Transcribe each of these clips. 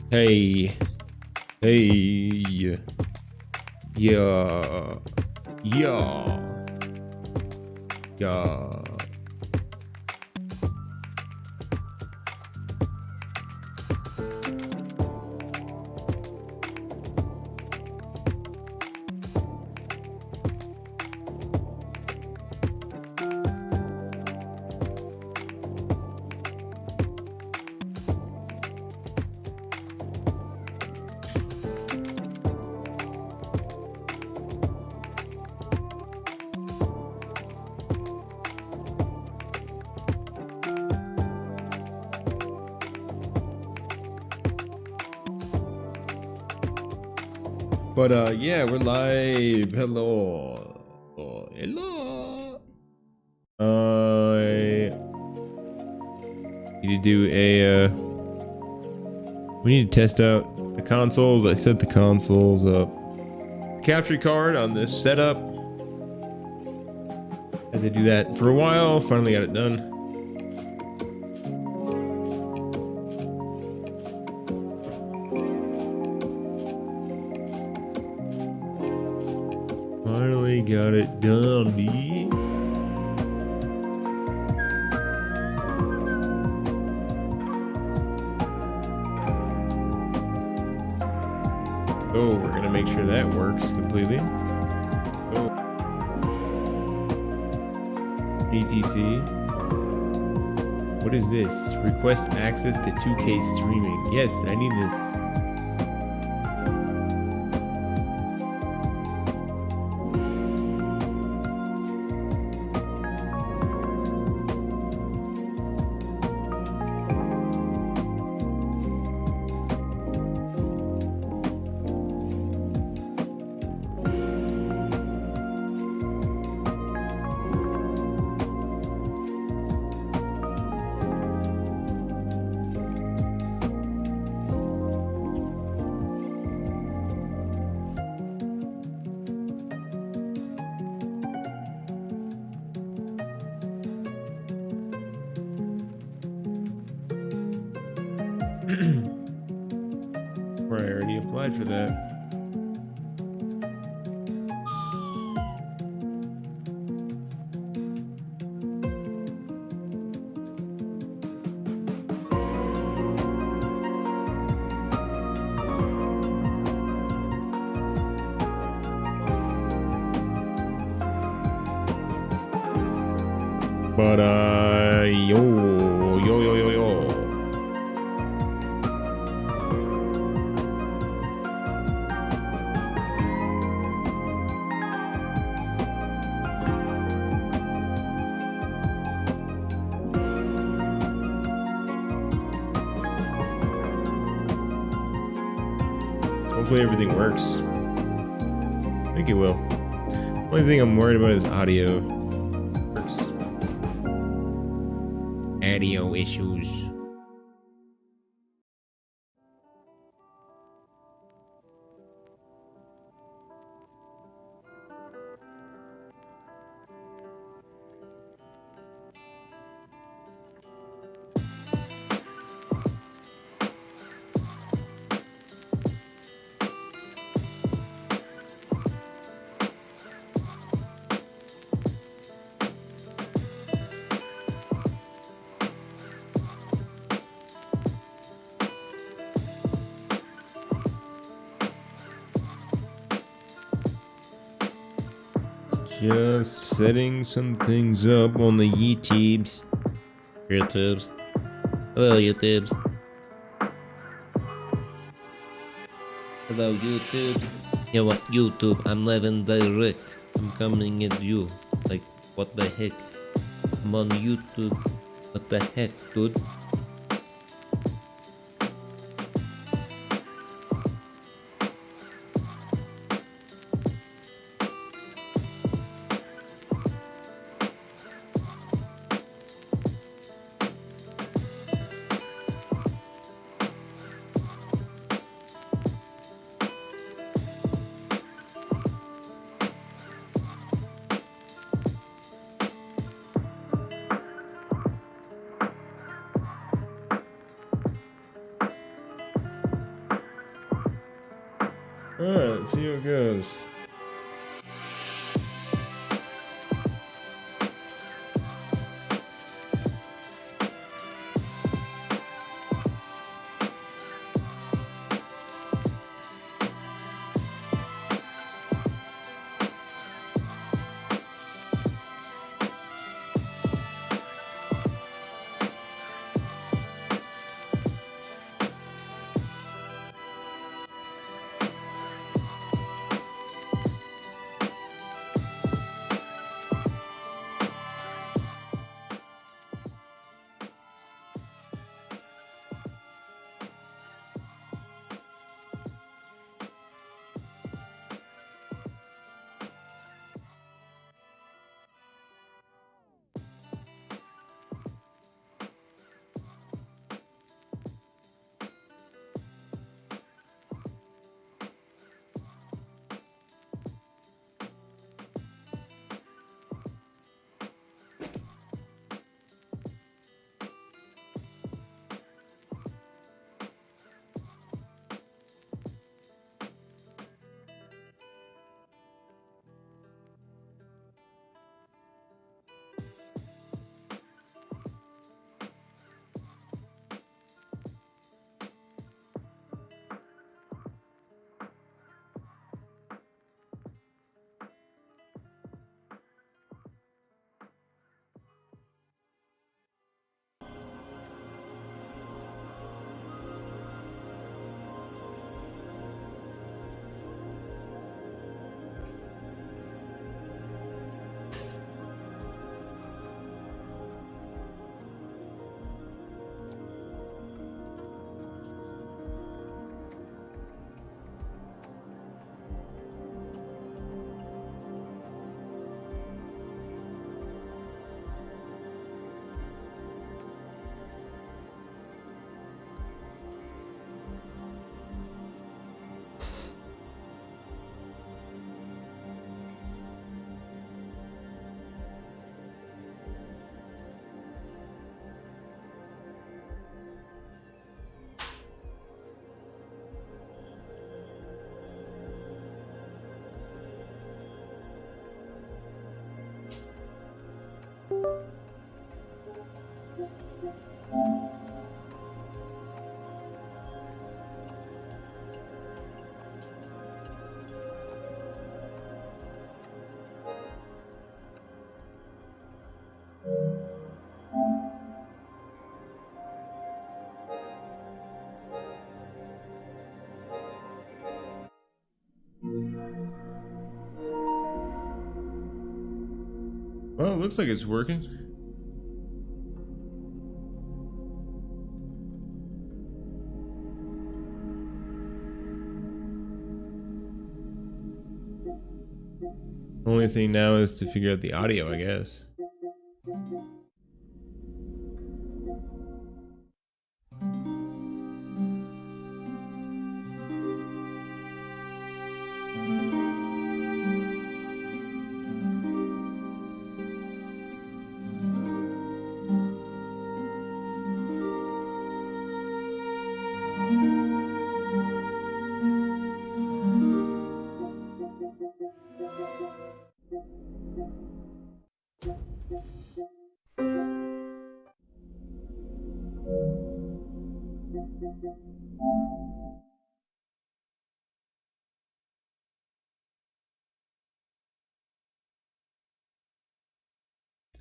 Hey, hey, yeah, yeah, yeah. But yeah, we're live. Hello, hello. I need to do a. We need to test out the consoles. I set the consoles up. Capture card on this setup. Had to do that for a while. Finally got it done. Finally got it done, B. Oh, we're gonna make sure that works completely. Oh. ETC. What is this? Request access to 2K streaming. Yes, I need this. Or I already applied for that. But yo. Hopefully everything works. I think it will. Only thing I'm worried about is audio. Works. Audio issues. Just setting some things up on the YouTubes. YouTubes. Hello, YouTubes. Hello, YouTube. Yeah, what, YouTube? I'm live and direct. I'm coming at you. Like, what the heck? I'm on YouTube. What the heck, dude? Alright, let's see how it goes. Well, it looks like it's working. Only thing now is to figure out the audio, I guess.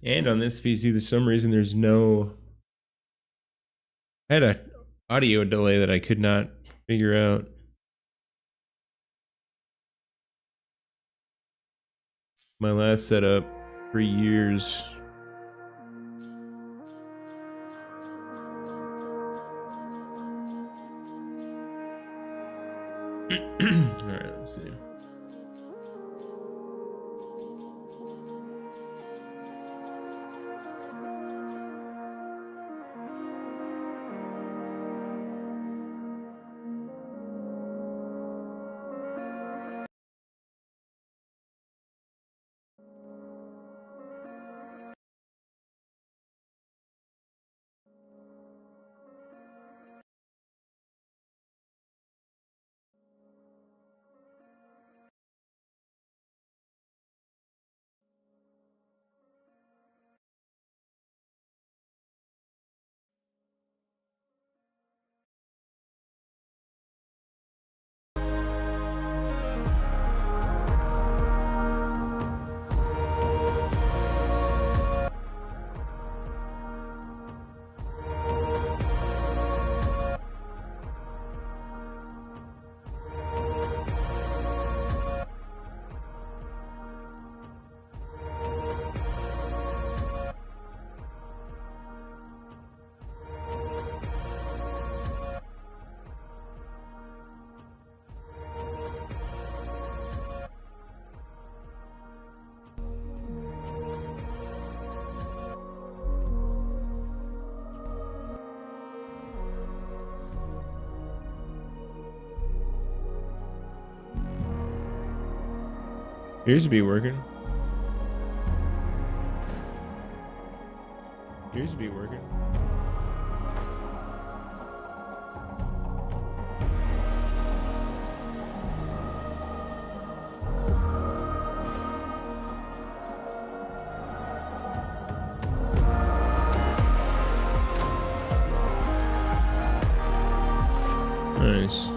And on this PC, for some reason, there's no... I had a audio delay that I could not figure out. My last setup for years. Alright, let's see. Appears to be working. Appears to be working. Nice.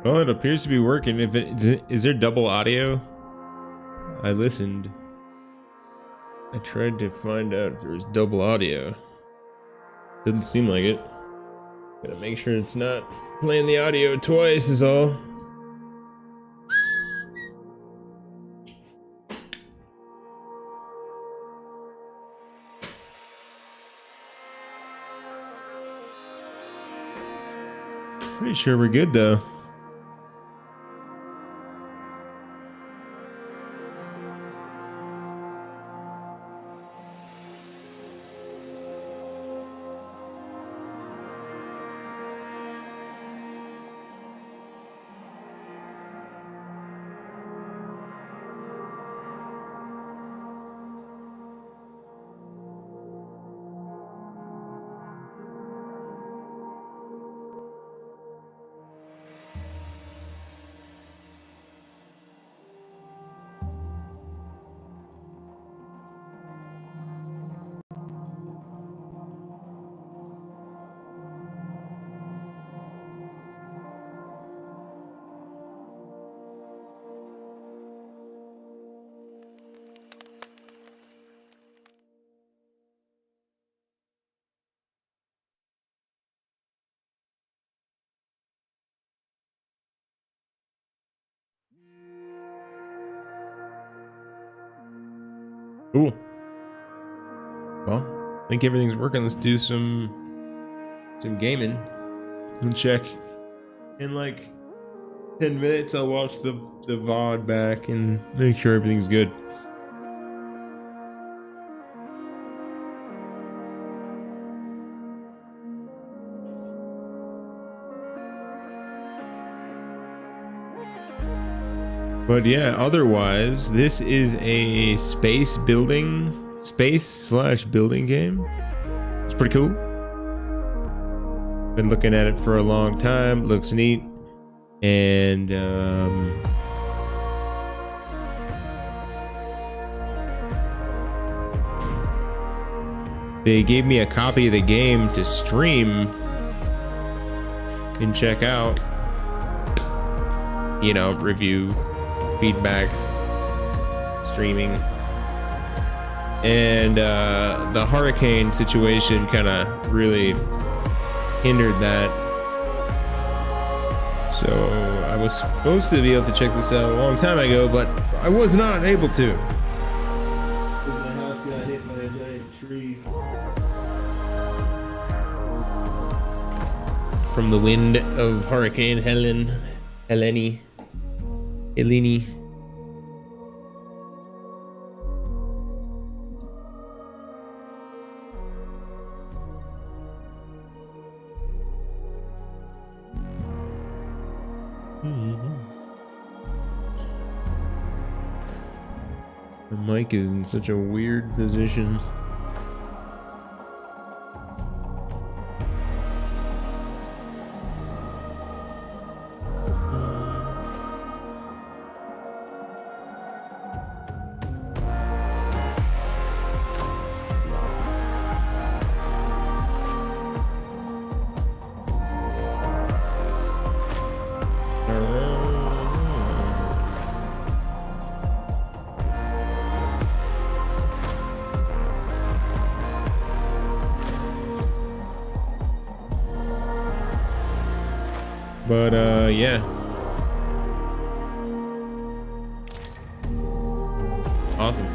Well, it appears to be working. If it is there double audio? I listened. I tried to find out if there was double audio. Doesn't seem like it. Gotta make sure it's not playing the audio twice is all. Pretty sure we're good though. Cool. Well, I think everything's working. Let's do some gaming and check. In like 10 minutes, I'll watch the VOD back and make sure everything's good. But yeah, otherwise, this is a space/building game. It's pretty cool. Been looking at it for a long time. Looks neat. And they gave me a copy of the game to stream and check out. You know, review, feedback, streaming. And the hurricane situation kind of really hindered that. So I was supposed to be able to check this out a long time ago, but I was not able to. from the wind of Hurricane Helene. The mic is in such a weird position. But yeah. Awesome.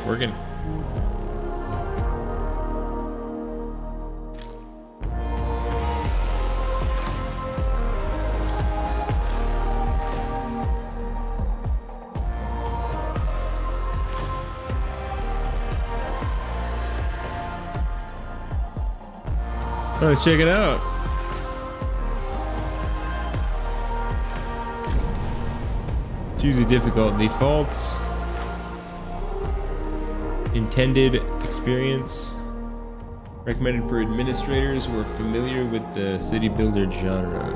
Working. Let's check it out. Choose a difficult defaults. Intended experience. Recommended for administrators who are familiar with the city builder genre.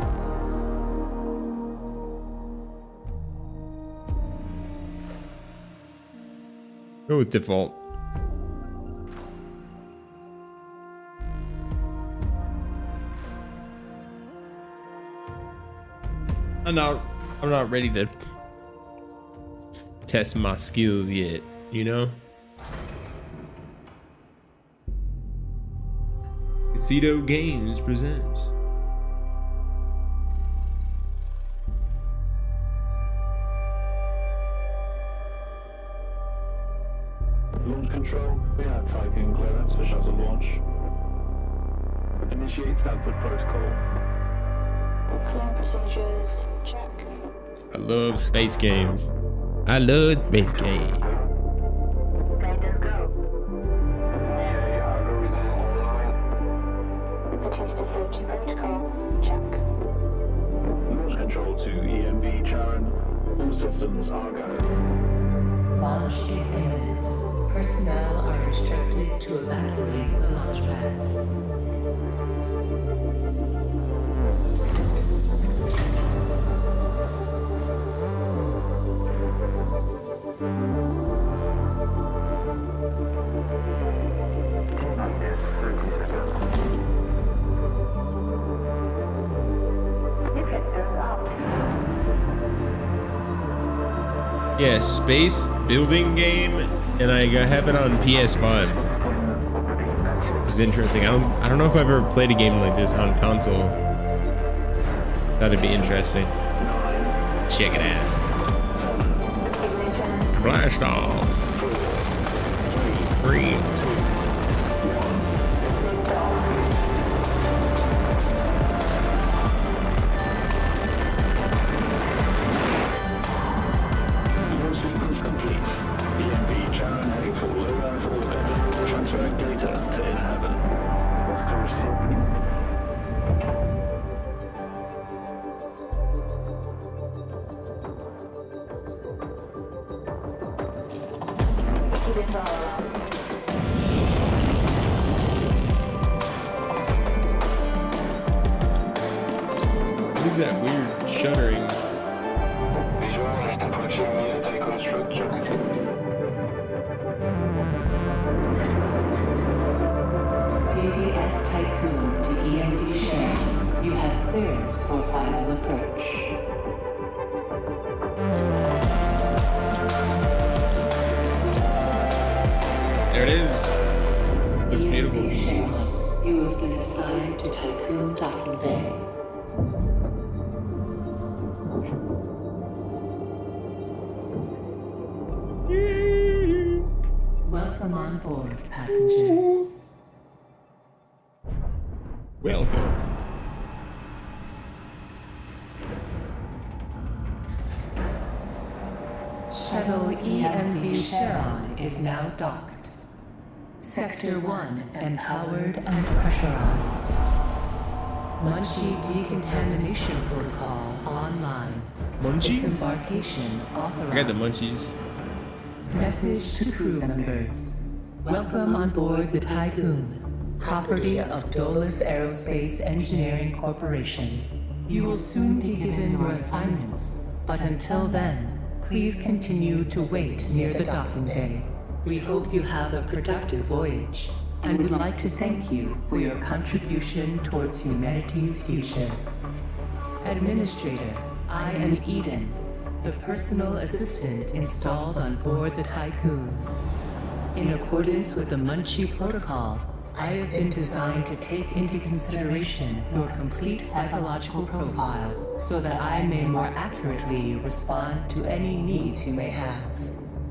Go with default. I'm not ready to test my skills yet, you know? Casito Games presents. Launch control, we have typing clearance for shuttle launch. Initiate Stanford protocol. Clear procedures, check. I love space games. I love space games. Guidance go. Okay, algorithm online. Attest to safety protocol, check. Launch control to EMB Charon. All systems are go. Launch is imminent. Personnel are instructed to evacuate the launch pad. Yeah, space building game, and I have it on PS5. It's interesting. I don't know if I've ever played a game like this on console. That'd be interesting. Check it out. Blast off. 3. Sequence complete. EMB Charon heading for low Earth orbit. Transferring data to inner heaven. Keep it followed. What is that weird shuddering? Visualize approaching near takeoff structure. PPS Tycoon to EMD Share. You have clearance for final approach. There it is. Looks beautiful. EMD Share. You have been assigned to Tycoon Docking Bay. Welcome on board, passengers. Welcome. shuttle EMV Charon is now docked. Sector 1 empowered and pressurized. Munchie decontamination protocol online. Munchies? Disembarkation authorized. I got the munchies. Message to crew members. Welcome on board the Tycoon, property of Dolus Aerospace Engineering Corporation. You will soon be given your assignments, but until then, please continue to wait near the docking bay. We hope you have a productive voyage, and would like to thank you for your contribution towards humanity's future. Administrator, I am Eden, the personal assistant installed on board the Tycoon. In accordance with the Munchie Protocol, I have been designed to take into consideration your complete psychological profile so that I may more accurately respond to any needs you may have.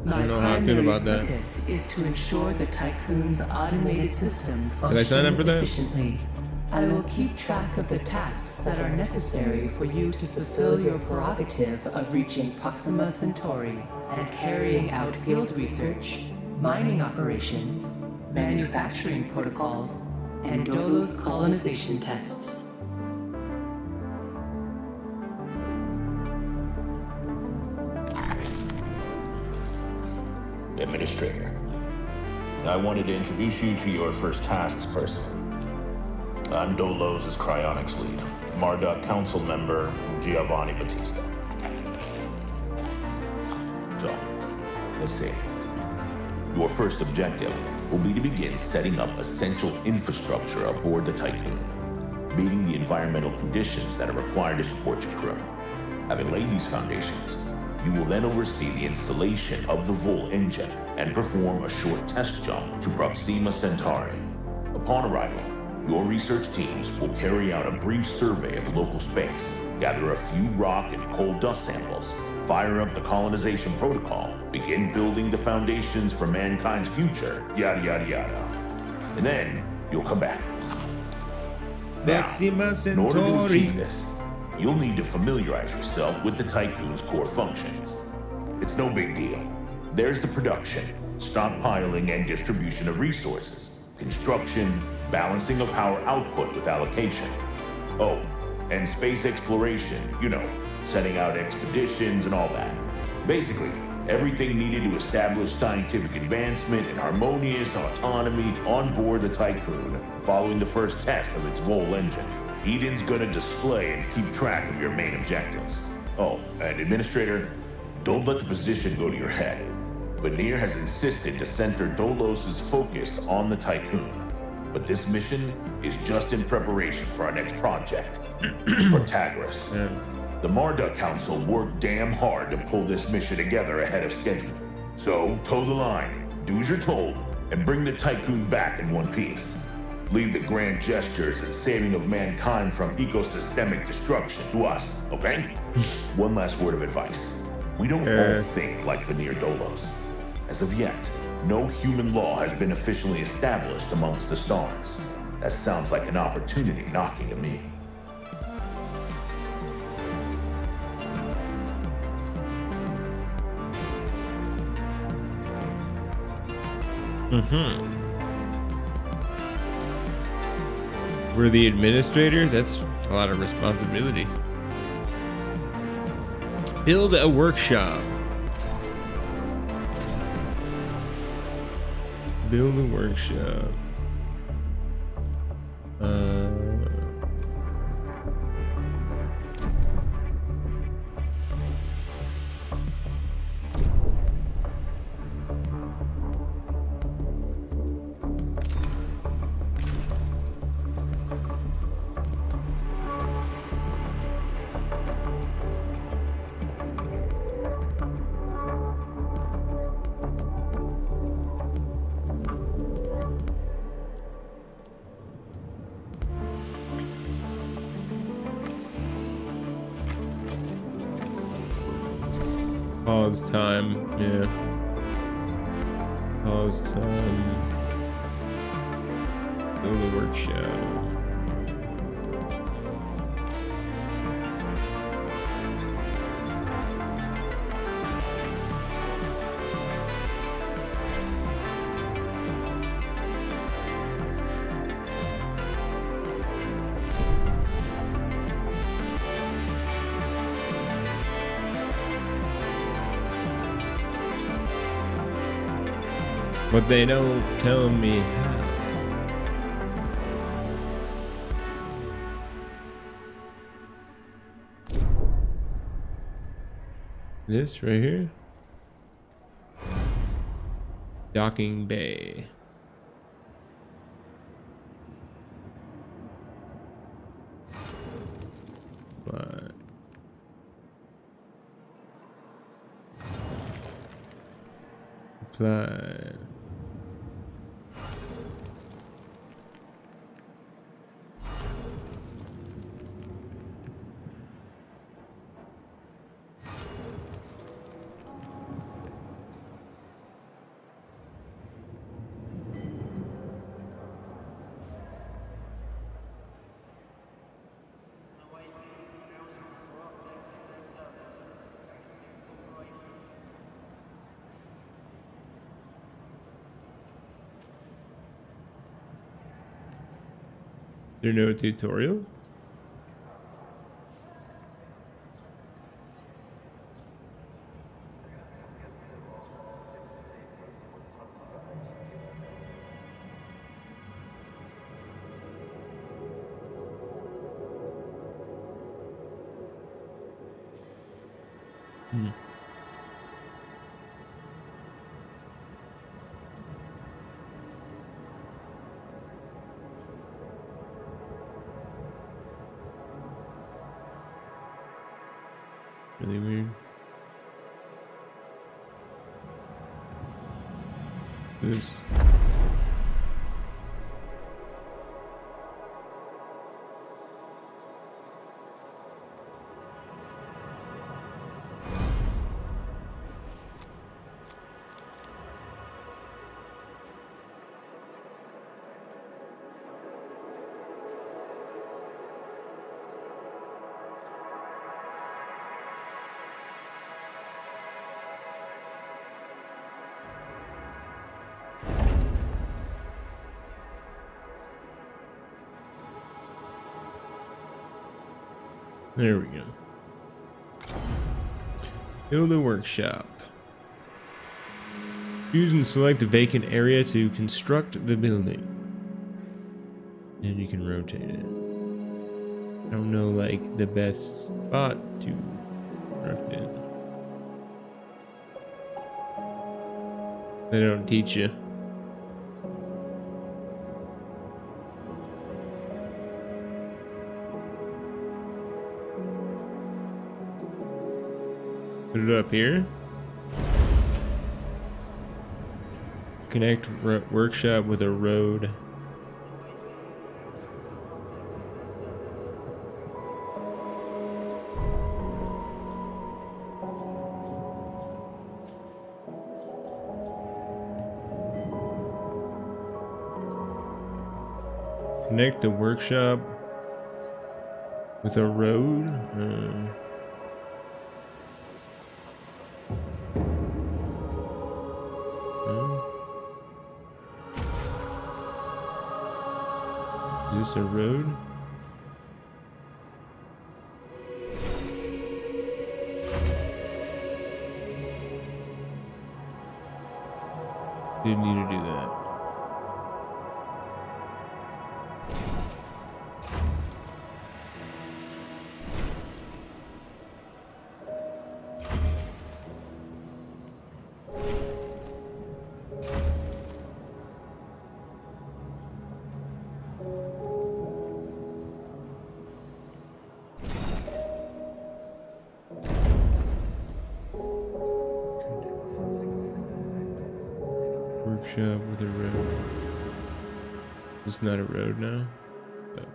I don't know how I feel about that. Purpose is to ensure the Tycoon's automated systems Did I sign up for function that? efficiently. I will keep track of the tasks that are necessary for you to fulfill your prerogative of reaching Proxima Centauri and carrying out field research, mining operations, manufacturing protocols, and Dolos colonization tests. Administrator, I wanted to introduce you to your first tasks personally. I'm Dolos' cryonics lead, Marduk council member Giovanni Battista. So, let's see. Your first objective will be to begin setting up essential infrastructure aboard the Tycoon, meeting the environmental conditions that are required to support your crew. Having laid these foundations, you will then oversee the installation of the Vol engine and perform a short test jump to Proxima Centauri. Upon arrival, your research teams will carry out a brief survey of local space, gather a few rock and coal dust samples, fire up the colonization protocol, begin building the foundations for mankind's future, yada yada yada. And then you'll come back. Now, Proxima in order to Centauri. achieve this, you'll need to familiarize yourself with the Tycoon's core functions. It's no big deal. There's the production, stockpiling and distribution of resources, construction, balancing of power output with allocation. Oh, and space exploration, setting out expeditions and all that. Basically, everything needed to establish scientific advancement and harmonious autonomy on board the Tycoon following the first test of its Vol engine. Eden's gonna display and keep track of your main objectives. Oh, and Administrator, don't let the position go to your head. Veneer has insisted to center Dolos' focus on the Tycoon, but this mission is just in preparation for our next project, Protagoras. The Marduk Council worked damn hard to pull this mission together ahead of schedule. So, toe the line, do as you're told, and bring the Tycoon back in one piece. Leave the grand gestures and saving of mankind from ecosystemic destruction to us, okay? One last word of advice. We don't all think like Veneer Dolos. As of yet, no human law has been officially established amongst the stars. That sounds like an opportunity knocking to me. We're the administrator? That's a lot of responsibility. Build a workshop. Build a workshop. Pause time, yeah. Pause time. Build a workshop. But they don't tell me how. This right here? Docking bay. But apply. There's no tutorial? Really weird. This. There we go. Build a workshop. Choose and select a vacant area to construct the building. And you can rotate it. I don't know, like, the best spot to construct it. They don't teach you. Put it up here. Connect workshop with a road. Connect the workshop with a road. Is this a road? Didn't need to do that. Workshop with a road. It's not a road now. But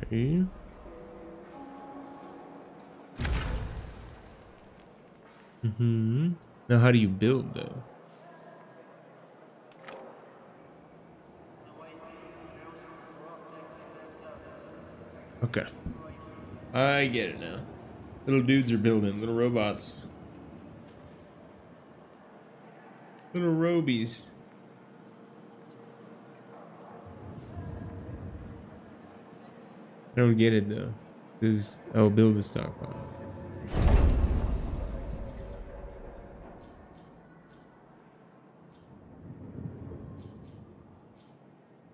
Okay. Now, how do you build though? Okay. I get it now. Little dudes are building, little robots. Little robies. I don't get it though. Because I'll build a stockpile.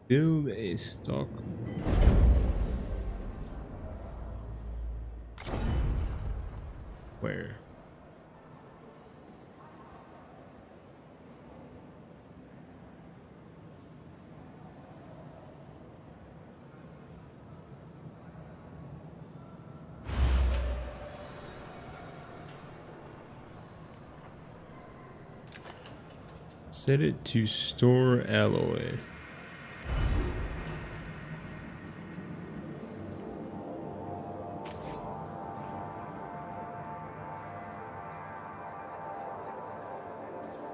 Build a stock. Where? Set it to store alloy.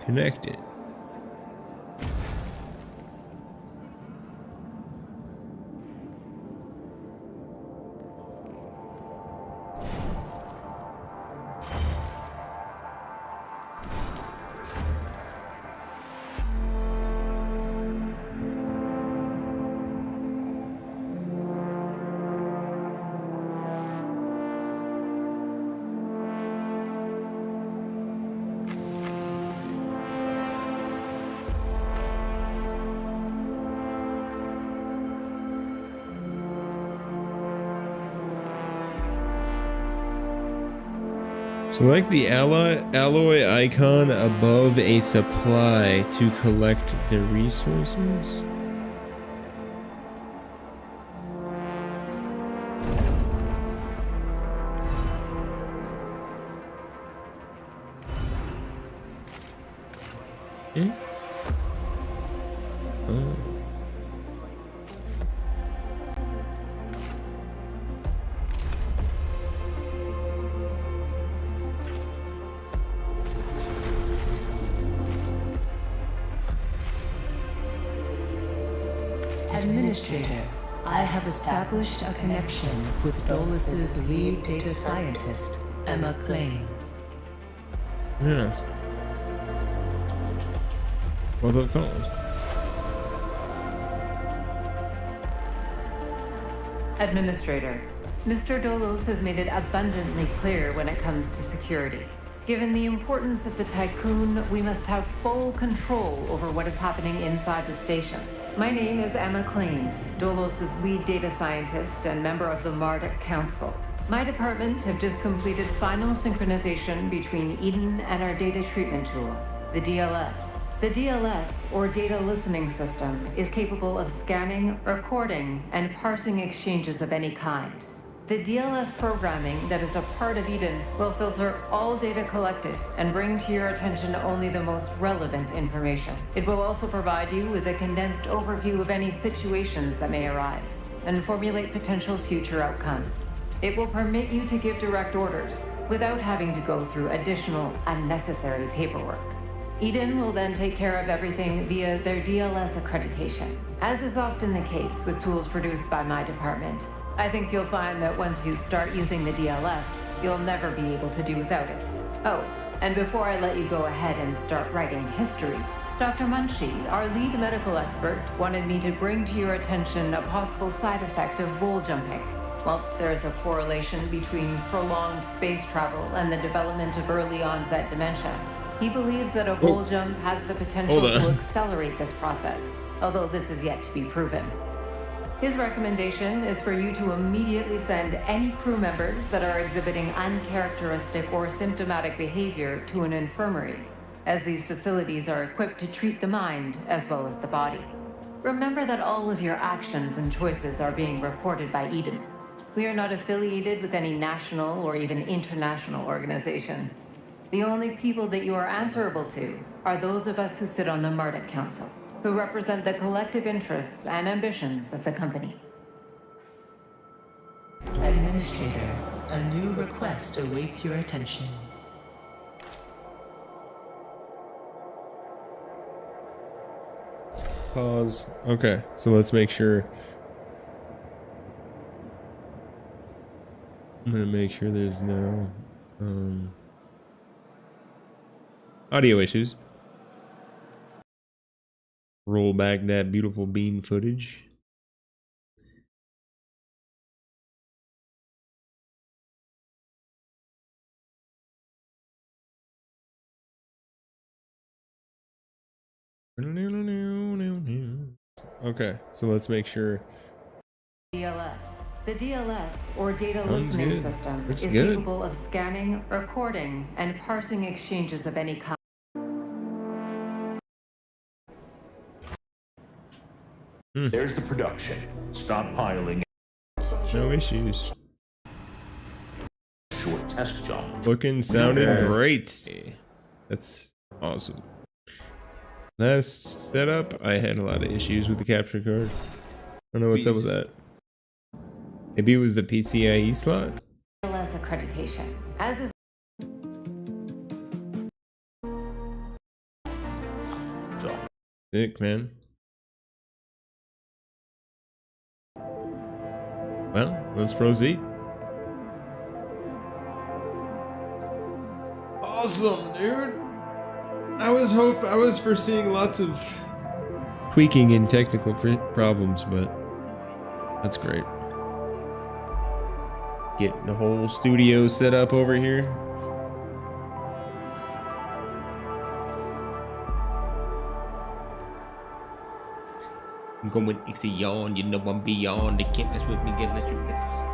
Connect it. Select the alloy icon above a supply to collect the resources. Yeah. Oh. Administrator, I have established a connection with Dolus's lead data scientist, Emma Klein. Yes. What are they called? Administrator, Mr. Dolos has made it abundantly clear when it comes to security. Given the importance of the Tycoon, we must have full control over what is happening inside the station. My name is Emma Klein, Dolos' lead data scientist and member of the Marduk Council. My department have just completed final synchronization between Eden and our data treatment tool, the DLS. The DLS, or Data Listening System, is capable of scanning, recording, and parsing exchanges of any kind. The DLS programming that is a part of Eden will filter all data collected and bring to your attention only the most relevant information. It will also provide you with a condensed overview of any situations that may arise and formulate potential future outcomes. It will permit you to give direct orders without having to go through additional unnecessary paperwork. Eden will then take care of everything via their DLS accreditation. As is often the case with tools produced by my department, I think you'll find that once you start using the DLS, you'll never be able to do without it. Oh, and before I let you go ahead and start writing history, Dr. Munchie, our lead medical expert, wanted me to bring to your attention a possible side effect of vol jumping. Whilst there is a correlation between prolonged space travel and the development of early onset dementia, he believes that a vol jump has the potential to accelerate this process, although this is yet to be proven. His recommendation is for you to immediately send any crew members that are exhibiting uncharacteristic or symptomatic behavior to an infirmary, as these facilities are equipped to treat the mind as well as the body. Remember that all of your actions and choices are being recorded by Eden. We are not affiliated with any national or even international organization. The only people that you are answerable to are those of us who sit on the Marduk Council, who represent the collective interests and ambitions of the company. Administrator, a new request awaits your attention. Pause. Okay, so let's make sure. I'm gonna make sure there's no audio issues. Roll back that beautiful bean footage. Okay, so let's make sure. DLS. The DLS, or Data Sounds Listening good. System, Looks is good. capable of scanning, recording, and parsing exchanges of any kind. There's the production. Stockpiling. No issues. Short test jump. Looking, sounding great. That's awesome. Last setup, I had a lot of issues with the capture card. I don't know what's up with that. Maybe it was the PCIe slot? DLS accreditation, as is Sick, man. Well, let's proceed. Awesome, dude. I was foreseeing lots of tweaking and technical problems, but that's great. Getting the whole studio set up over here. I'm going Ixion, you know I'm beyond. They can't mess with me unless you get this.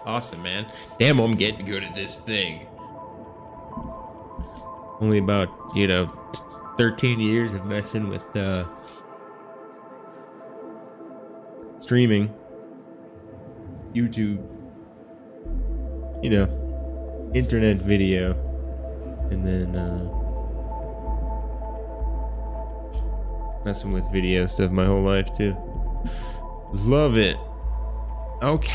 Awesome, man. Damn, I'm getting good at this thing. Only about, 13 years of messing with streaming, YouTube, internet video, and then messing with video stuff my whole life too. Love it. Okay.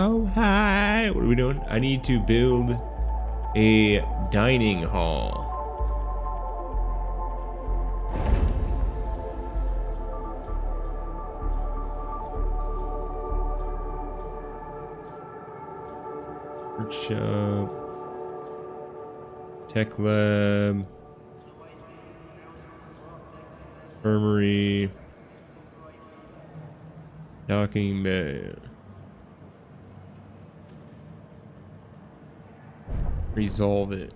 Oh, hi. What are we doing? I need to build a dining hall. Workshop. Tech lab. Infirmary. Docking bay. Resolve it.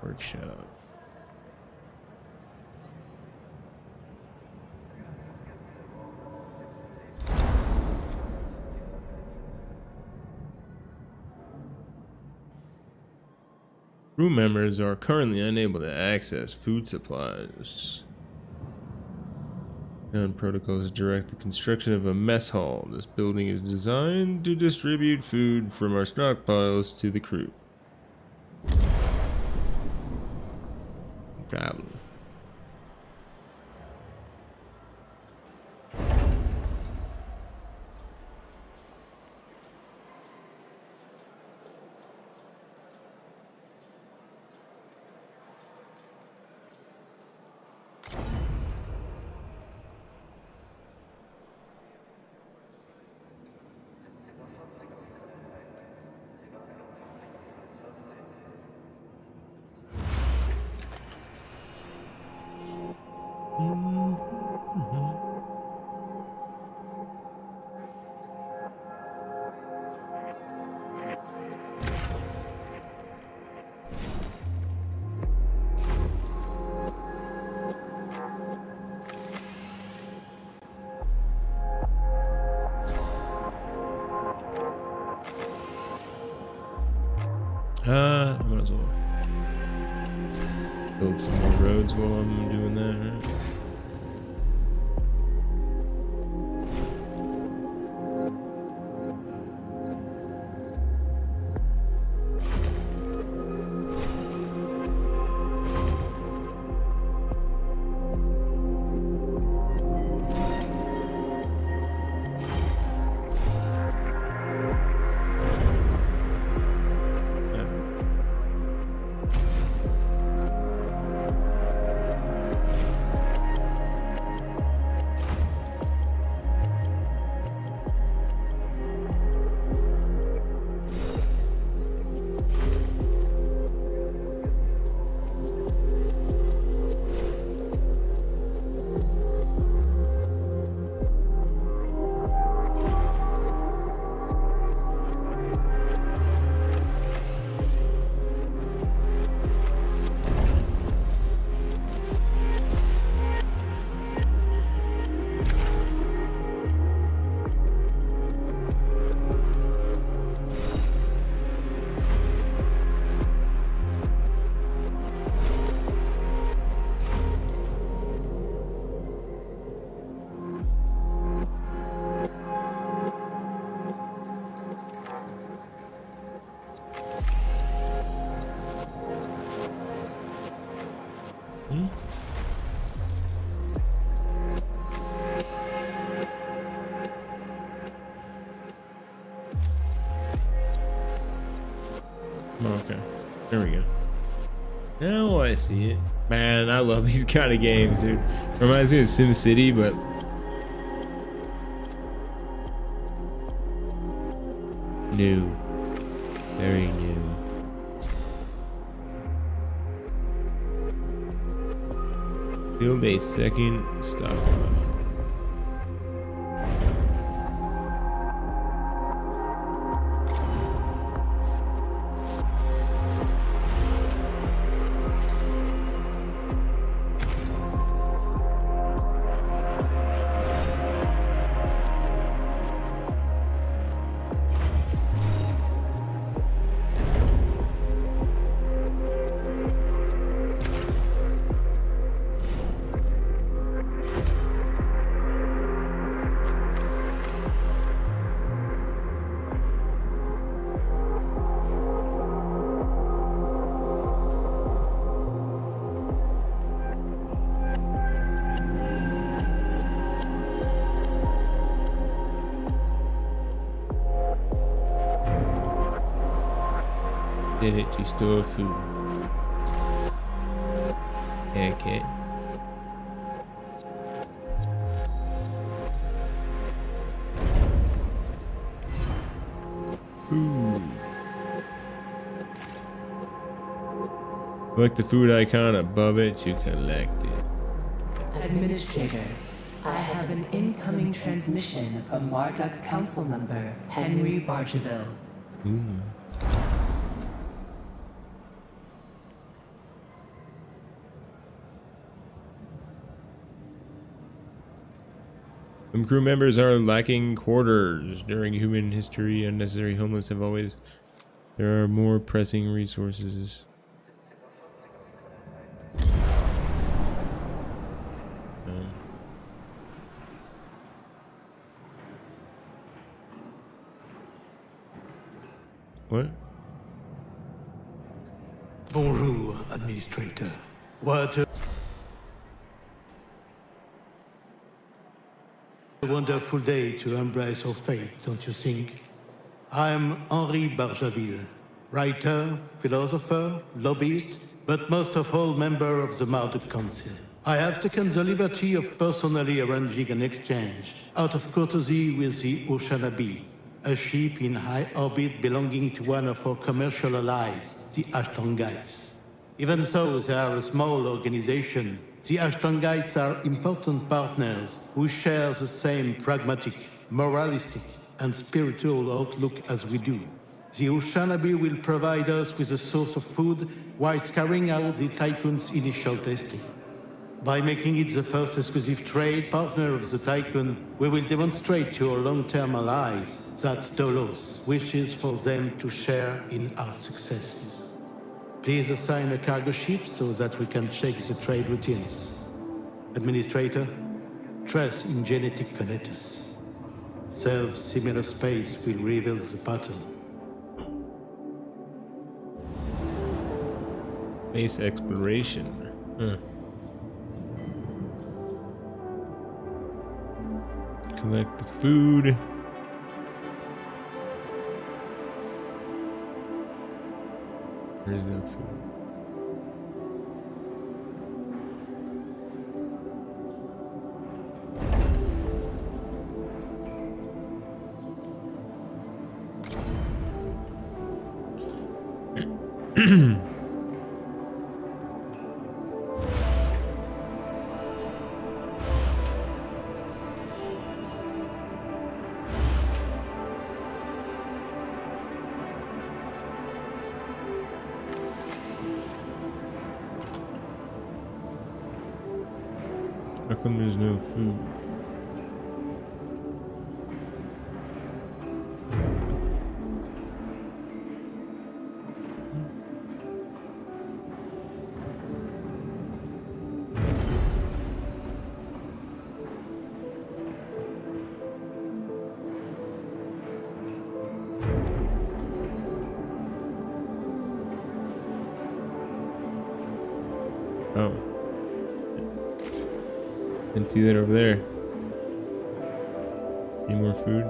Workshop. Crew members are currently unable to access food supplies. And protocols direct the construction of a mess hall. This building is designed to distribute food from our stockpiles to the crew. Problem. I might as well build some more roads while I'm doing that, right? Okay, there we go. Now I see it. Man, I love these kind of games, dude. Reminds me of SimCity, but new. Very new. Build a second stockpile. did it to store food. Okay. Ooh. Select the food icon above it to collect it. Administrator, I have an incoming transmission from Marduk Council member Henry Bargeville. Ooh. Some crew members are lacking quarters. During human history, unnecessary homeless have always... There are more pressing resources. What? Bonjour, Administrator. What a wonderful day to embrace our fate, don't you think? I am Henri Bargeville, writer, philosopher, lobbyist, but most of all member of the Marduk Council. I have taken the liberty of personally arranging an exchange out of courtesy with the Oceanabe, a ship in high orbit belonging to one of our commercial allies, the Ashtongites. Even though they are a small organization, the Ashtongites are important partners who share the same pragmatic, moralistic, and spiritual outlook as we do. The Oceanabe will provide us with a source of food whilst carrying out the Tycoon's initial testing. By making it the first exclusive trade partner of the Tycoon, we will demonstrate to our long-term allies that Dolos wishes for them to share in our successes. Please assign a cargo ship so that we can check the trade routines. Administrator, trust in genetic connectors. Self-similar space will reveal the pattern. Space exploration. Huh. Collect the food. There's no food. How come there's no food? Oh. Didn't see that over there. Any more food?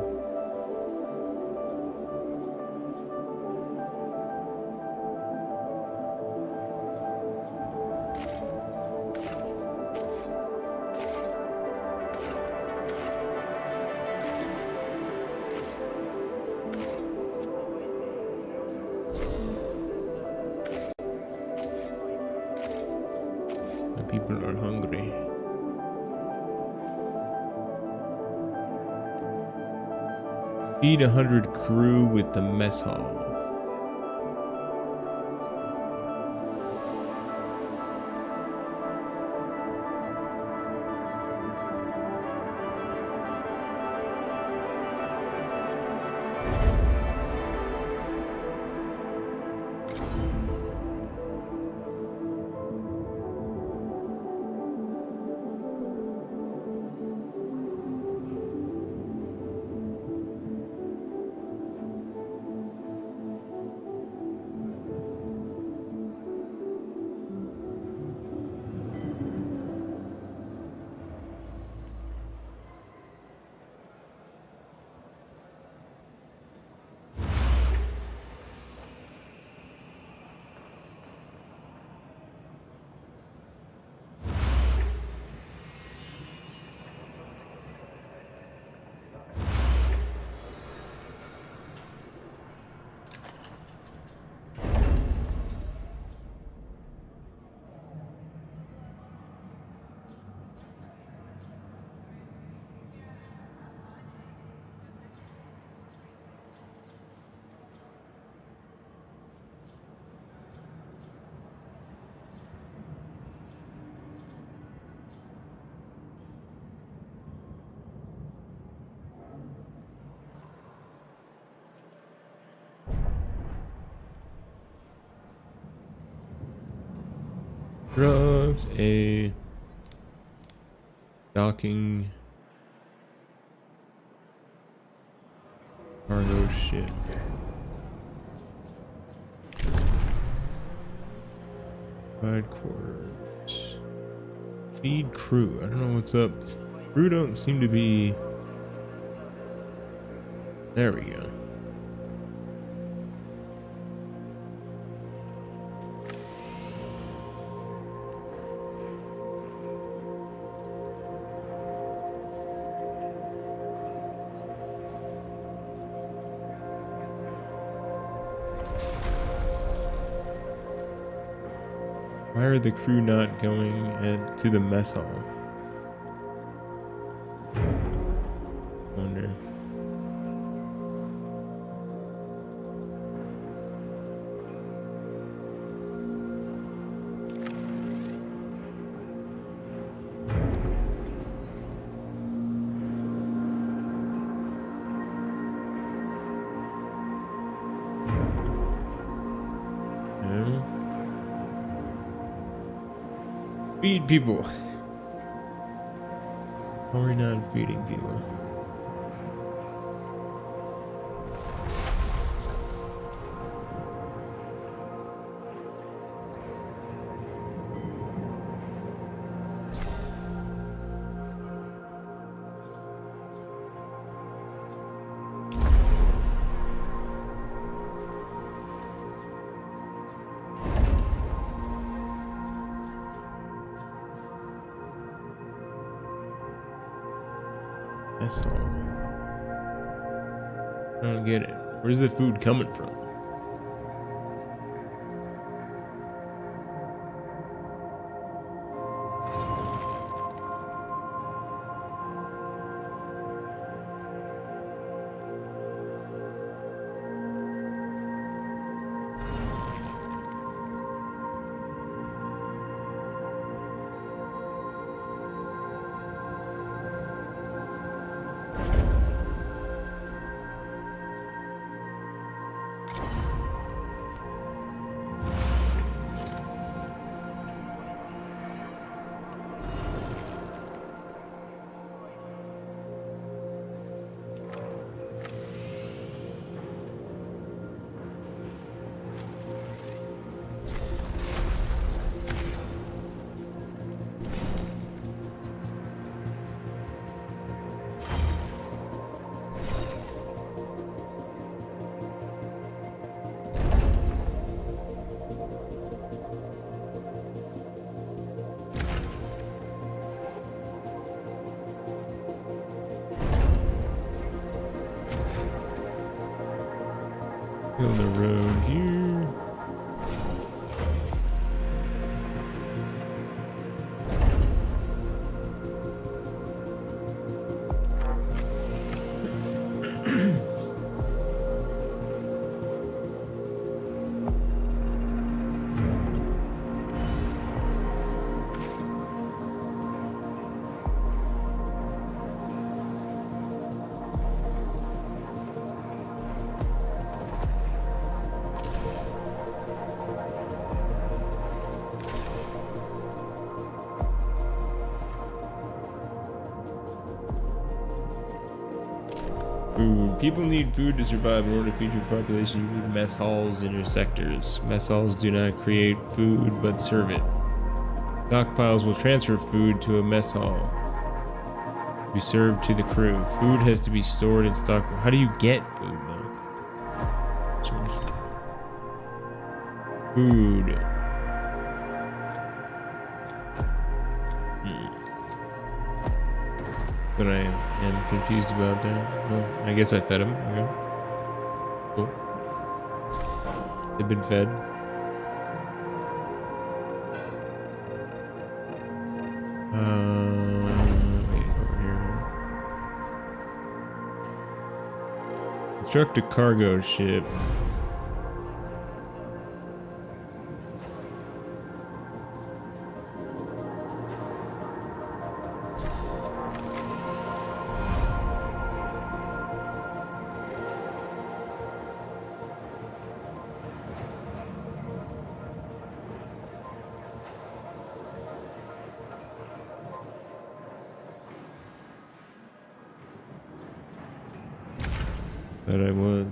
The people are hungry. Feed 100 crew with the mess hall. Drugs, a docking cargo ship. Side quarters. Feed crew. I don't know what's up. Crew don't seem to be. There we go. Why are the crew not going to the mess hall? Wonder. Feed people. Why are we not feeding people? That's all. I don't get it. Where's the food coming from? On the road here. Food. People need food to survive. In order to feed your population, you need mess halls in your sectors. Mess halls do not create food, but serve it. Stockpiles will transfer food to a mess hall to be served to the crew. Food has to be stored in stock. How do you get food, though? Food. But I am confused about that. Well, I guess I fed them. Okay. Cool. They've been fed. Wait, over here. Construct a cargo ship. But I was.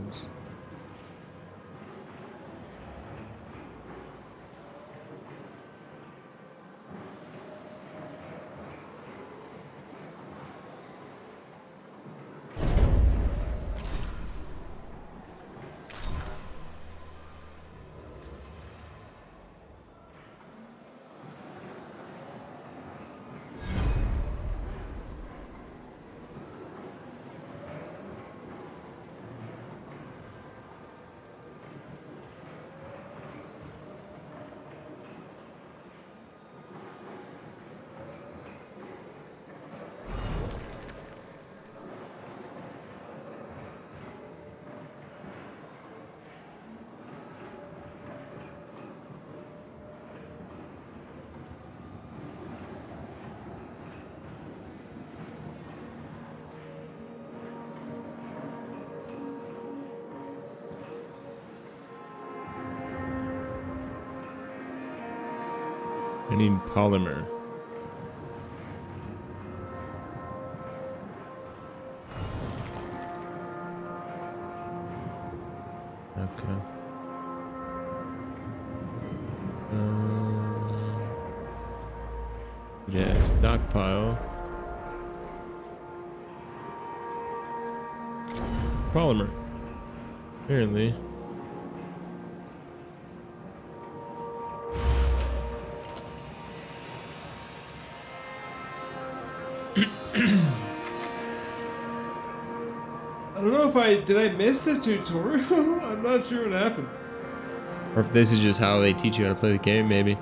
I need polymer. Okay. Yeah, stockpile. Polymer. Apparently. I don't know if did I miss the tutorial? I'm not sure what happened. Or if this is just how they teach you how to play the game, maybe.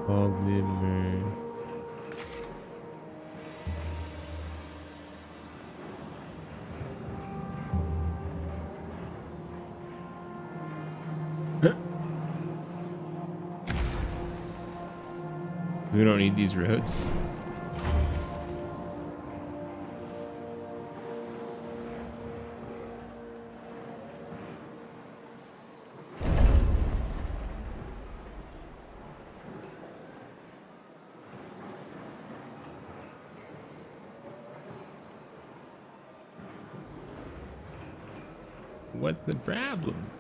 Polymer. We don't need these roads. What's the problem?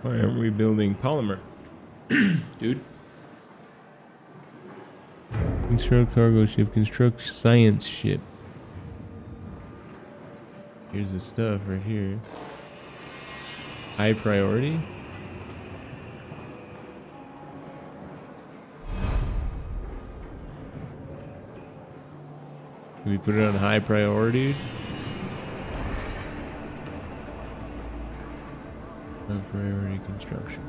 Why aren't we building polymer? Dude. Construct cargo ship, construct science ship. Here's the stuff right here. High priority? Can we put it on high priority? High priority construction.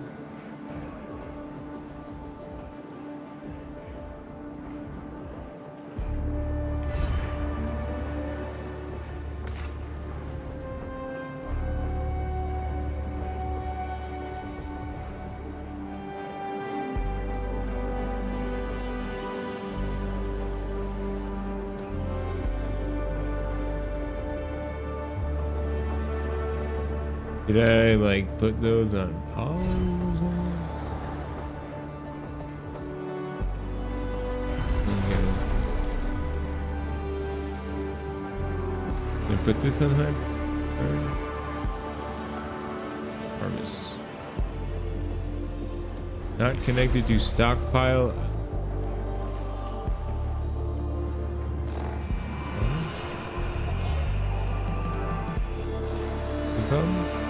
Did I like put those on pause or something? Did I put this on high? Harvest. Not connected to stockpile. Come.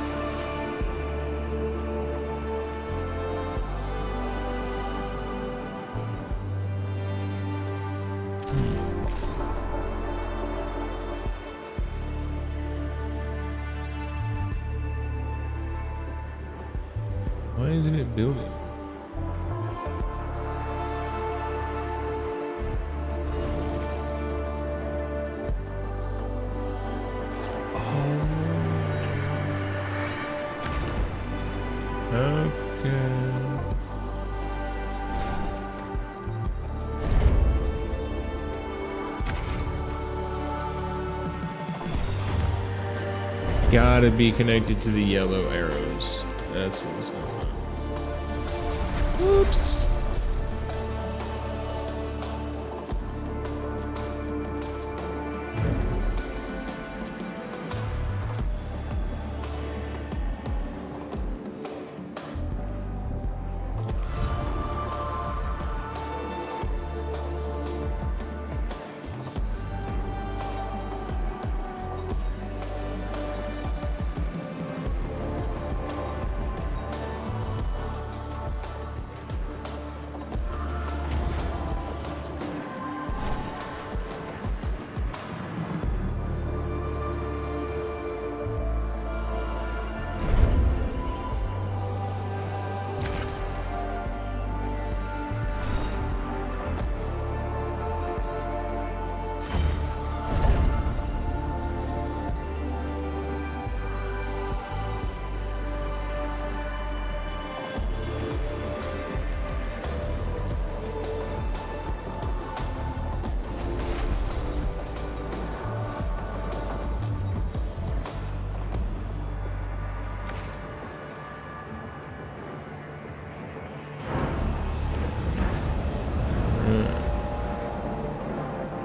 isn't it building? Okay. Gotta be connected to the yellow arrows. That's what's going on. Whoops.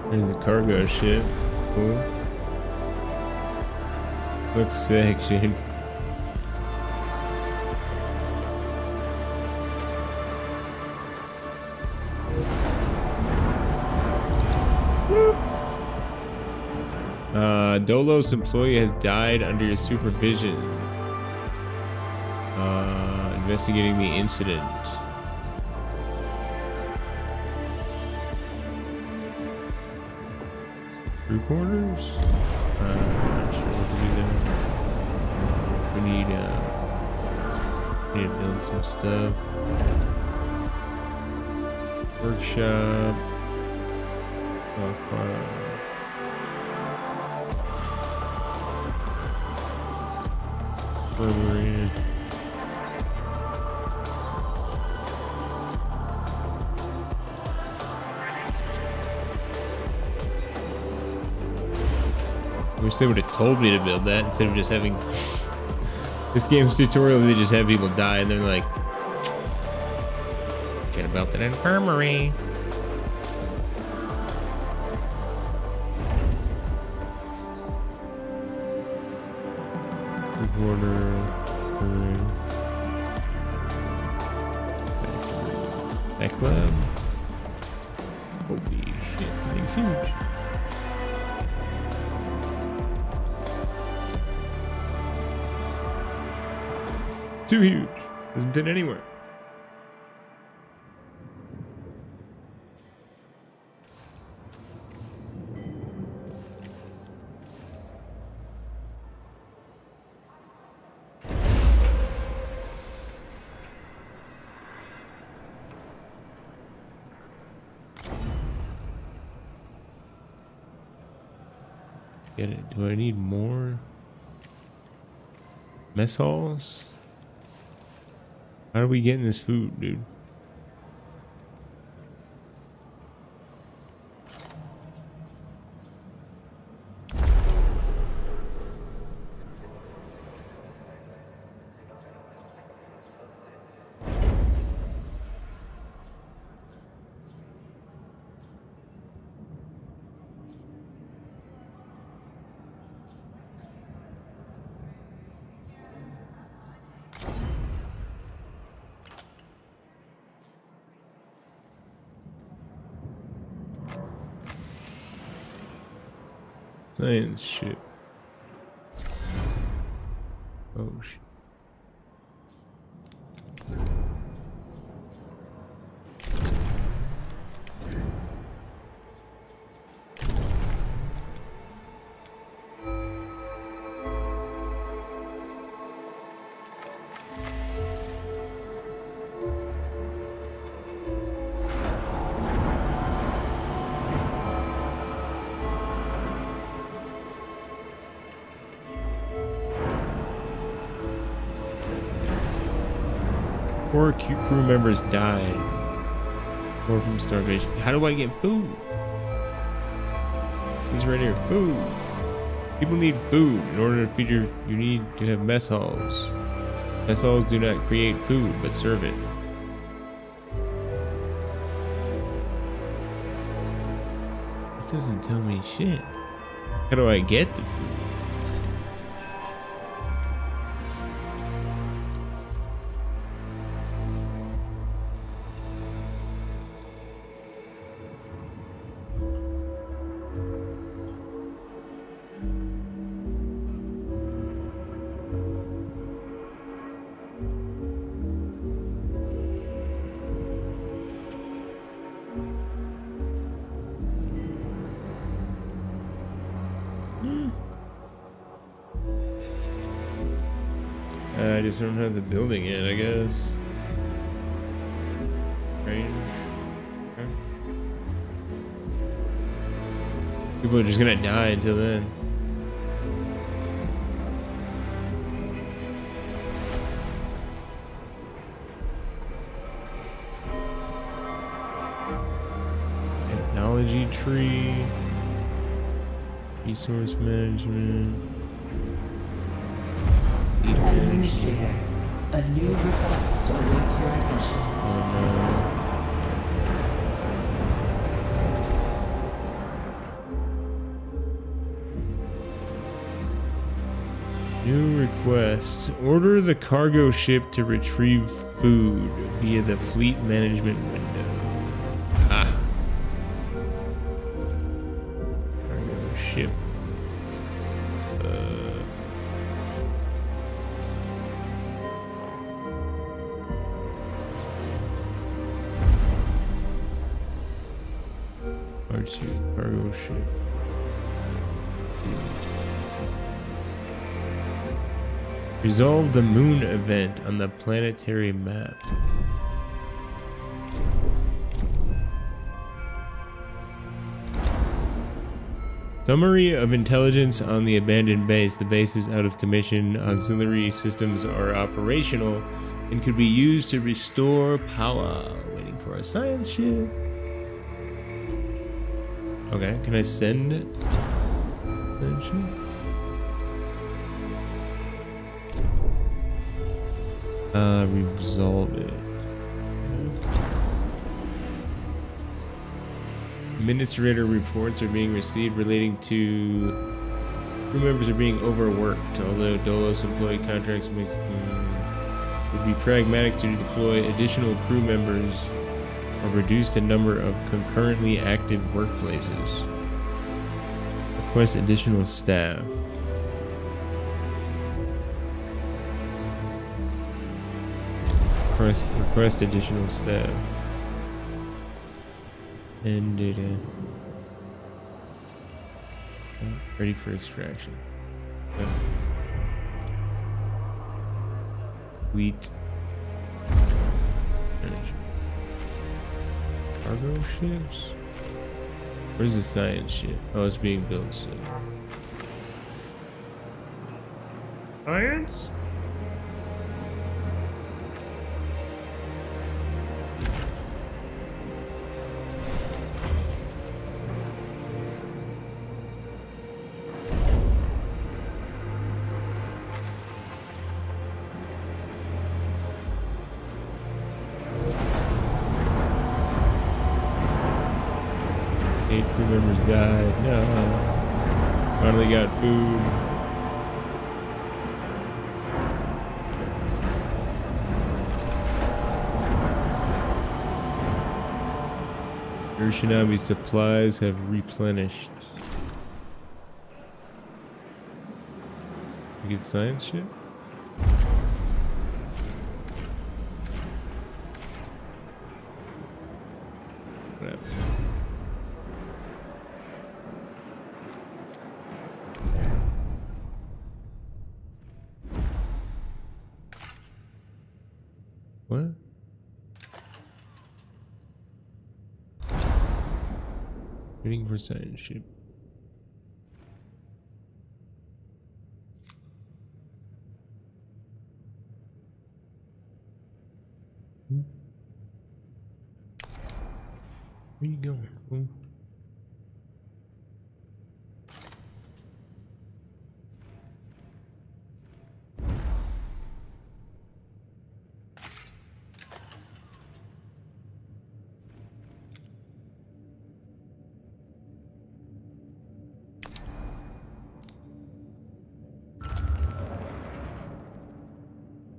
There's the cargo ship. Cool. Looks sick, dude. Dolos employee has died under your supervision. Investigating the incident. Crew quarters? Not sure what to do there. We need to build some stuff. Workshop. Armory. Wish they would have told me to build that instead of just having this game's tutorial. They just have people die and they're like, should have built an infirmary. Back club. Holy shit, that thing's huge. Too huge. Doesn't fit anywhere. Get it? Do I need more mess halls? How are we getting this food, dude? Science ship. Oh shit. 4 crew members died. Or from starvation. How do I get food? This is right here. Food. People need food. In order to feed you need to have mess halls. Mess halls do not create food, but serve it. It doesn't tell me shit. How do I get the food? I just don't have the building yet, I guess. Range. Okay. People are just gonna die until then. Technology tree. Resource management. Administrator, a new request awaits your attention. Oh no. New request. Order the cargo ship to retrieve food via the fleet management window. Ah. Cargo ship. R2 cargo ship. Resolve the moon event on the planetary map. Summary of intelligence on the abandoned base. The base is out of commission. Auxiliary systems are operational and could be used to restore power. Waiting for a science ship. Okay, can I send it? Resolve it. Administrator reports are being received relating to crew members are being overworked, although Dolos employee contracts would be pragmatic to deploy additional crew members or reduce the number of concurrently active workplaces. Request additional staff. Request additional staff. And data. Ready for extraction. Okay. Wheat. Cargo ships? Where's the science ship? Oh, it's being built soon. Science? Crew members died. No. Finally got food. Urshinami supplies have replenished. You get science ship? Whatever. What? Waiting for science ship. Where you going? Ooh.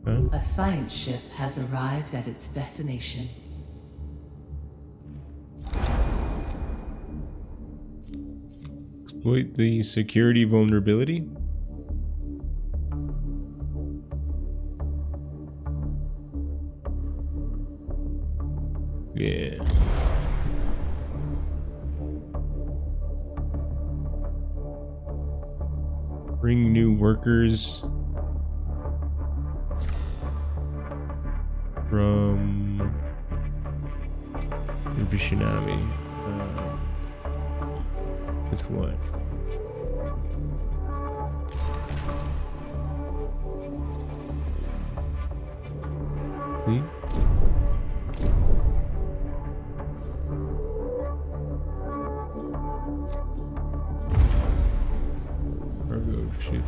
Huh? A science ship has arrived at its destination. Exploit the security vulnerability? Yeah. Bring new workers from the Bishinami. With what? Clean? Cargo ship.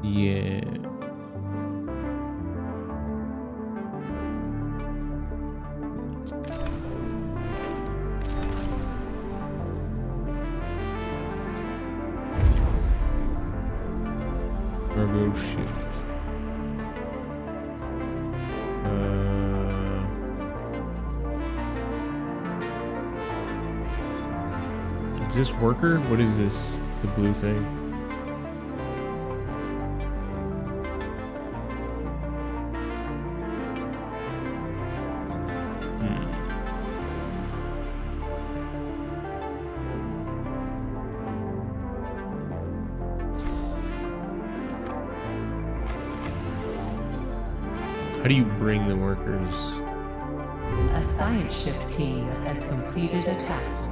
Yeah. Cargo ship. Is this worker? What is this? The blue thing? How do you bring the workers? A science ship team has completed a task.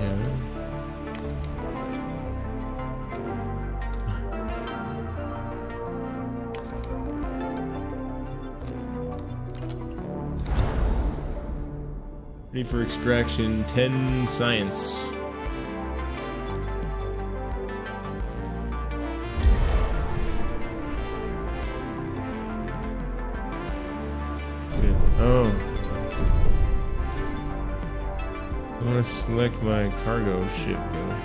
Yeah. Ready for extraction. 10 science. Oh. I want to select my cargo ship though.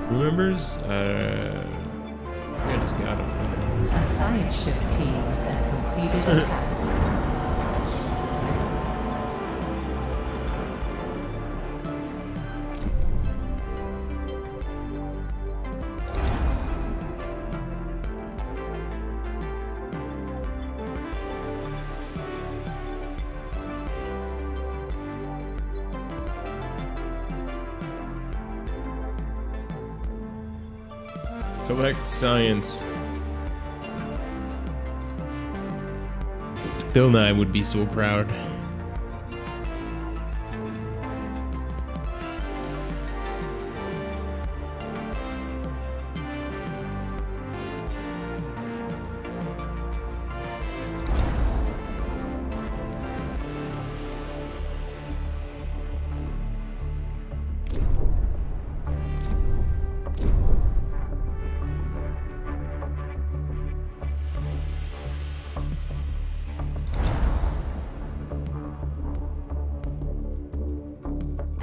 Crew members? I just got them. A science ship team has completed a task. Collect science. Bill Nye would be so proud.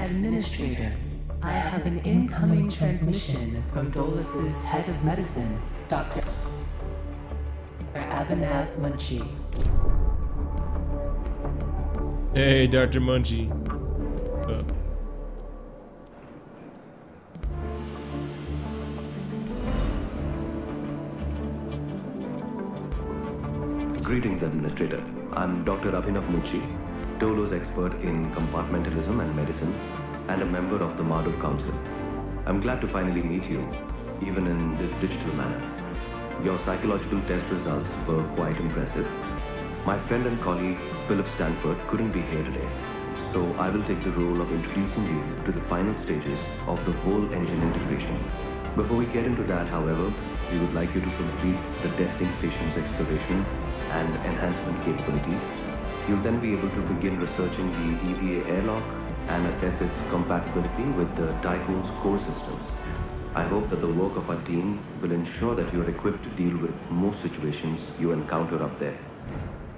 Administrator, I have an incoming transmission from Dolus's head of medicine, Dr. Abhinav Munshi. Hey, Dr. Munchie. Greetings, Administrator. I'm Dr. Abhinav Muchi, Dolo's expert in compartmentalism and medicine, and a member of the Marduk Council. I'm glad to finally meet you, even in this digital manner. Your psychological test results were quite impressive. My friend and colleague, Philip Stanford, couldn't be here today, so I will take the role of introducing you to the final stages of the whole engine integration. Before we get into that, however, we would like you to complete the testing station's exploration and enhancement capabilities. You'll then be able to begin researching the EVA airlock and assess its compatibility with the Tycoon's core systems. I hope that the work of our team will ensure that you're equipped to deal with most situations you encounter up there.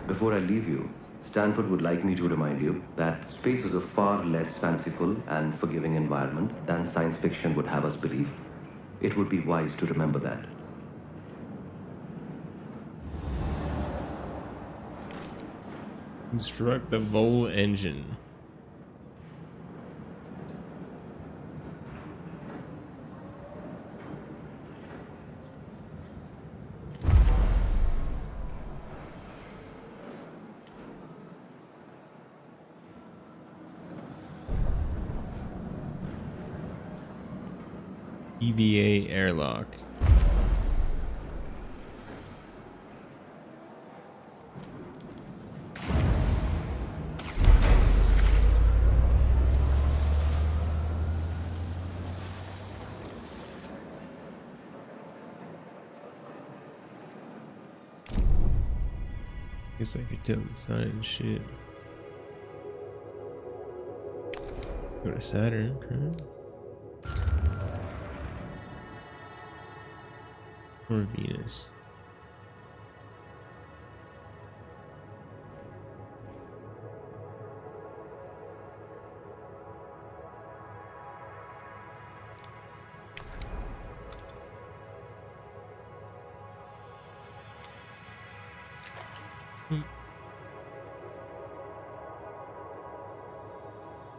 Before I leave you, Stanford would like me to remind you that space is a far less fanciful and forgiving environment than science fiction would have us believe. It would be wise to remember that. Construct the Vol engine. EVA airlock. Guess I could tell the sign shit. Go to Saturn, correct? Or Venus.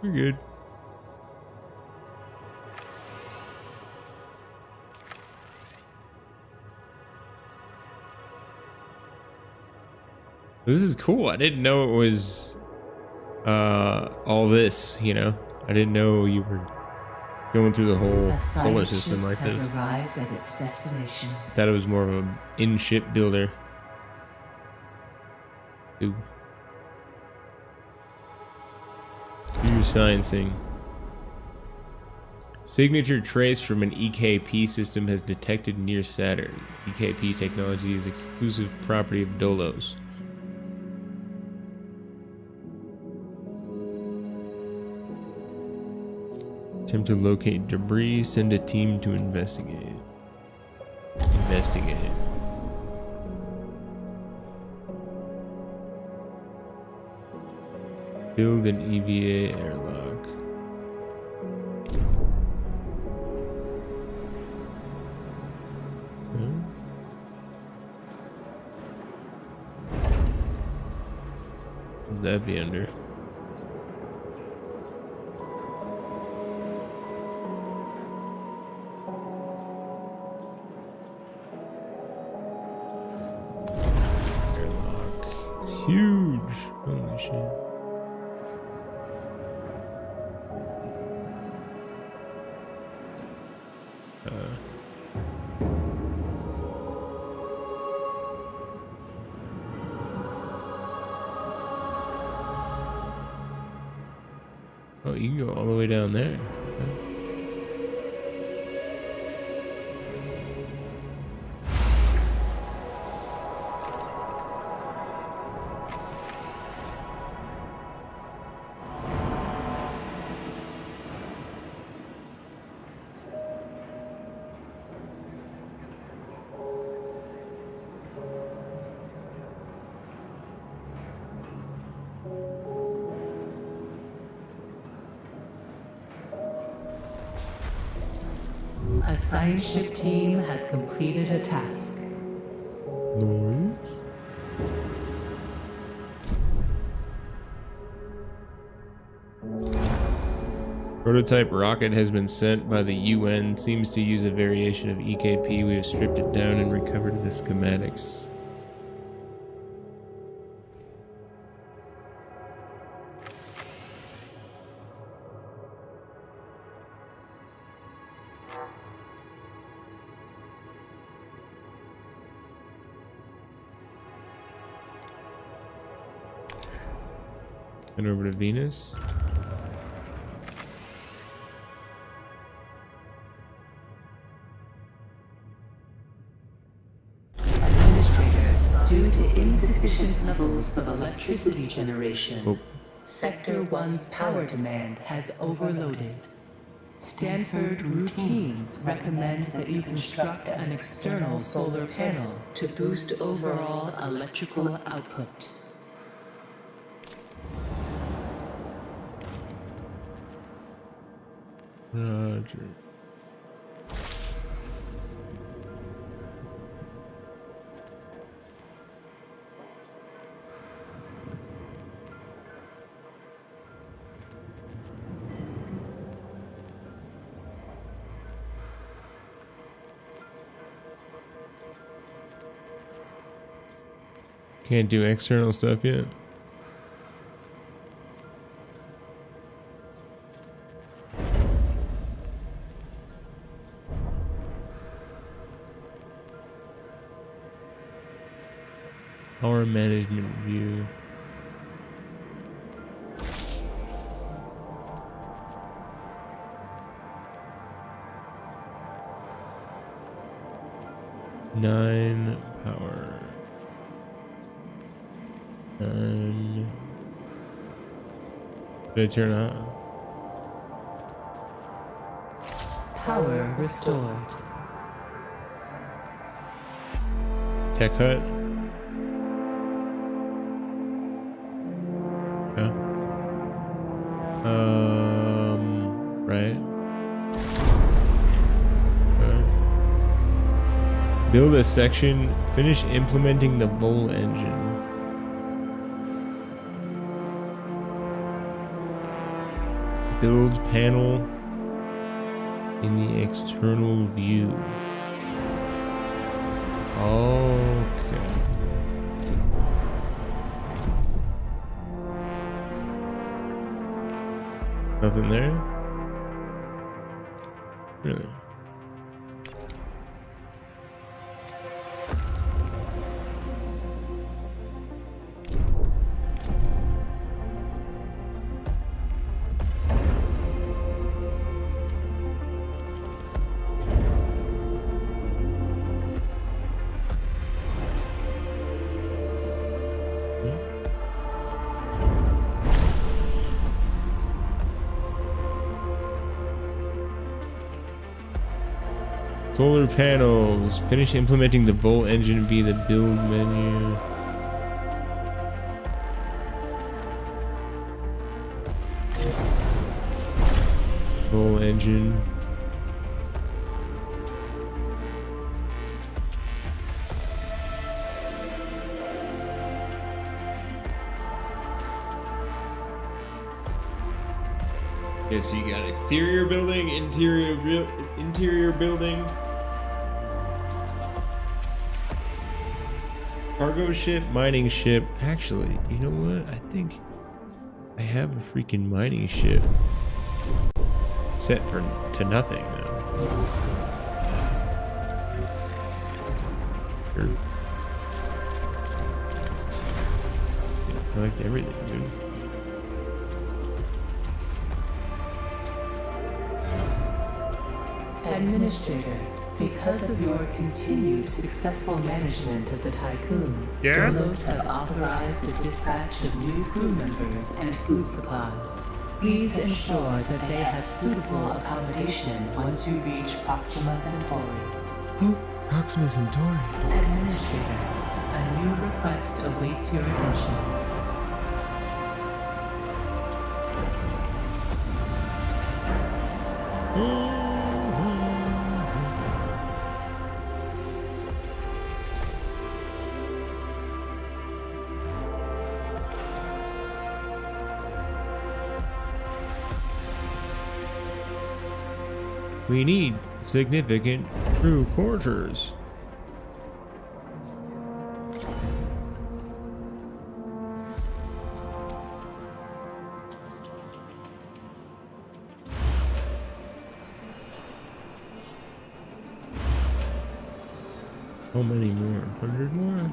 We're good. This is cool. I didn't know it was all this, you know. I didn't know you were going through the whole A solar science system ship like has this. arrived at its destination. I thought it was more of an in-ship builder. Ooh. Do your sciencing. Signature trace from an EKP system has detected near Saturn. EKP technology is exclusive property of Dolos. Attempt to locate debris. Send a team to investigate. Investigate. Build an EVA airlock. What would that be under? Airlock. It's huge. Holy shit. Oh, you can go all the way down there. Okay. A science ship team has completed a task. Nice. Prototype rocket has been sent by the UN. Seems to use a variation of EKP. We have stripped it down and recovered the schematics. And over to Venus. Administrator, due to insufficient levels of electricity generation, Sector 1's power demand has overloaded. Stanford routines recommend that you construct an external solar panel to boost overall electrical output. Roger. Can't do external stuff yet. Power management view. Nine power. Nine. Did I turn on? Power restored. Tech hut. Yeah. Right. Build a section. Finish implementing the Vol engine. Build panel in the external view. Okay. Nothing there? Really? Solar panels. Finish implementing the Volt engine via the build menu. Volt engine. Yeah, so you got exterior building, interior building, cargo ship, mining ship. Actually, you know what? I think I have a freaking mining ship set to nothing now. Sure. I like everything, dude. Administrator, because of your continued successful management of the Tycoon, Yeah? Dolos have authorized the dispatch of new crew members and food supplies. Please ensure that they have suitable accommodation once you reach Proxima Centauri. Proxima Centauri. Administrator, a new request awaits your attention. We need significant crew quarters. How many more? 100 more?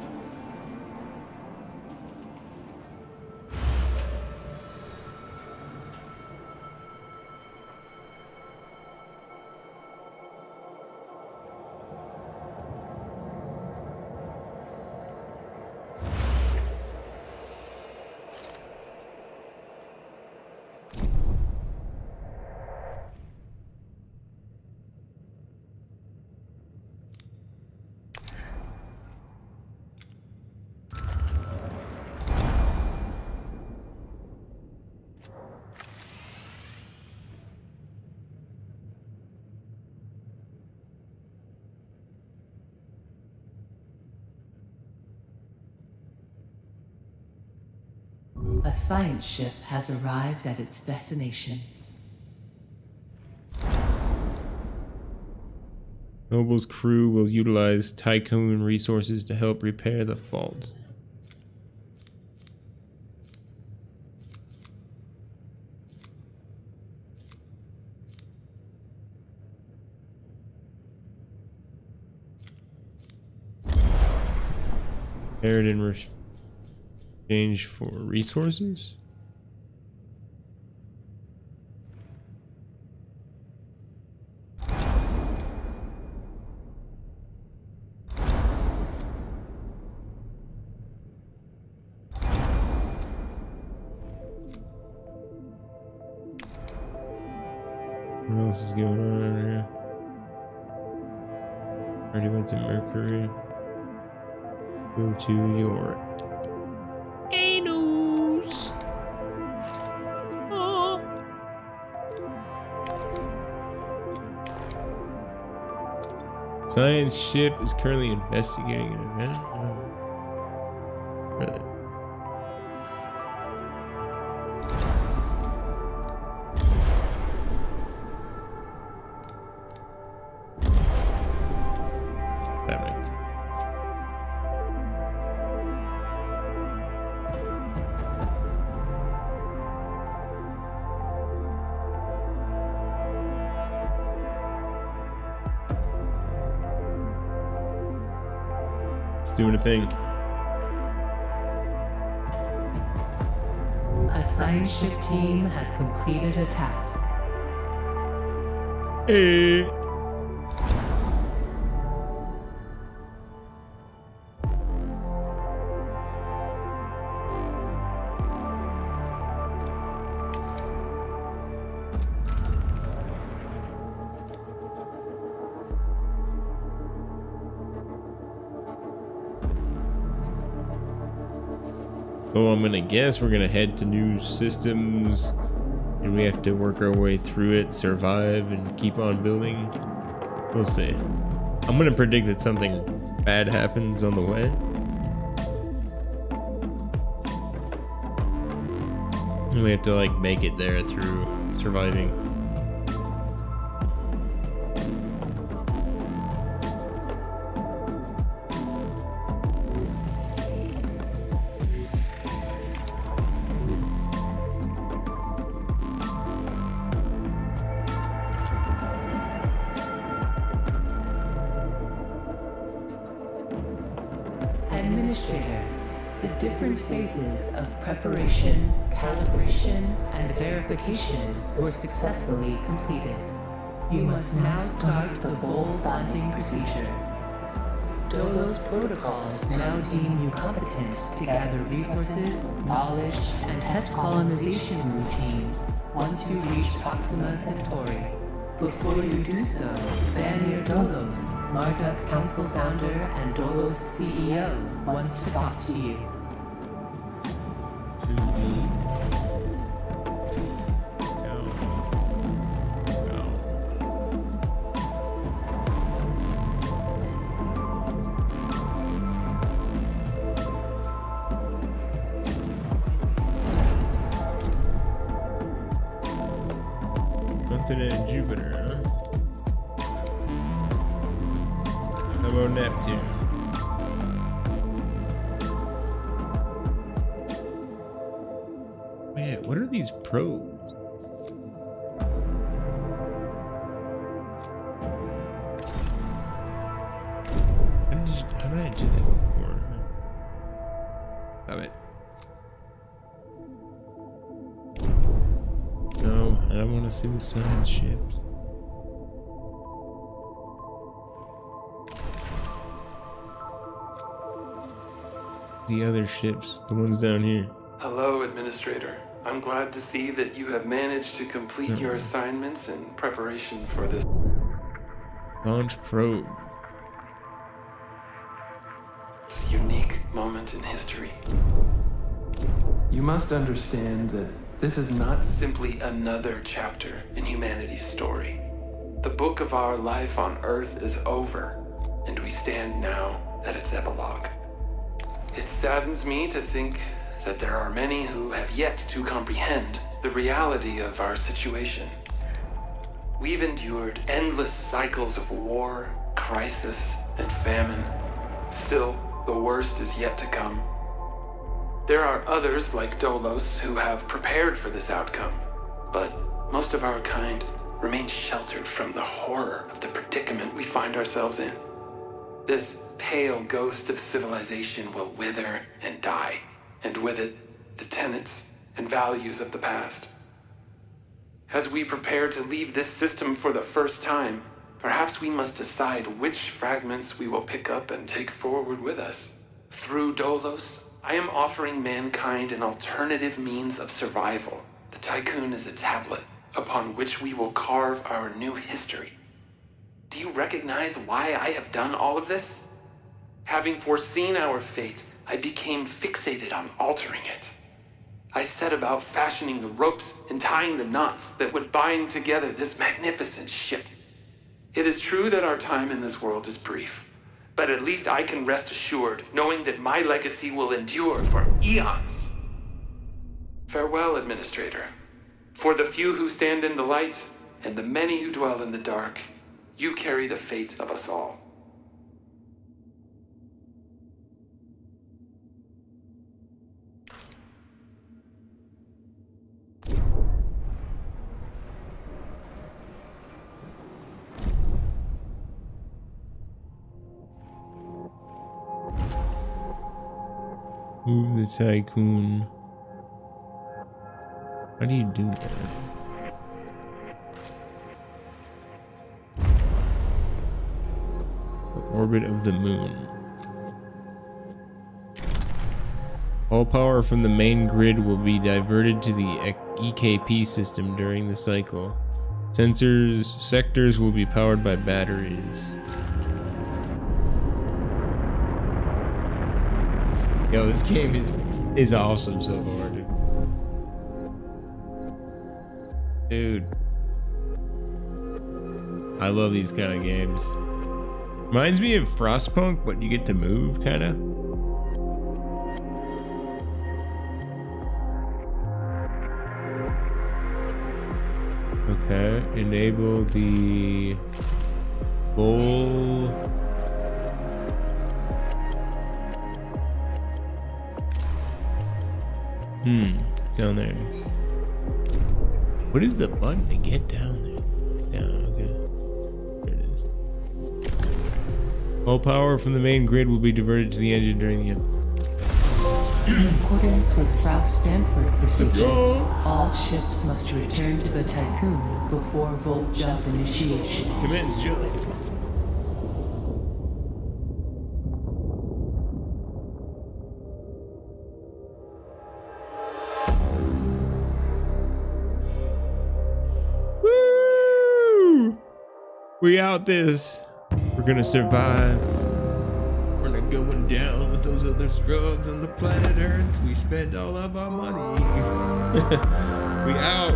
A science ship has arrived at its destination. Noble's crew will utilize Tycoon resources to help repair the fault. Repaired in exchange for resources? What else is going on over here? Already went to Mercury. Go to your anus. Oh. Science ship is currently investigating an event. Really? Doing a thing. A science ship team has completed a task. Hey. So I'm gonna guess we're gonna head to new systems and we have to work our way through it, survive, and keep on building. We'll see. I'm gonna predict that something bad happens on the way. And we have to like make it there through surviving. Administrator, the different phases of preparation, calibration, and verification were successfully completed. You must now start the full bonding procedure. Dolos protocols now deem you competent to gather resources, knowledge, and test colonization routines once you reach Proxima Centauri. Before you do so, Vanir Dolos, Marduk Council founder and Dolos CEO, wants to talk to you. To me. Nothing in Jupiter, huh? How about Neptune? Man, what are these probes? How did I do that before? Stop it. No, I don't want to see the science ships. The other ships, the ones down here. Hello, Administrator. I'm glad to see that you have managed to complete your assignments in preparation for this Launch probe. unique moment in history. You must understand that this is not simply another chapter in humanity's story. The book of our life on Earth is over, and we stand now at its epilogue. It saddens me to think that there are many who have yet to comprehend the reality of our situation. We've endured endless cycles of war, crisis, and famine. Still, the worst is yet to come. There are others like Dolos who have prepared for this outcome, but most of our kind remain sheltered from the horror of the predicament we find ourselves in. This pale ghost of civilization will wither and die, and with it, the tenets and values of the past. As we prepare to leave this system for the first time, perhaps we must decide which fragments we will pick up and take forward with us. Through Dolos, I am offering mankind an alternative means of survival. The Tycoon is a tablet upon which we will carve our new history. Do you recognize why I have done all of this? Having foreseen our fate, I became fixated on altering it. I set about fashioning the ropes and tying the knots that would bind together this magnificent ship. It is true that our time in this world is brief, but at least I can rest assured knowing that my legacy will endure for eons. Farewell, Administrator. For the few who stand in the light and the many who dwell in the dark, you carry the fate of us all. Move the Tycoon. How do you do that? The orbit of the moon. All power from the main grid will be diverted to the EKP system during the cycle. Sectors will be powered by batteries. Yo, this game is awesome so far, dude. I love these kind of games. Reminds me of Frostpunk, but you get to move, kind of. Okay, enable the bowl. Down there. What is the button to get down there? Down, okay. There it is. All power from the main grid will be diverted to the engine during the In accordance with Ralph Stanford procedures, all ships must return to the Tycoon before Volt Jump initiation. Commence jump. We out this. We're gonna survive. We're not going down with those other scrubs on the planet Earth. We spent all of our money. We out.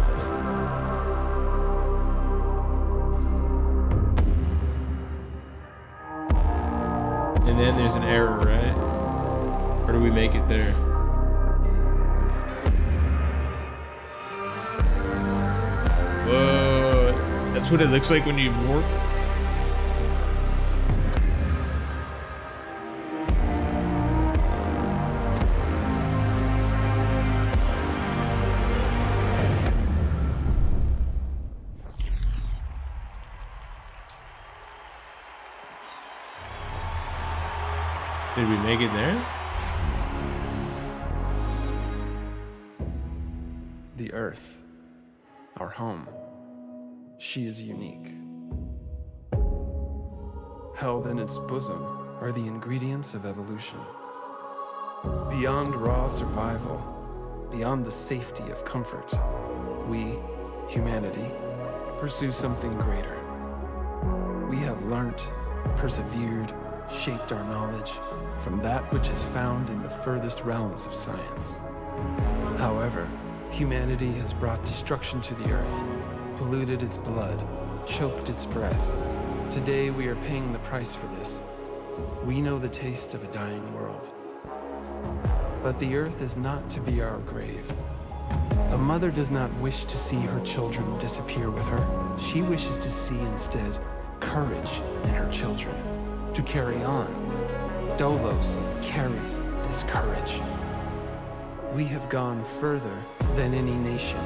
And then there's an error, right? Or do we make it there? Whoa. That's what it looks like when you warp. Did we make it there? The Earth, our home. She is unique. Held in its bosom are the ingredients of evolution. Beyond raw survival, beyond the safety of comfort, we, humanity, pursue something greater. We have learnt, persevered, shaped our knowledge from that which is found in the furthest realms of science. However, humanity has brought destruction to the Earth, polluted its blood, choked its breath. Today we are paying the price for this. We know the taste of a dying world. But the Earth is not to be our grave. A mother does not wish to see her children disappear with her. She wishes to see instead courage in her children, to carry on. Dolos carries this courage. We have gone further than any nation,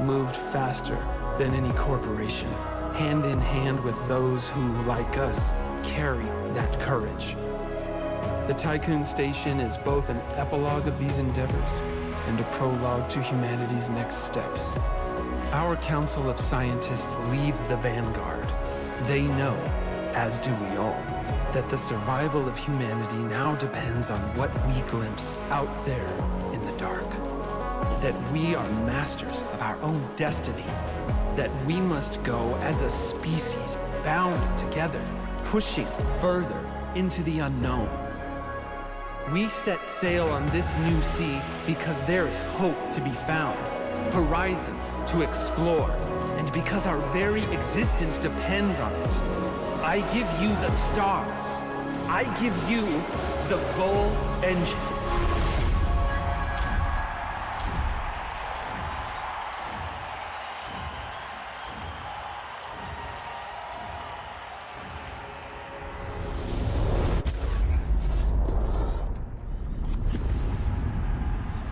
moved faster than any corporation, hand in hand with those who, like us, carry that courage. The Tycoon Station is both an epilogue of these endeavors and a prologue to humanity's next steps. Our Council of Scientists leads the vanguard. They know, as do we all, that the survival of humanity now depends on what we glimpse out there in the dark. That we are masters of our own destiny. That we must go as a species bound together, pushing further into the unknown. We set sail on this new sea because there is hope to be found, horizons to explore, and because our very existence depends on it. I give you the stars. I give you the Vol engine.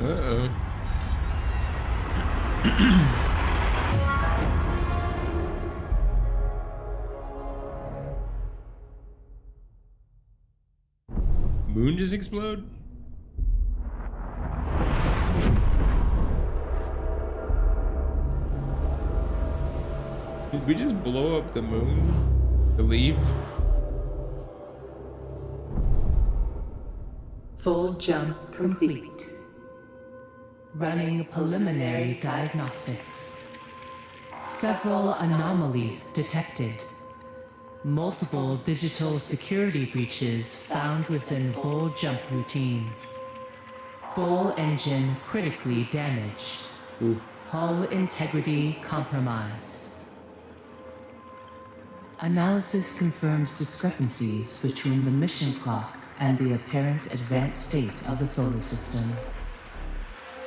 Uh-oh. Moon just explode? Did we just blow up the moon to leave? Full jump complete. Running preliminary diagnostics. Several anomalies detected. Multiple digital security breaches found within full jump routines. Full engine critically damaged. Hull integrity compromised. Analysis confirms discrepancies between the mission clock and the apparent advanced state of the solar system.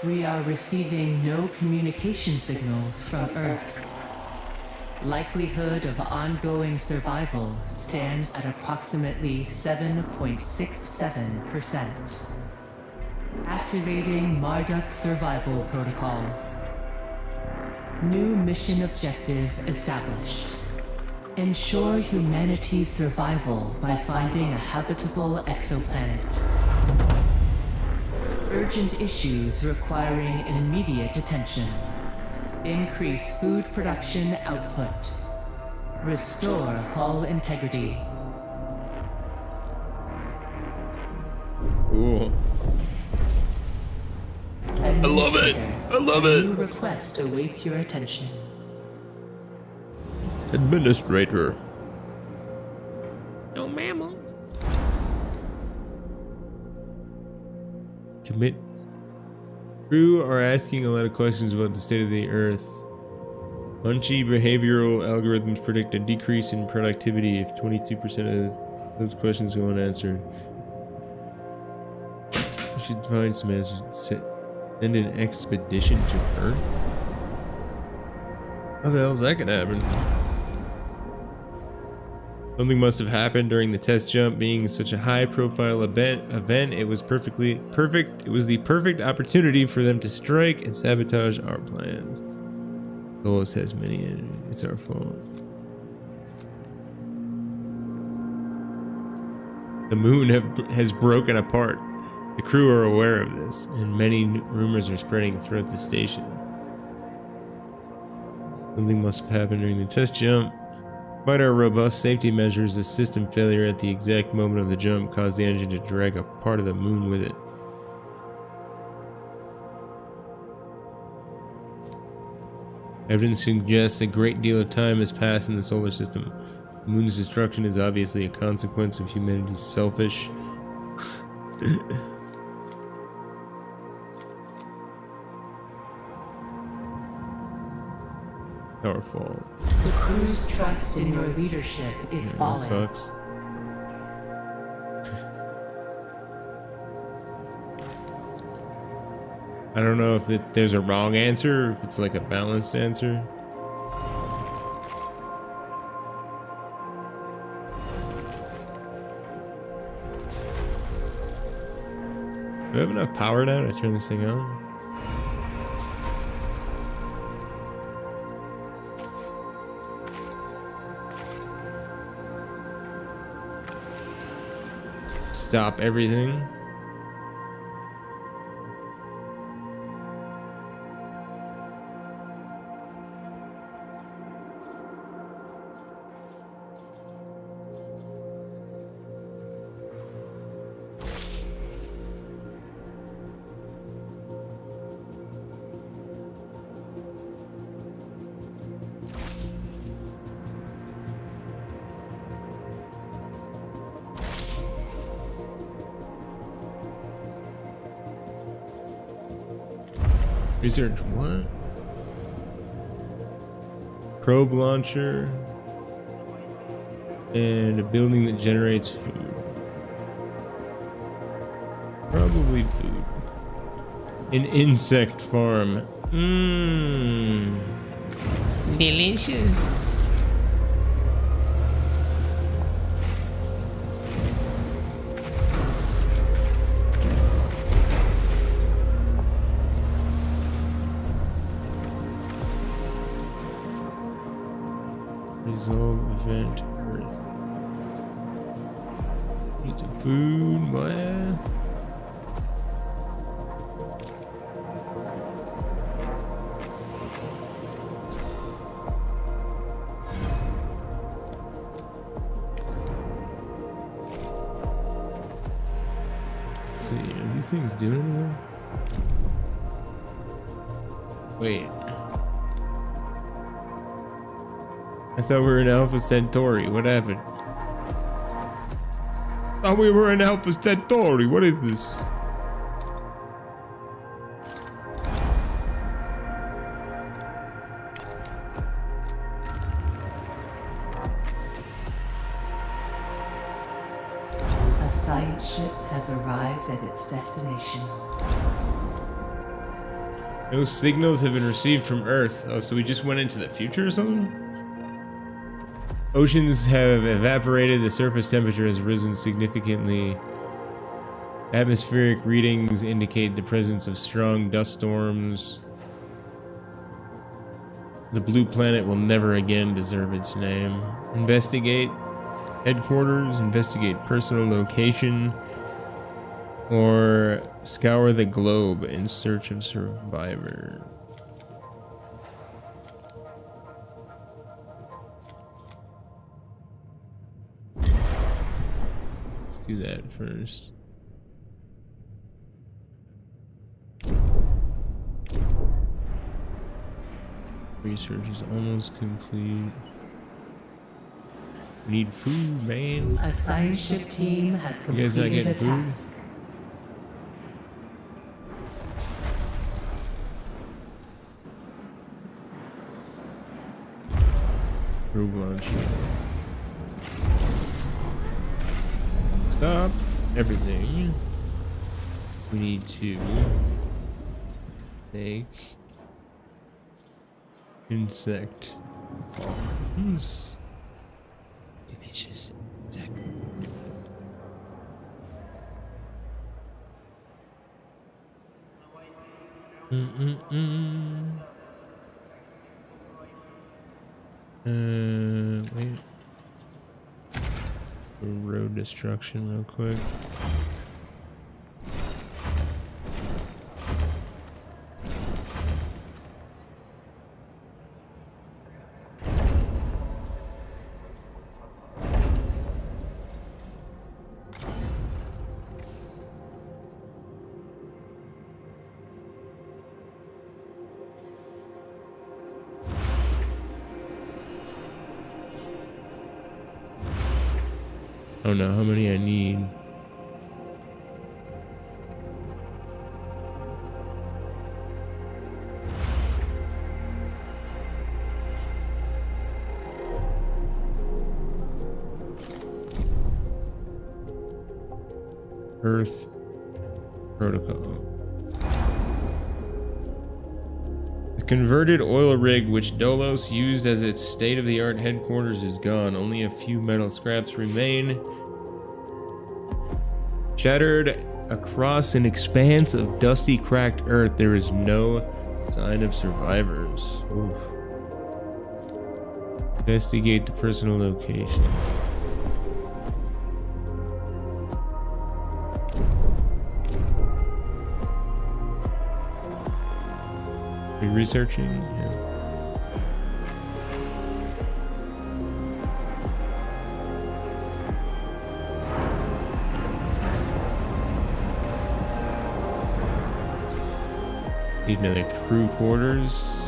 We are receiving no communication signals from Earth. Likelihood of ongoing survival stands at approximately 7.67%. Activating Marduk survival protocols. New mission objective established. Ensure humanity's survival by finding a habitable exoplanet. Urgent issues requiring immediate attention. Increase food production output. Restore hull integrity. Cool. I love it! I love it! A new request awaits your attention. Administrator. No mammal. Commit. Crew are asking a lot of questions about the state of the Earth. Punchy behavioral algorithms predict a decrease in productivity if 22% of those questions go unanswered. We should find some answers. Send an expedition to Earth? How the hell is that gonna happen? Something must have happened during the test jump. Being such a high-profile event, it was perfect. It was the perfect opportunity for them to strike and sabotage our plans. Dolos has many enemies. It's our fault. The moon has broken apart. The crew are aware of this, and many rumors are spreading throughout the station. Something must have happened during the test jump. Despite our robust safety measures, a system failure at the exact moment of the jump caused the engine to drag a part of the moon with it. Evidence suggests a great deal of time has passed in the solar system. The moon's destruction is obviously a consequence of humanity's selfish our fault. The crew's trust in your leadership is falling. That sucks. I don't know if there's a wrong answer or if it's like a balanced answer. Do I have enough power now to turn this thing on? Stop everything. Research what? Probe launcher and a building that generates food. Probably food. An insect farm. Mmm. Delicious. Resolve event Earth. Need some food, boy. Let's see, are these things doing anything? Wait. I thought we were in Alpha Centauri. What happened? Thought we were in Alpha Centauri. What is this? A science ship has arrived at its destination. No signals have been received from Earth. Oh, so we just went into the future or something? Oceans have evaporated, the surface temperature has risen significantly. Atmospheric readings indicate the presence of strong dust storms. The blue planet will never again deserve its name. Investigate headquarters, investigate personal location, or scour the globe in search of survivor. Do that first. Research is almost complete. We need food, man. A science ship team has You guys not completed a getting food? task. Probe launcher. Stop everything. We need to make insect farms. Delicious insect. Wait. Road destruction real quick. I don't know how many I need. Earth protocol. converted oil rig which Dolos used as its state-of-the-art headquarters is gone. Only a few metal scraps remain. Shattered across an expanse of dusty, cracked earth, there is no sign of survivors. Oof. Investigate the personal location. Are you researching? Yeah. Need another crew quarters.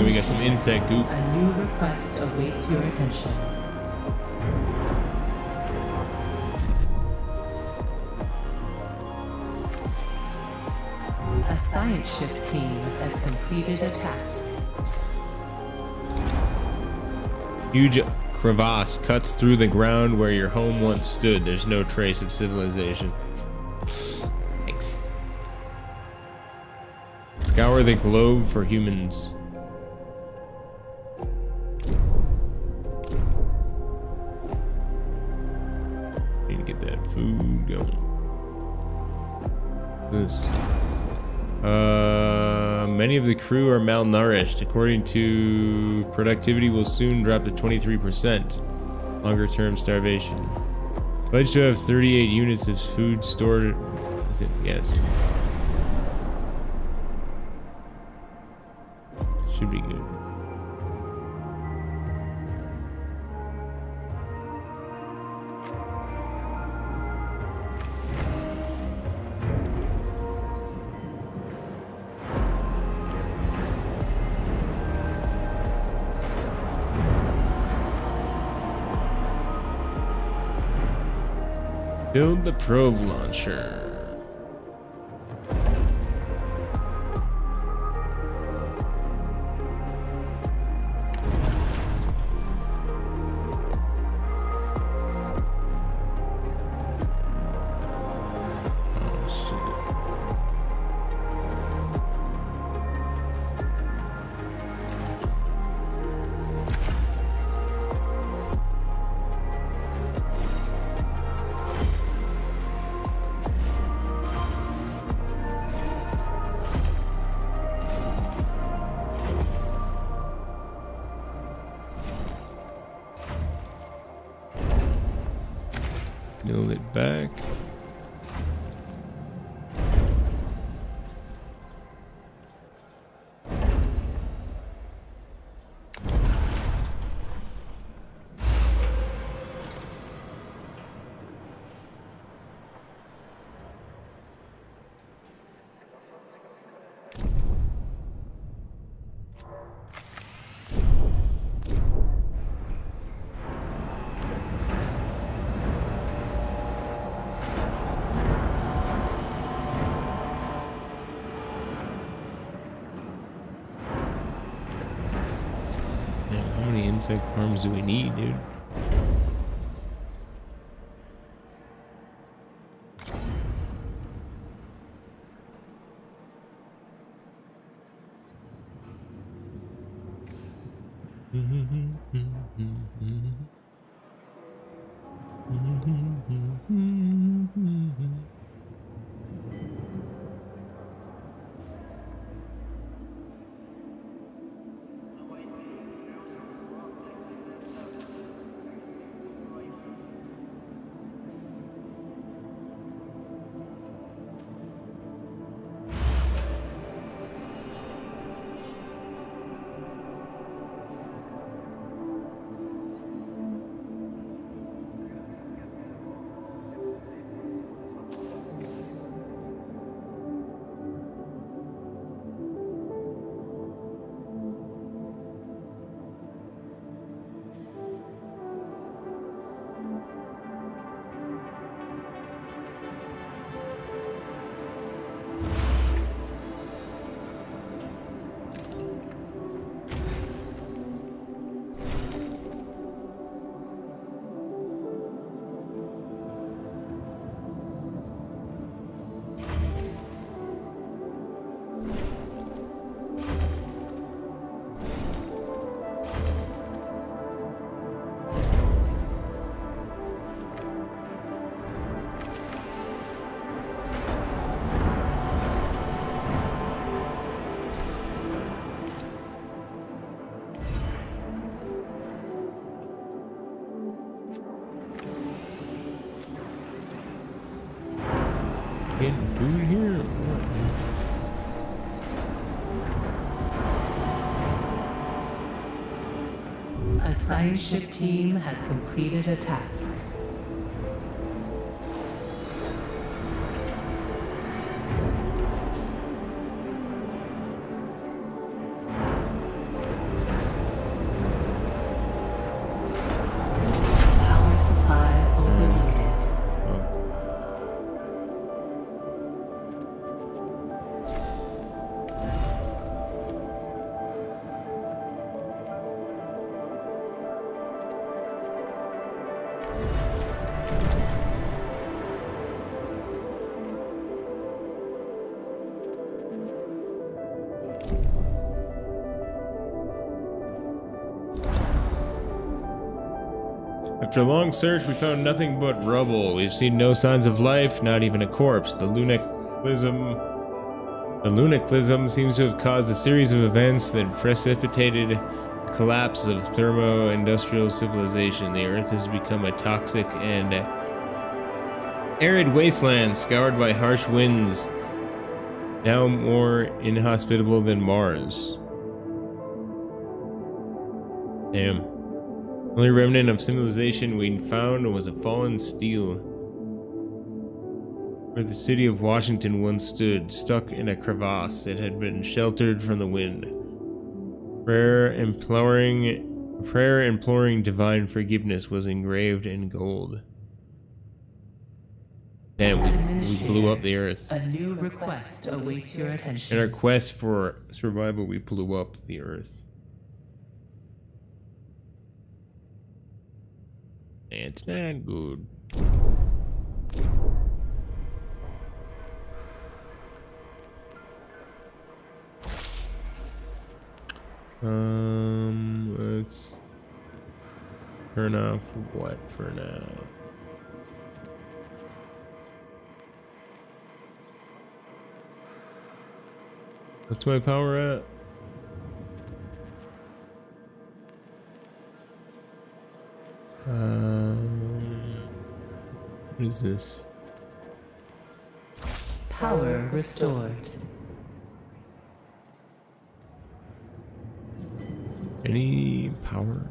We got some insect goop. A new request awaits your attention. A science ship team has completed a task. Huge crevasse cuts through the ground where your home once stood. There's no trace of civilization. Thanks. Scour the globe for humans. Need to get that food going. This. Many of the crew are malnourished. According to productivity will soon drop to 23%. Longer term starvation. Pledged to have 38 units of food stored. Yes. Should be good. Build the probe launcher. Build it back. How many insect farms do we need, dude? A science ship team has completed a task. Power supply overloaded. After a long search, we found nothing but rubble. We've seen no signs of life, not even a corpse. The lunaclism seems to have caused a series of events that precipitated the collapse of thermo-industrial civilization. The Earth has become a toxic and arid wasteland, scoured by harsh winds, now more inhospitable than Mars. Damn. Only remnant of civilization we found was a fallen steel, where the city of Washington once stood, stuck in a crevasse. It had been sheltered from the wind. Prayer imploring divine forgiveness was engraved in gold. Damn, we blew up the Earth. A new request awaits your attention. In our quest for survival, we blew up the Earth. It's not good. Let's turn off what for now? What's my power at? What is this? Power restored. Any power?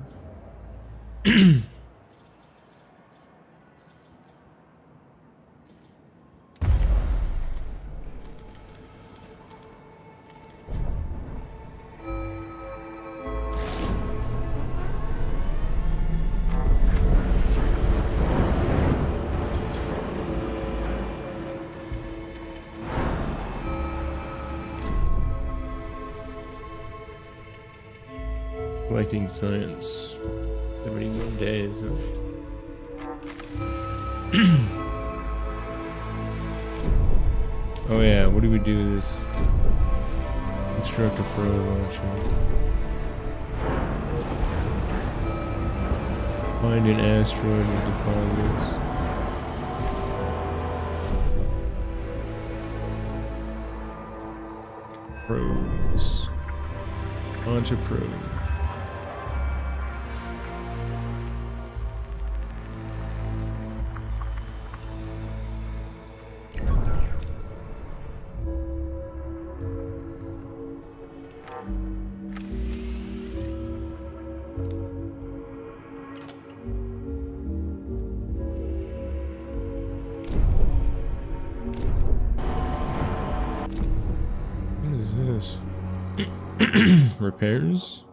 Collecting science. 71 days. Oh yeah, what do we do with this? Construct a probe launcher. Find an asteroid with deposits. Probes. Launch a probe. Repairs?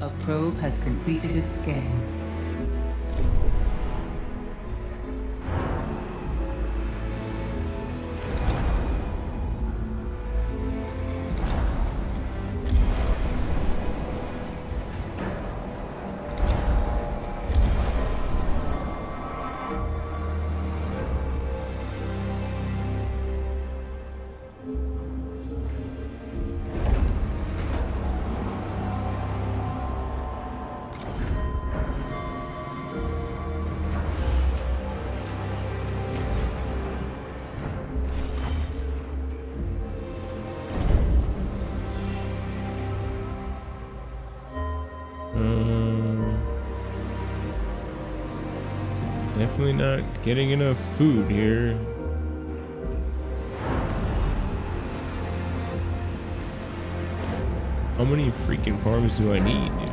A probe has completed its scan. Definitely not getting enough food here. How many freaking farms do I need, dude?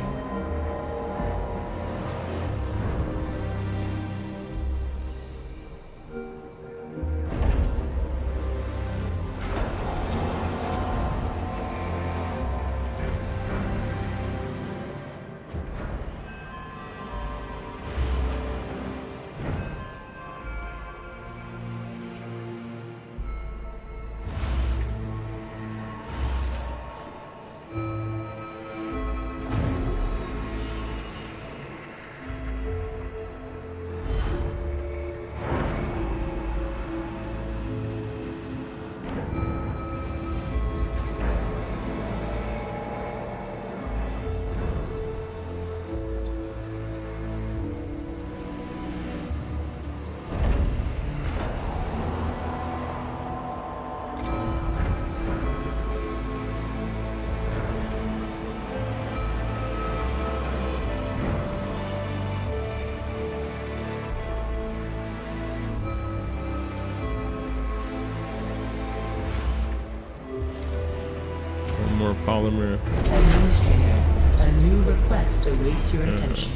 More polymer. Administrator, a new request awaits your attention.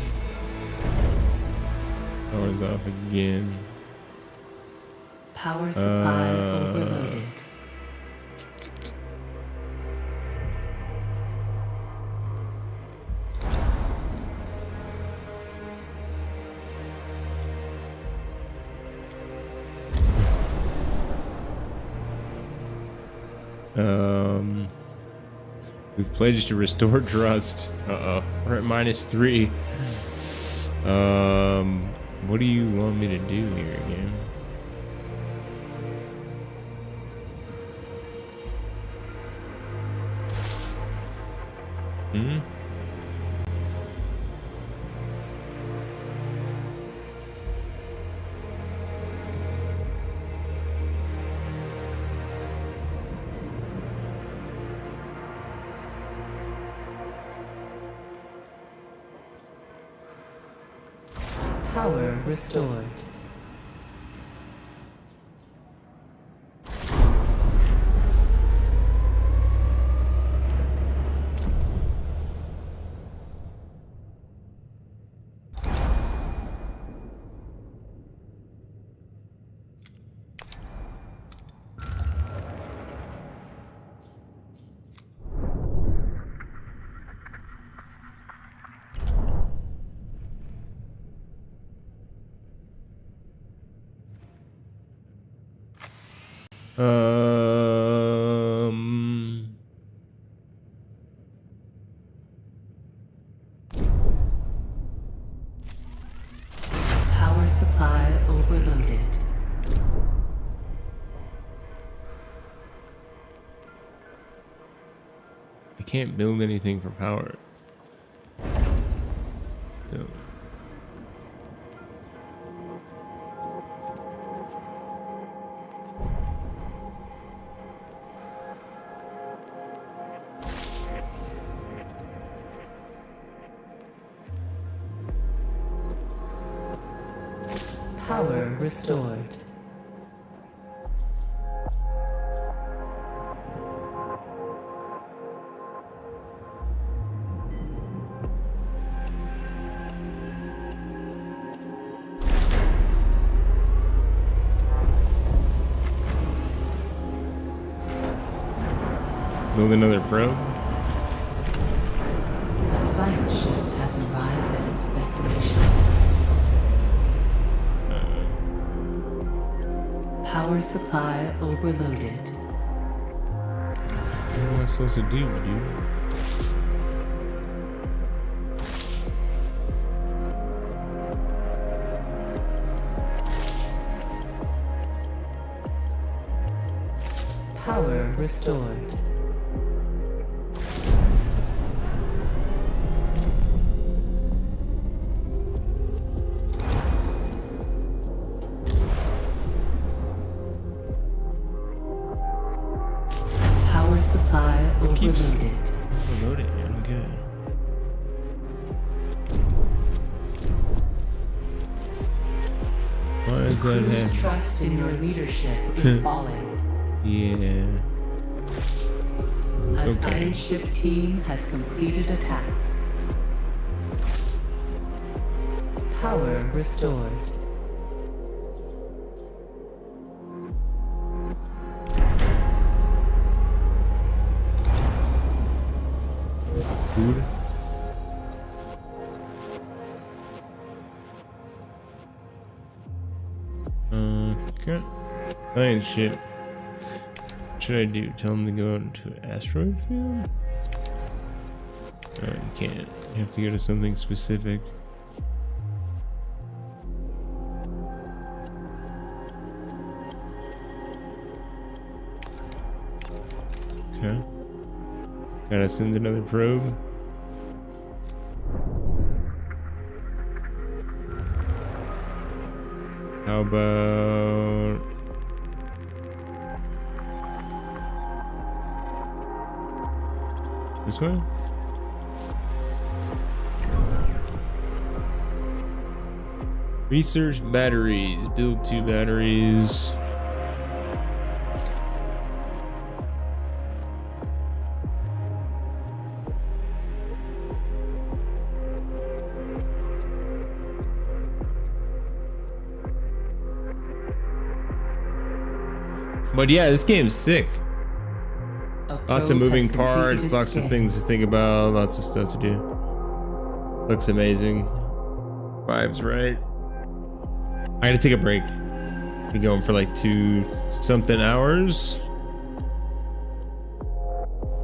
Power's off again. Power supply overloaded. We've pledged to restore trust. Uh-oh. We're at -3. What do you want me to do here again? Power restored. Power supply overloaded. I can't build anything for power. No. Power restored. Build another probe. A science ship has arrived at its destination. Power supply overloaded. What am I supposed to do, dude? Power restored. Power supply overloaded. Overloading, I don't get it. Why is that Crew's happening? trust in your leadership is falling. Yeah. Assigned ship team has completed a task. Power restored. Food. Okay. Science ship. What should I do? Tell them to go out into an asteroid field? You can't. You have to go to something specific. Okay. Gotta send another probe. How about this way? Research batteries. Build 2 batteries. But yeah, this game's sick. Lots of moving parts, lots of things to think about, lots of stuff to do. Looks amazing. Vibes right. I had to take a break. Been going for like 2-something hours.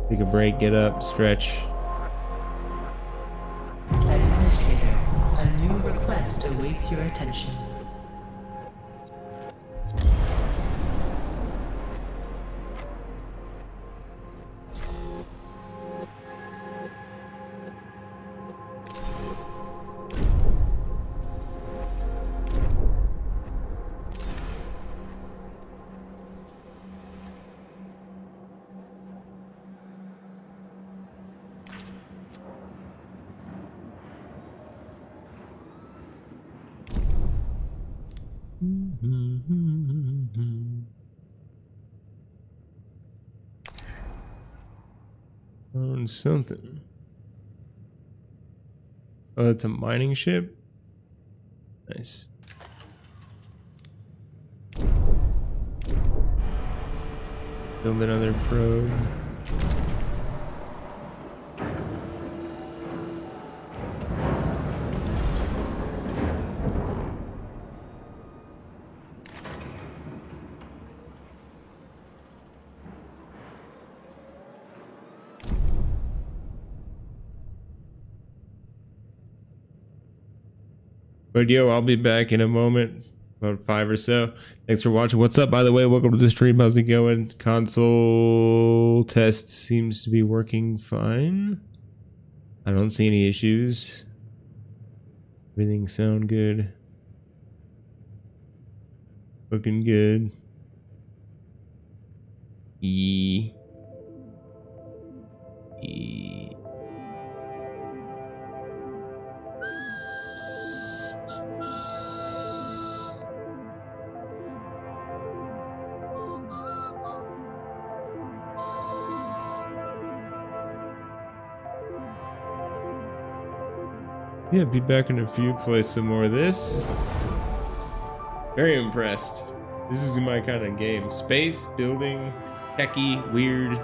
Take a break, get up, stretch. Administrator, a new request awaits your attention. On something. Oh, it's a mining ship? Nice. Build another probe. But yo, I'll be back in a moment, about 5 or so. Thanks for watching. What's up, by the way? Welcome to the stream. How's it going? Console test seems to be working fine. I don't see any issues. Everything sound good. Looking good. E. Yeah, be back in a few, play some more of this. Very impressed. This is my kind of game. Space, building, techie, weird.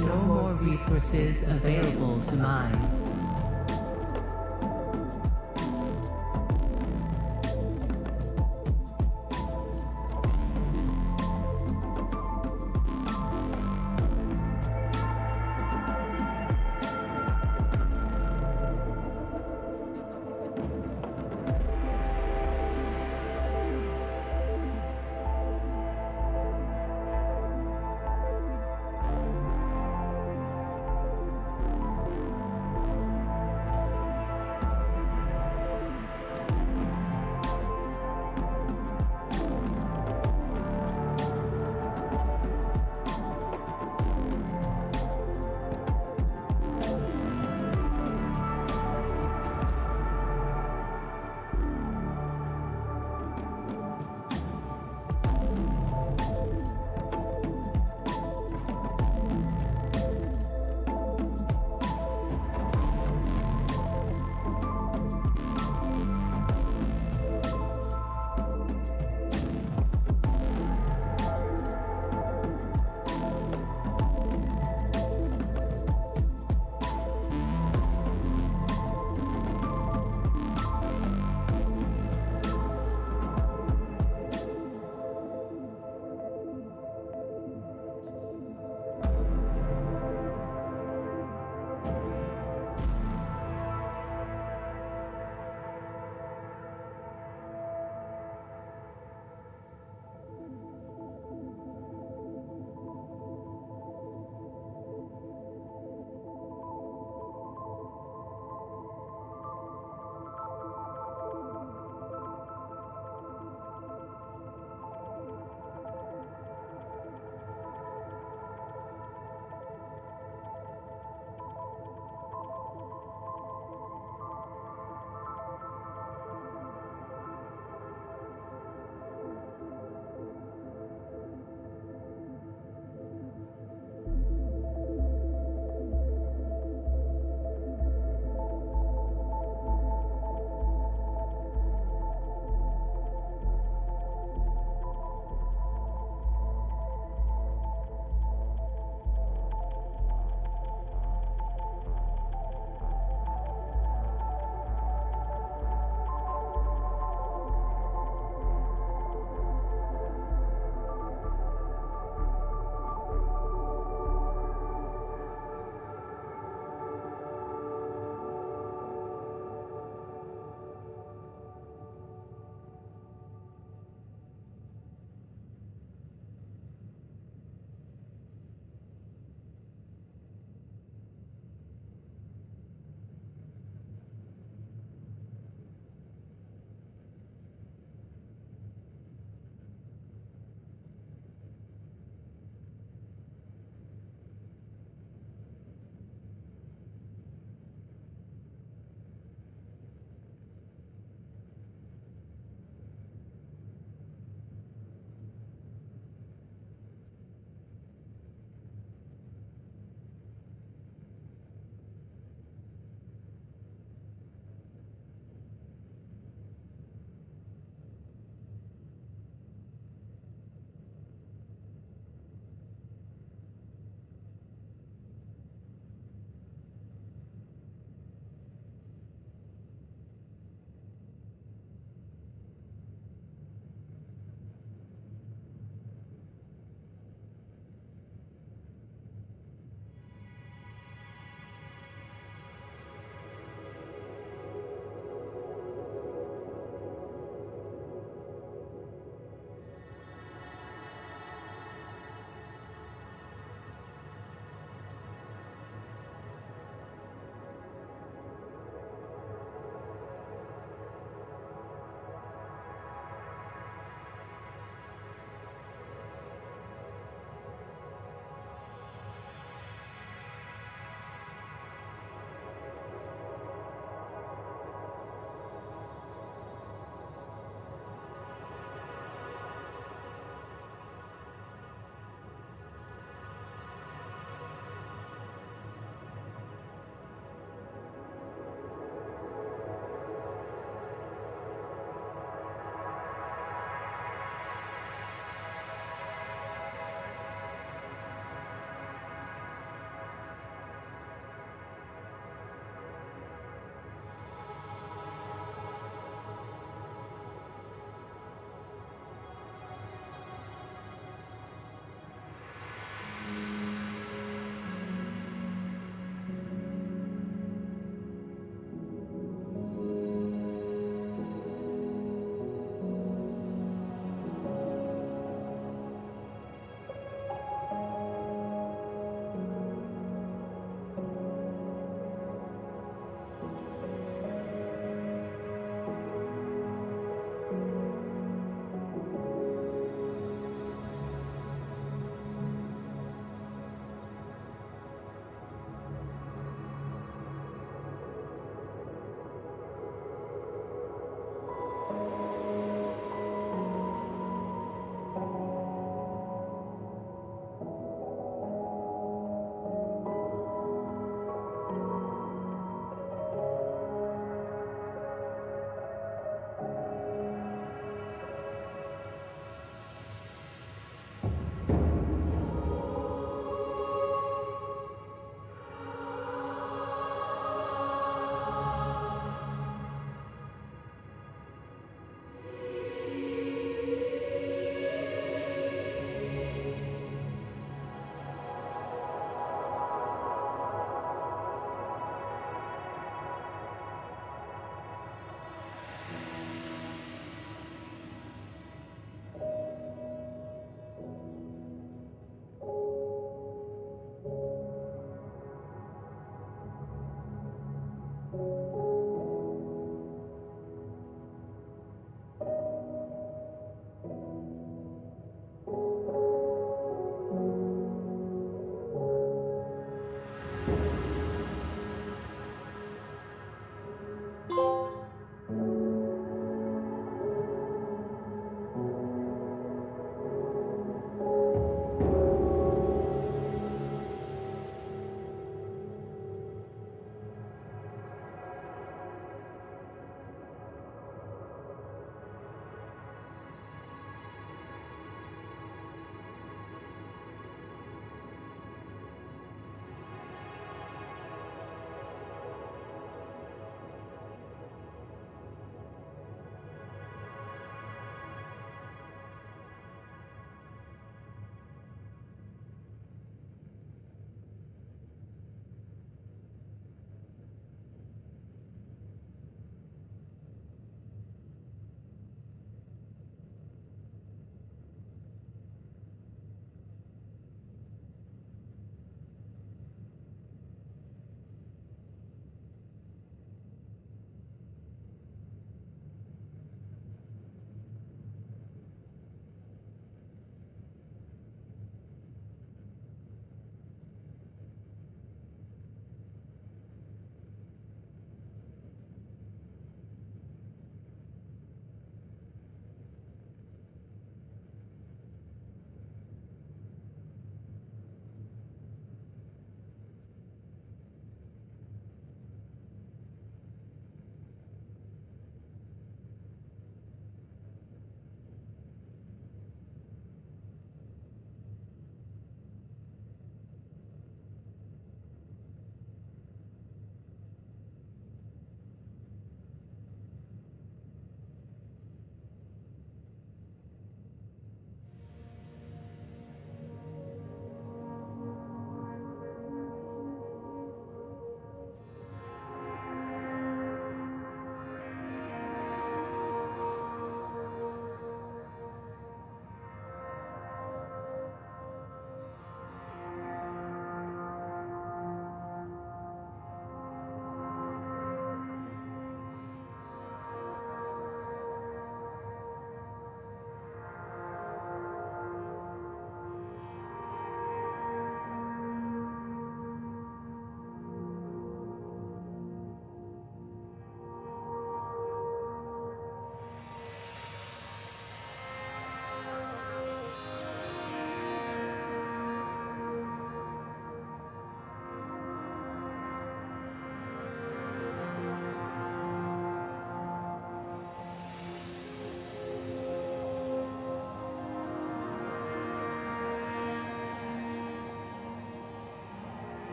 No more resources available to mine.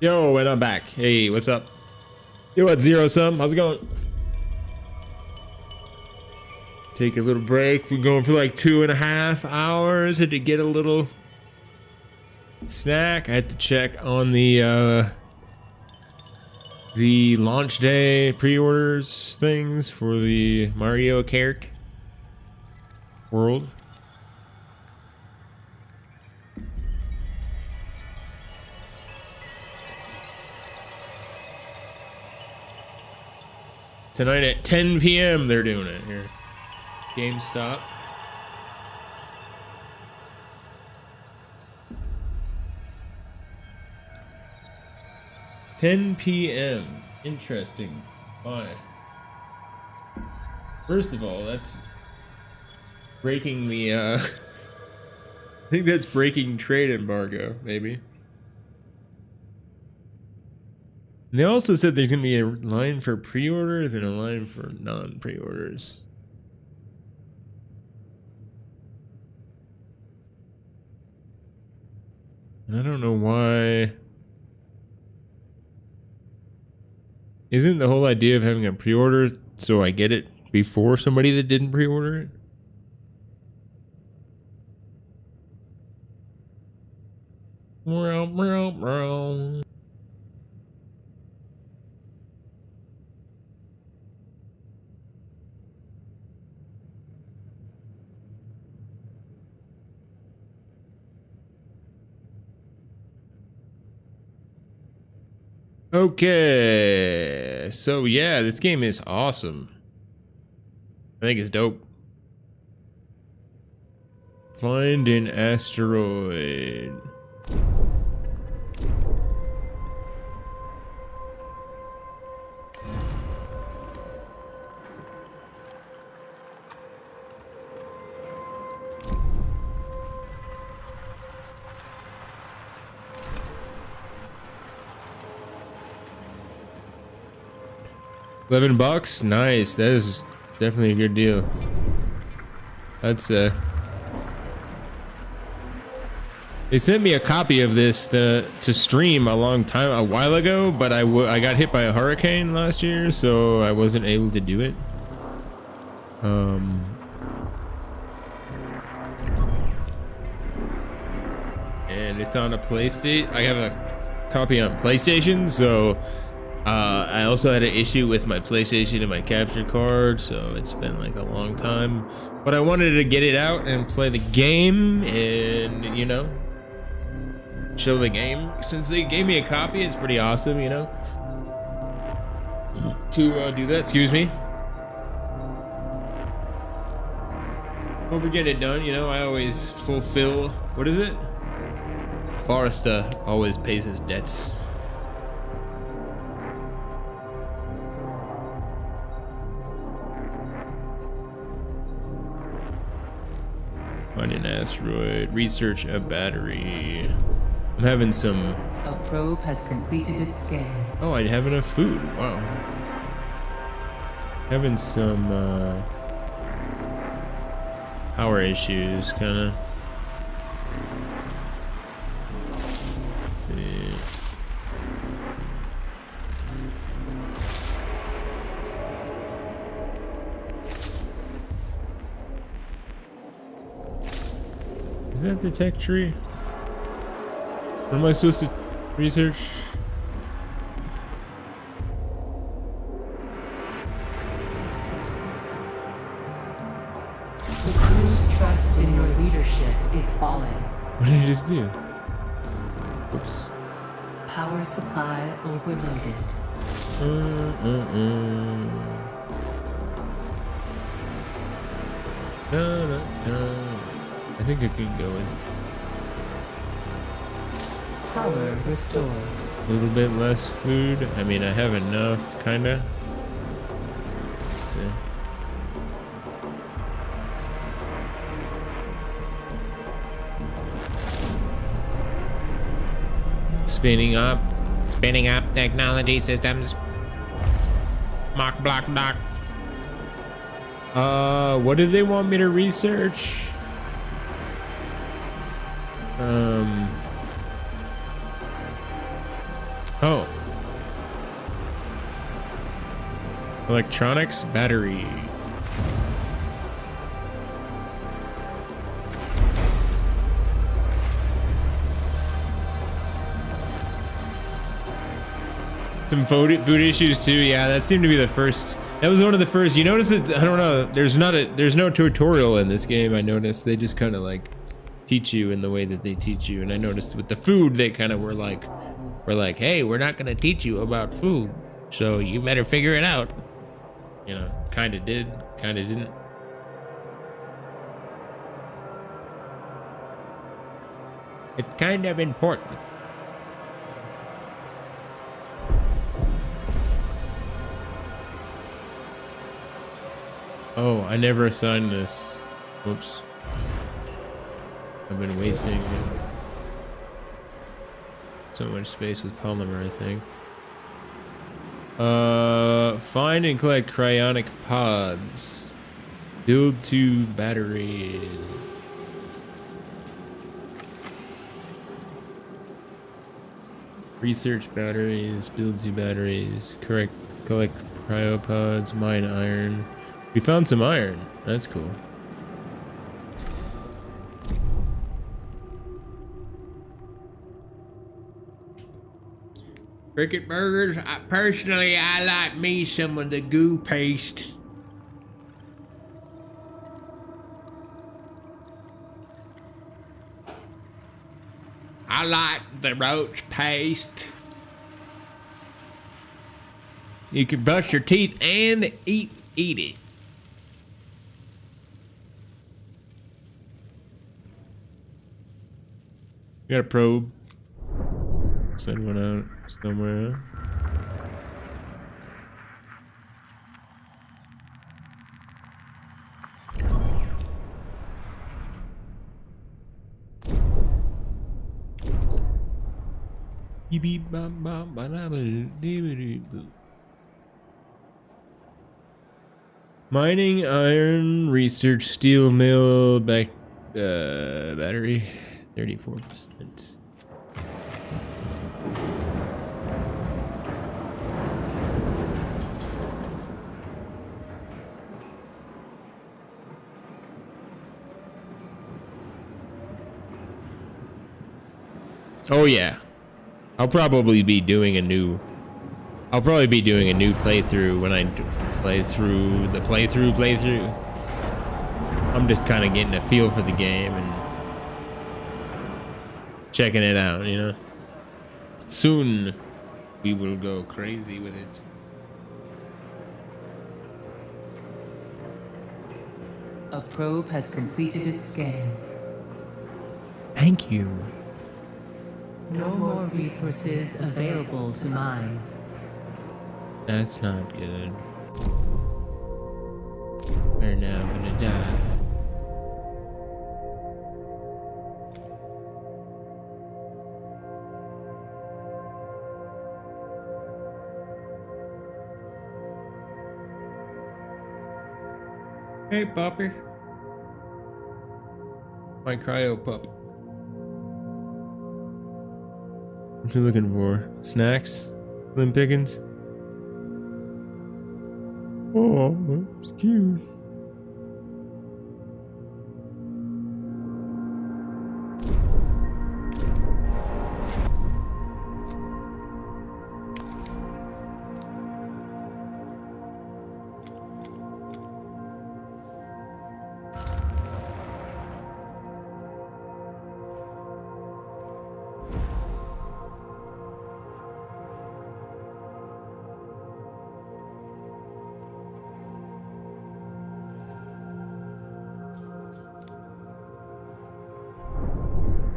Yo, and I'm back. Hey, what's up? Yo, what, Zero Sum? How's it going? Take a little break. We're going for like 2.5 hours. Had to get a little snack. I had to check on the launch day pre-orders things for the Mario Kart World. Tonight at 10 p.m. they're doing it here. GameStop. $10 p.m. Interesting. Why? First of all, that's breaking the I think that's breaking trade embargo, maybe. And they also said there's gonna be a line for pre-orders and a line for non-pre-orders. And I don't know why. Isn't the whole idea of having a pre-order so I get it before somebody that didn't pre-order it? Okay, so yeah, this game is awesome. I think it's dope. Find an asteroid. $11? Nice. That is definitely a good deal. That's they sent me a copy of this to stream a while ago, but I got hit by a hurricane last year, so I wasn't able to do it. And it's on a PlayStation. I have a copy on PlayStation, so I also had an issue with my PlayStation and my capture card, so it's been like a long time. But I wanted to get it out and play the game and, you know, show the game. Since they gave me a copy, it's pretty awesome, you know, to do that. Excuse me. Hope we get it done, you know. I always fulfill, what is it? Forrester always pays his debts. Find an asteroid. Research a battery. I'm having some. A probe has completed its scan. Oh, I have enough food. Wow. Having some power issues, kind of. Is that the tech tree? What am I supposed to research? The crew's trust in your leadership is falling. What did I just do? Oops. Power supply overloaded. No. I think I can go with Power restored. a little bit less food. I mean, I have enough, kinda. Let's see. Spinning up technology systems. Mock block dock. What did they want me to research? Oh. Electronics battery. Some food issues too. Yeah, that seemed to be the first. That was one of the first. You notice it? I don't know. There's no tutorial in this game. I noticed they just kind of like teach you in the way that they teach you. And I noticed with the food, they kind of were like, hey, we're not gonna teach you about food, so you better figure it out. You know, kind of did, kind of didn't. It's kind of important. Oh, I never assigned this. Whoops. I've been wasting so much space with polymer, I think. Find and collect cryonic pods. Build 2 batteries. Research batteries, build 2 batteries, collect cryopods, mine iron. We found some iron. That's cool. Cricket burgers. I like me some of the goo paste. I like the roach paste. You can brush your teeth and eat it. Got a probe. Send one out somewhere. Mining iron, research steel mill, battery, 34%. Oh yeah. I'll probably be doing a new playthrough when I play through the playthrough. I'm just kind of getting a feel for the game and checking it out, you know. Soon we will go crazy with it. A probe has completed its scan. Thank you. No more resources available to mine. That's not good. We're now gonna die. Hey, puppy. My cryo pup. What you looking for? Snacks? Slim pickings? Oh, it's cute.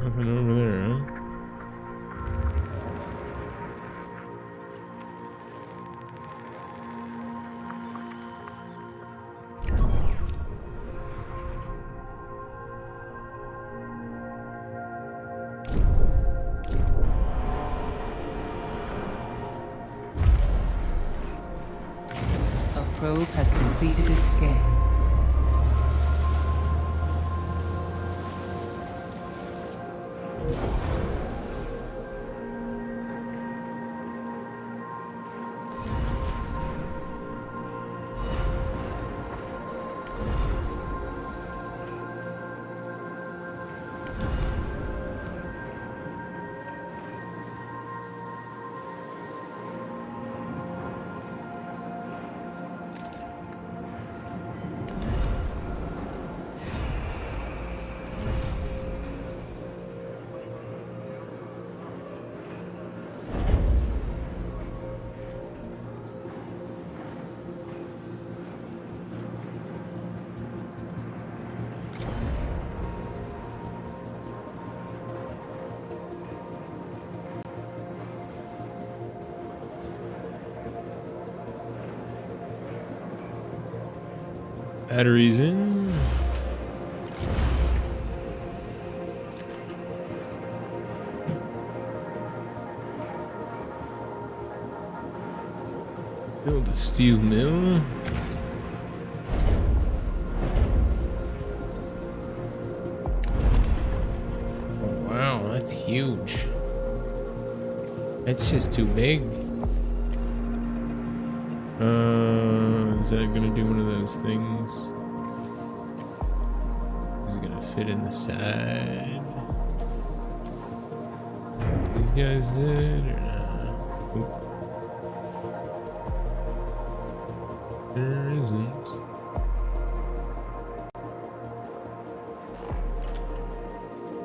Nothing over there, huh? A probe has completed its scan. Batteries in. Build a steel mill. Oh, wow, that's huge. That's just too big. Is that gonna do one of those things? Is it gonna fit in the side? These guys did or not? Oop. There isn't.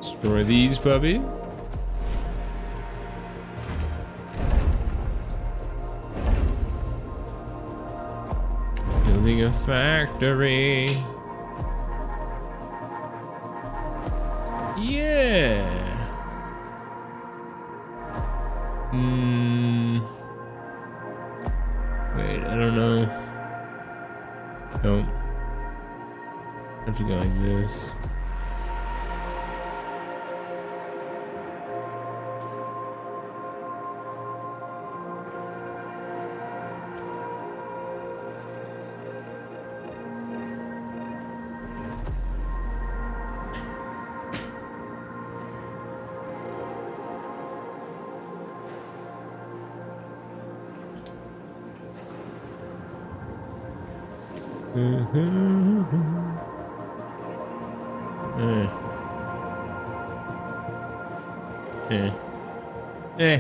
Destroy these, puppy. Building a factory. Yeah. Wait, I don't know. Nope. I have to go like this.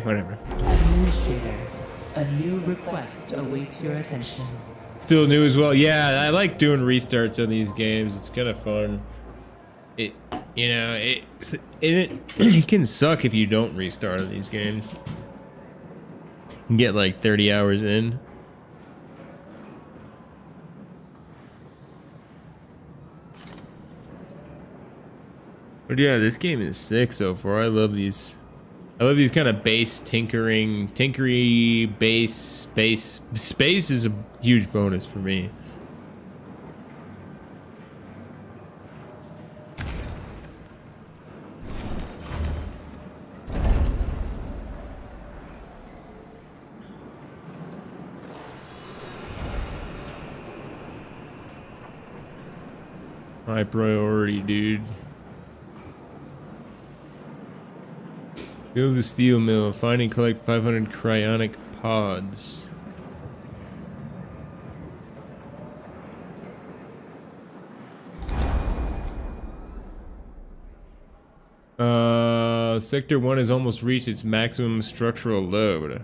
Whatever. Administrator, a new request awaits your attention. Still new as well. Yeah, I like doing restarts on these games. It's kind of fun. It can suck if you don't restart on these games. You can get like 30 hours in. But yeah, this game is sick so far. I love these kind of base tinkery base space. Space is a huge bonus for me. High priority, dude. Build a steel mill. Find and collect 500 cryonic pods. Sector 1 has almost reached its maximum structural load.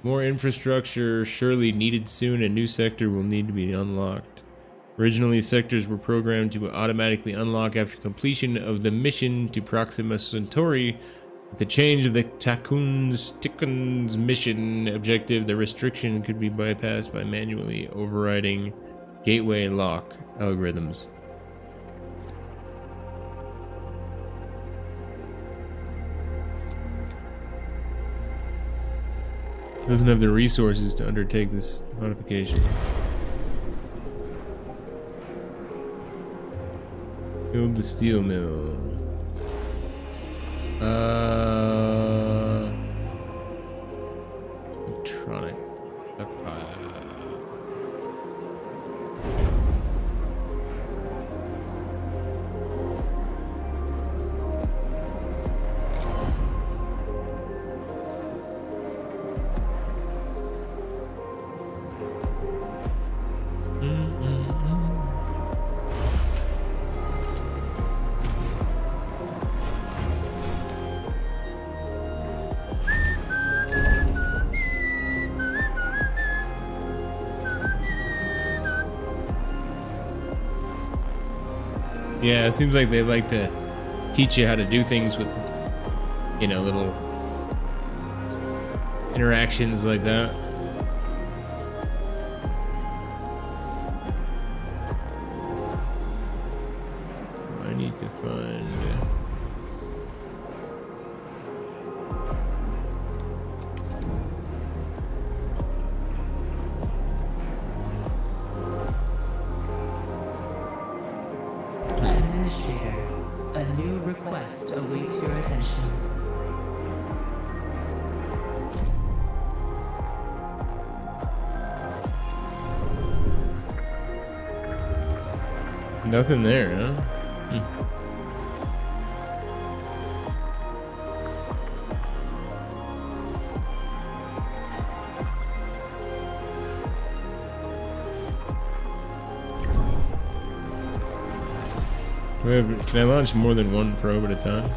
More infrastructure surely needed soon. A new sector will need to be unlocked. Originally, sectors were programmed to automatically unlock after completion of the mission to Proxima Centauri. With the change of the Tikkun mission objective, the restriction could be bypassed by manually overriding gateway lock algorithms. Doesn't have the resources to undertake this modification. Build the steel mill. Electronic. Yeah, it seems like they like to teach you how to do things with, you know, little interactions like that. I need to find... Administrator, a new request awaits your attention. Nothing there, huh? Can I launch more than one probe at a time?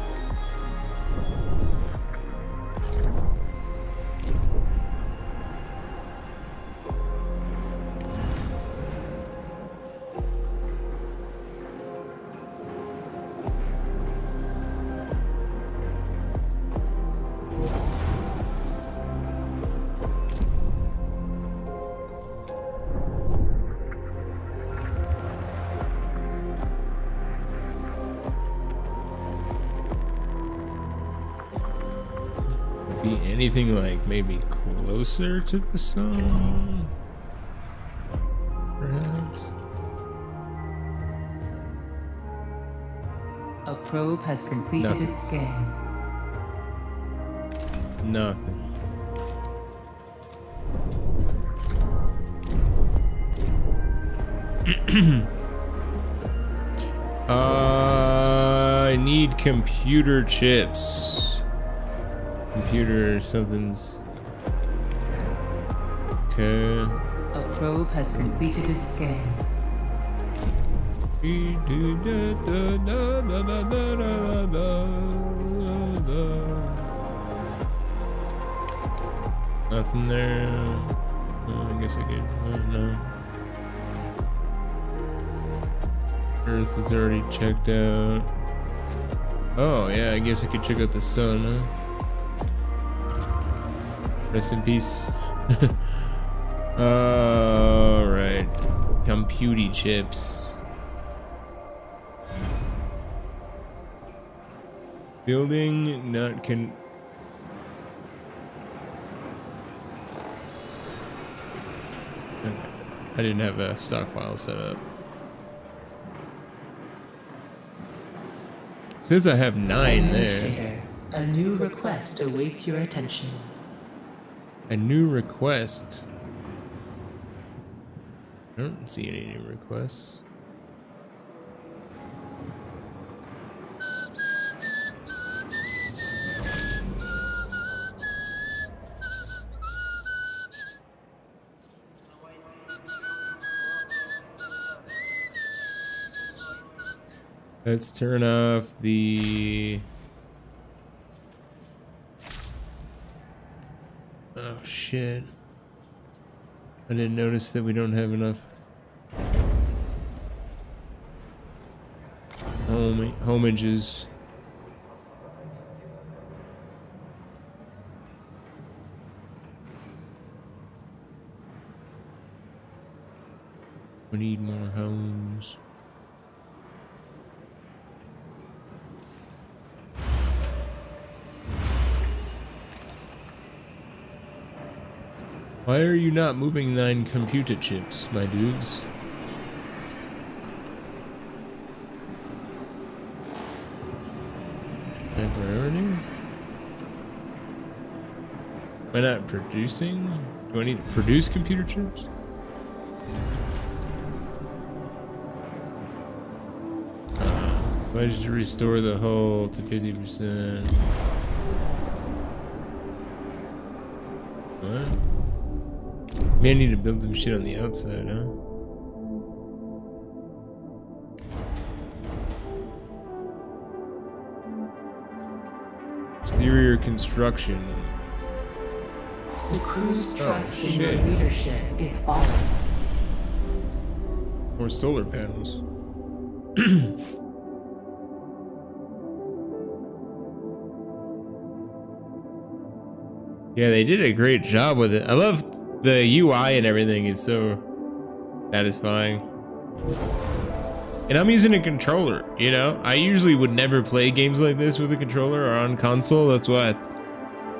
Be anything like maybe closer to the sun, perhaps. A probe has completed its scan. Nothing. I need computer chips. Computer something's okay. A probe has completed its scan. Nothing there. Oh, I guess I could. Oh, no. Earth is already checked out. Oh yeah, I guess I could check out the sun, huh? Rest in peace. Alright. Computy chips. Building not can. Okay. I didn't have a stockpile set up. Since I have 9 there. A new request awaits your attention. A new request. I don't see any new requests. Let's turn off the... Oh shit. I didn't notice that we don't have enough homages. We need more homes. Why are you not moving 9 computer chips, my dudes? Temporarily? Am I not producing? Do I need to produce computer chips? Why did you restore the hull to 50%? What? May I need to build some shit on the outside, huh? Exterior construction. The crew's trust in your leadership is falling. More solar panels. Yeah, they did a great job with it. I love the UI and everything is so satisfying. And I'm using a controller, you know? I usually would never play games like this with a controller or on console. That's why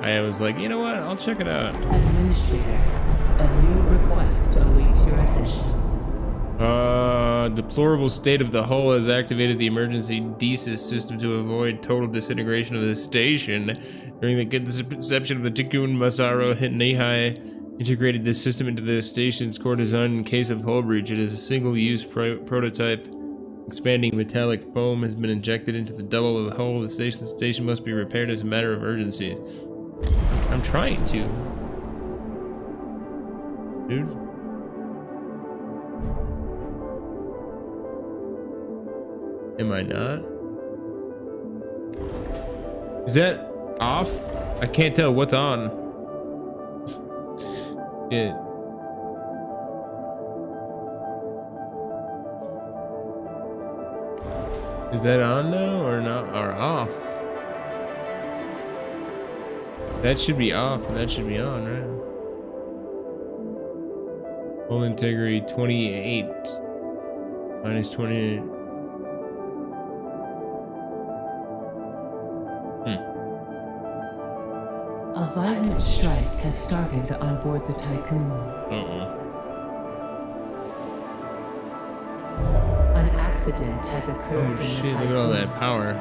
I was like, you know what? I'll check it out. Administrator, a new request awaits your attention. Deplorable state of the hull has activated the emergency desys system to avoid total disintegration of the station. During the conception of the Tikkun, Masaru Nihai integrated this system into the station's core design in case of hull breach. It is a single-use prototype. Expanding metallic foam has been injected into the double of the hull. The station must be repaired as a matter of urgency. I'm trying to. Dude. Am I not? Is that off? I can't tell what's on. Shit. Is that on now or not? Or off? That should be off and that should be on, right? Full integrity 28. Minus 28. A violent strike has started on board the Tycoon. An accident has occurred in the shit, Tycoon. look at all that power.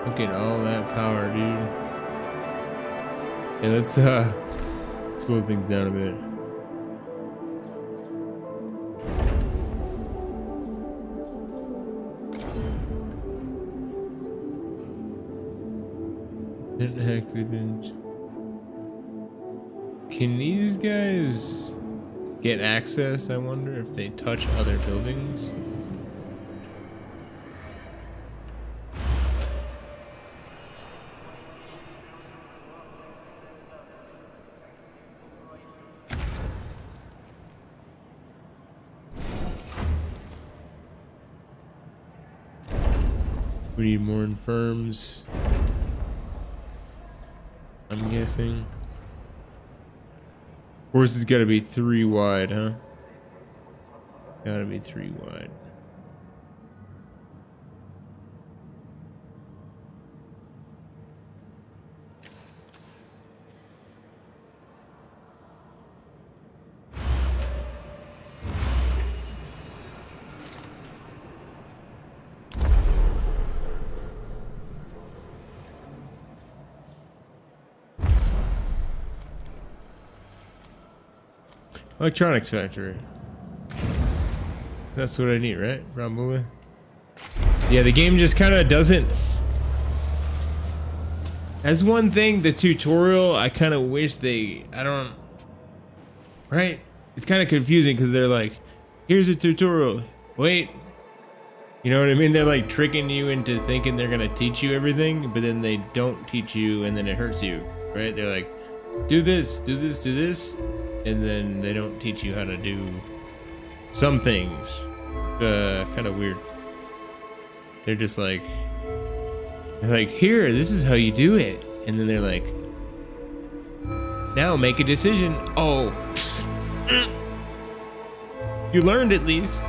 Look at all that power, dude. Yeah, let's slow things down a bit. An accident. Can these guys get access? I wonder if they touch other buildings. We need more infirms. I'm guessing. Of course, it's gotta be 3 wide, huh? Gotta be 3 wide. Electronics factory. That's what I need, right? Probably. Yeah, the game just kind of doesn't. As one thing, the tutorial, I kind of wish they. I don't. Right? It's kind of confusing because they're like, here's a tutorial. Wait. You know what I mean? They're like tricking you into thinking they're going to teach you everything, but then they don't teach you and then it hurts you, right? They're like, do this, do this, do this. And then they don't teach you how to do some things. Kind of weird. They're just like, here, this is how you do it. And then they're like, now make a decision. Oh, you learned at least.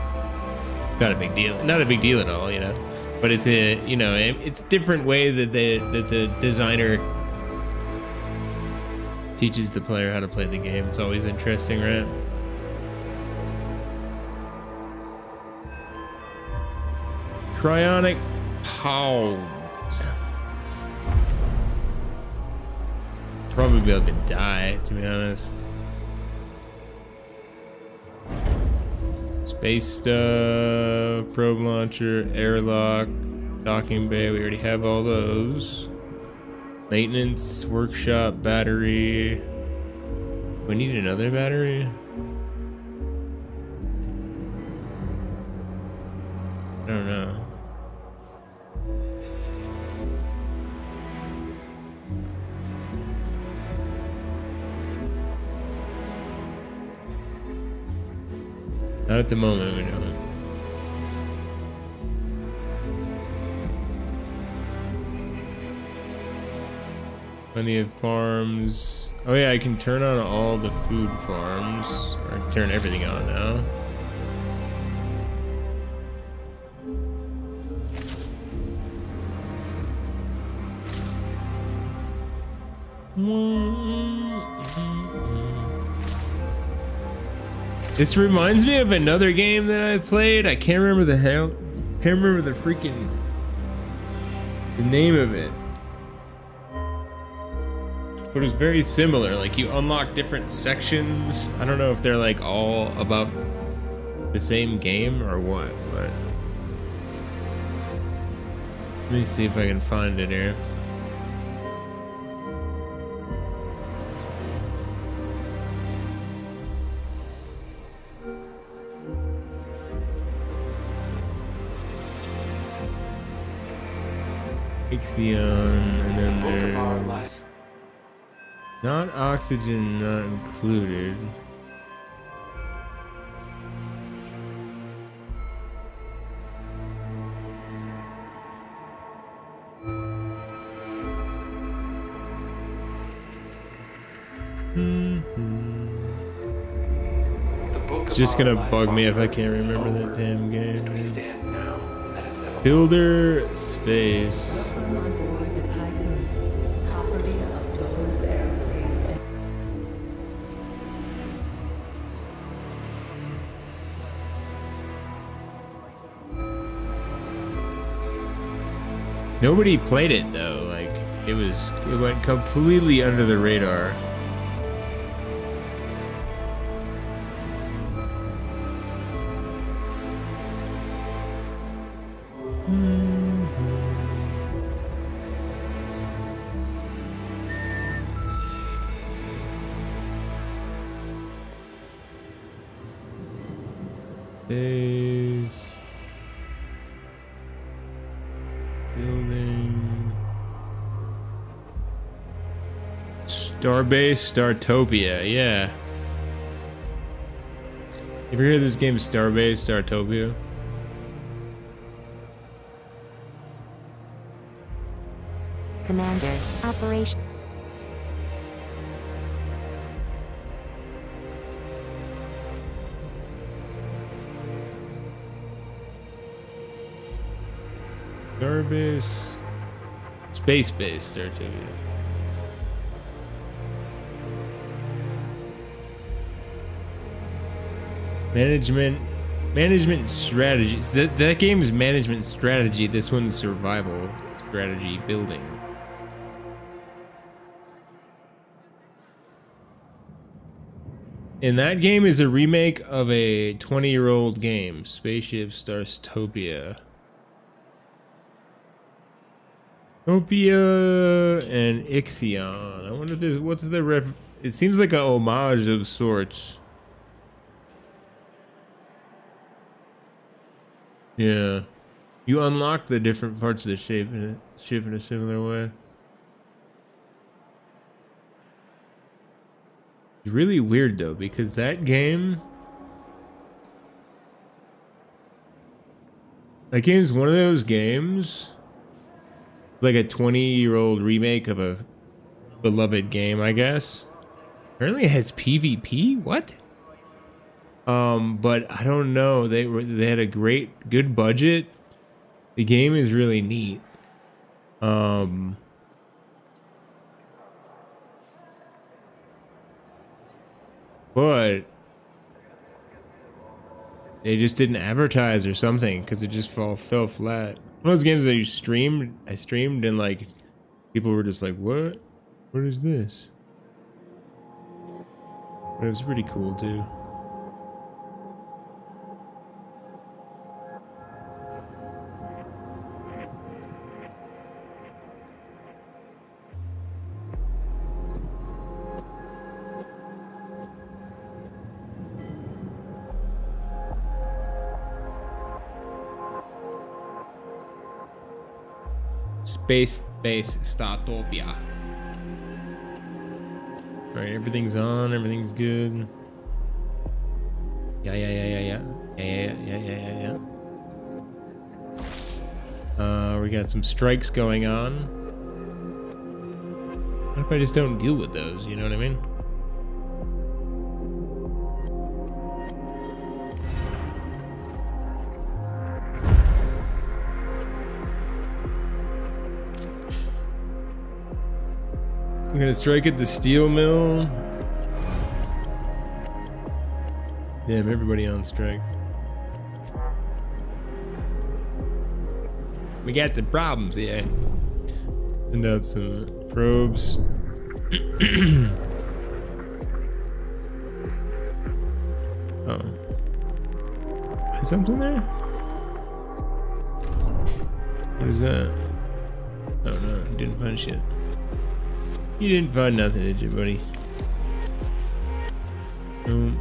Not a big deal. Not a big deal at all, you know. But it's a, you know, it's a different way that the designer teaches the player how to play the game. It's always interesting, right? Cryonic pounds. Probably be able to die, to be honest. Space stuff, probe launcher, airlock, docking bay. We already have all those. Maintenance, workshop, battery. We need another battery? I don't know. Not at the moment, we don't. Plenty of farms. Oh yeah, I can turn on all the food farms. Or I can turn everything on now. This reminds me of another game that I played. I can't remember the freaking the name of it. But it was very similar. Like you unlock different sections. I don't know if they're like all about the same game or what, but let me see if I can find it here. Ixion, and then there's not oxygen, not included. It's just gonna bug me if I can't remember that damn game. Builder Space. Welcome on board the Tycoon, property of Dolos Aerospace and Nobody played it though. Like it went completely under the radar. Space. Building. Starbase Startopia, yeah. You ever heard of this game Starbase Startopia? Commander, operation. Starbase. Space-based Startopia. Management strategies. That game is management strategy. This one's survival strategy building. And that game is a remake of a 20-year-old game, Spaceship Startopia. Topia and Ixion. I wonder if there's what's the it seems like an homage of sorts. Yeah. You unlock the different parts of the ship in a similar way. It's really weird though, because that game's one of those games, like a 20-year-old remake of a beloved game, I guess. Apparently it has PvP? What? But I don't know. They had a good budget. The game is really neat. But they just didn't advertise or something because it just fell flat. One of those games that I streamed and like people were just like, what? What is this? But it was pretty cool too. Space Startopia. Alright, everything's on, everything's good. Yeah. We got some strikes going on. What if I just don't deal with those, you know what I mean? I'm gonna strike at the steel mill. Damn, everybody on strike. We got some problems here. Send out some probes. Oh. Find something there? What is that? Oh no, didn't find shit. You didn't find nothing, did you, buddy? No.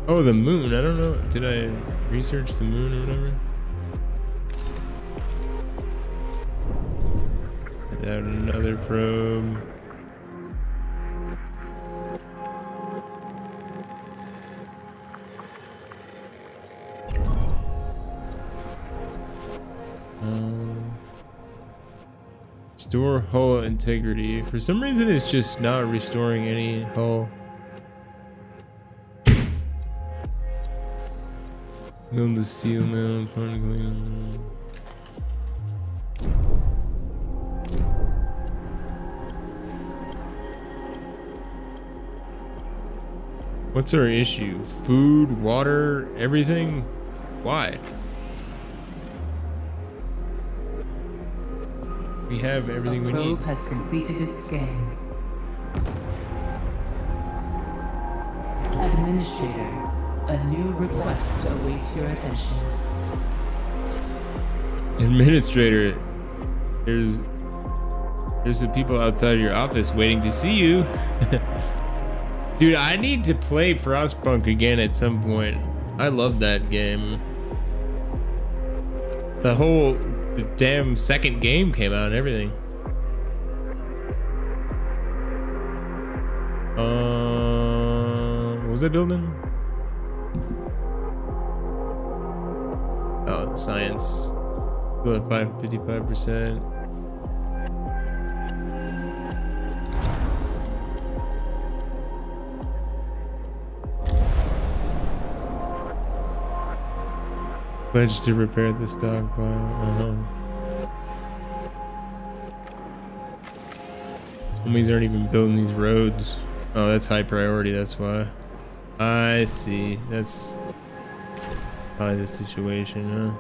Oh, the moon. I don't know. Did I research the moon or whatever? Send out another probe. Restore hull integrity. For some reason, it's just not restoring any hull. Build the steel mill. What's our issue? Food, water, everything? Why? We have everything we need. The probe has completed its scan. Administrator, a new request awaits your attention. Administrator, there's some people outside your office waiting to see you. Dude, I need to play Frostpunk again at some point. I love that game. The damn second game came out and everything. What was I building? Oh, science. Still at 55%. Pledge to repair the stockpile. Homies aren't even building these roads. Oh, that's high priority, that's why. I see. That's probably the situation, huh?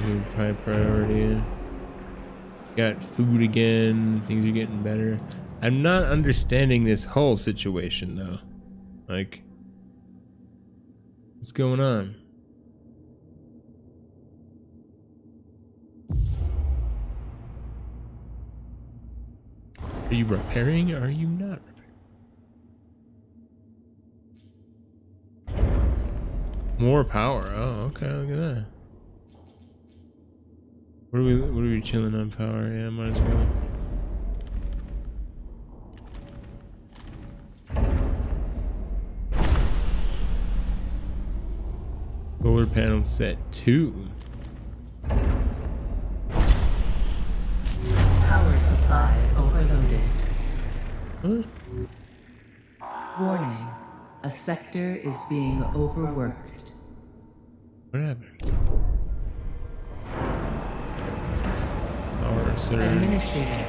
Move high priority. Got food again. Things are getting better. I'm not understanding this whole situation, though. Like, what's going on? Are you repairing or are you not repairing? More power. Oh, okay, look at that. What are we chilling on power? Yeah, might as well. Solar panel set 2. Power supply overloaded. Huh? Warning. A sector is being overworked. What happened? Power surge. Administrator,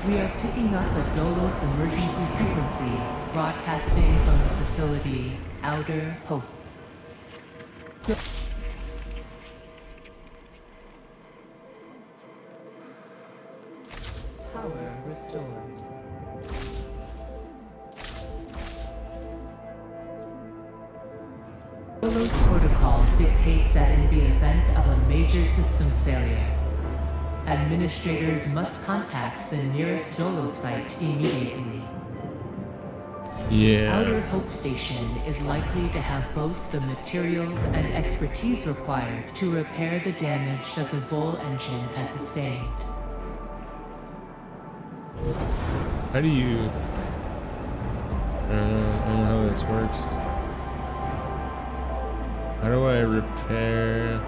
we are picking up a Dolos emergency frequency broadcasting from the facility Outer Hope. Power restored. Dolos protocol dictates that in the event of a major systems failure, administrators must contact the nearest Dolo site immediately. Yeah. Outer Hope Station is likely to have both the materials and expertise required to repair the damage that the Vol engine has sustained. How do you... I don't know how this works. How do I repair?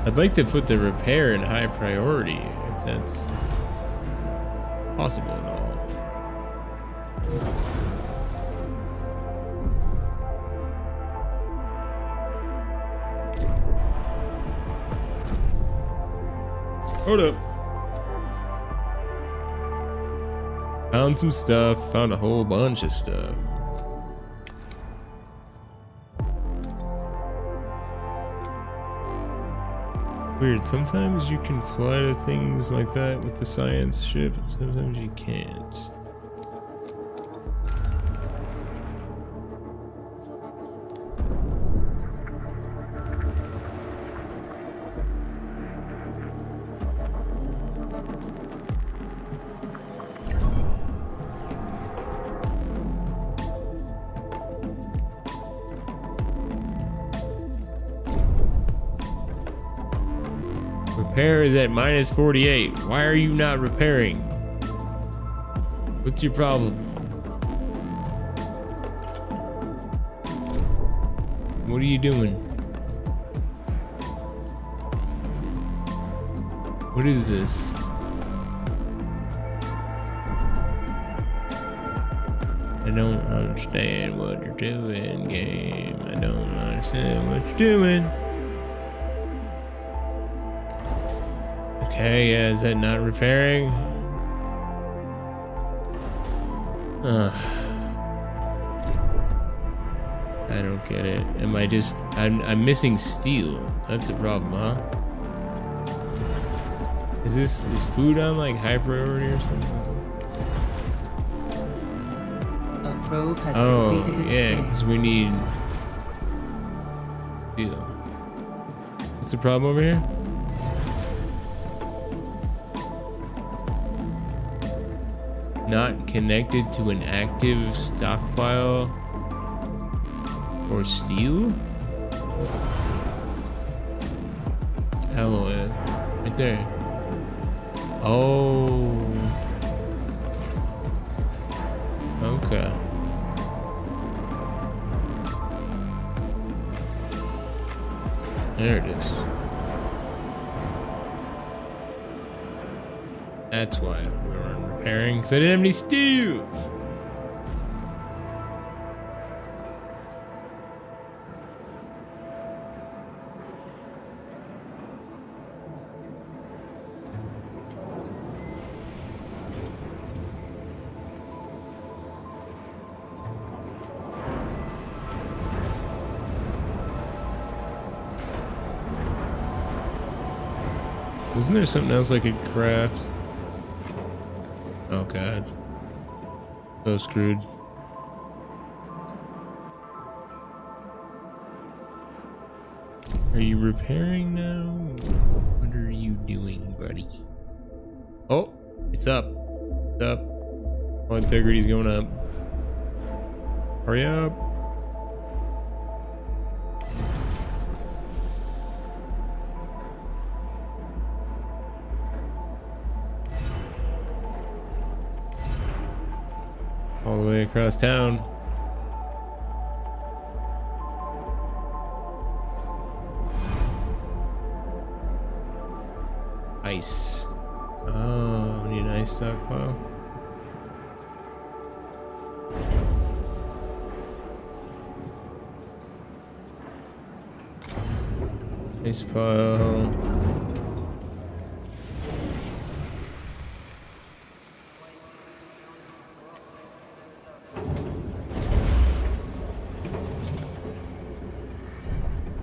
I'd like to put the repair in high priority, if that's possible at all. Hold up. Found some stuff. Found a whole bunch of stuff. Weird. Sometimes you can fly to things like that with the science ship, and sometimes you can't. Repair is at minus 48. Why are you not repairing? What's your problem? What are you doing? What is this? I don't understand what you're doing, game. I don't understand what you're doing. Okay, yeah, is that not repairing? I don't get it. Am I just... I'm missing steel. That's the problem, huh? Is food on like high priority or something? A probe has Oh, completed its yeah, scan. because we need steel. What's the problem over here? Not connected to an active stockpile or steel? Alloy, right there. Oh. Okay. There it is. That's why we weren't repairing, because I didn't have any steel. Isn't there something else I could craft? Oh god. So screwed. Are you repairing now? What are you doing, buddy? Oh, it's up. It's up. Oh, integrity's going up. Hurry up. All the way across town. Ice. Oh, we need an ice stockpile. Ice pile.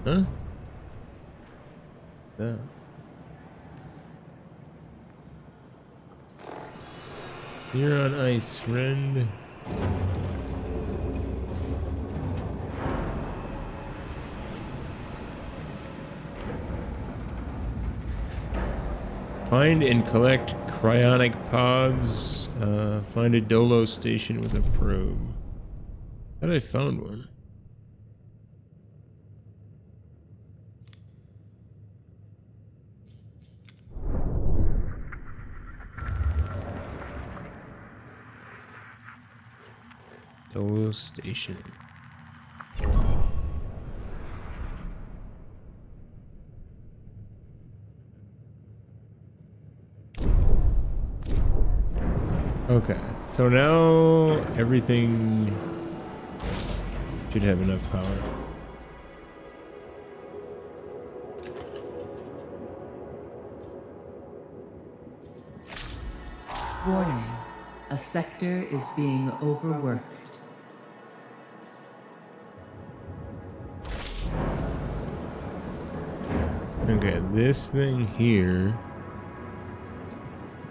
Huh? Yeah. You're on ice, friend. Find and collect cryonic pods. Find a Dolo station with a probe. Thought I found one. Dolo station. Okay, so now everything should have enough power. Warning, a sector is being overworked. Okay, this thing here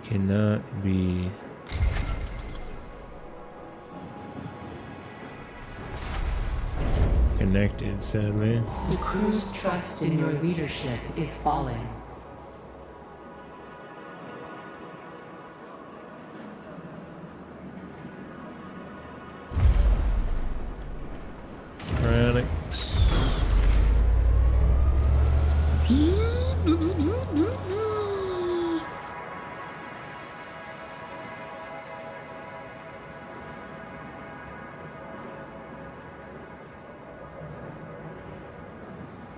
cannot be connected, sadly. The crew's trust in your leadership is falling. Chronics.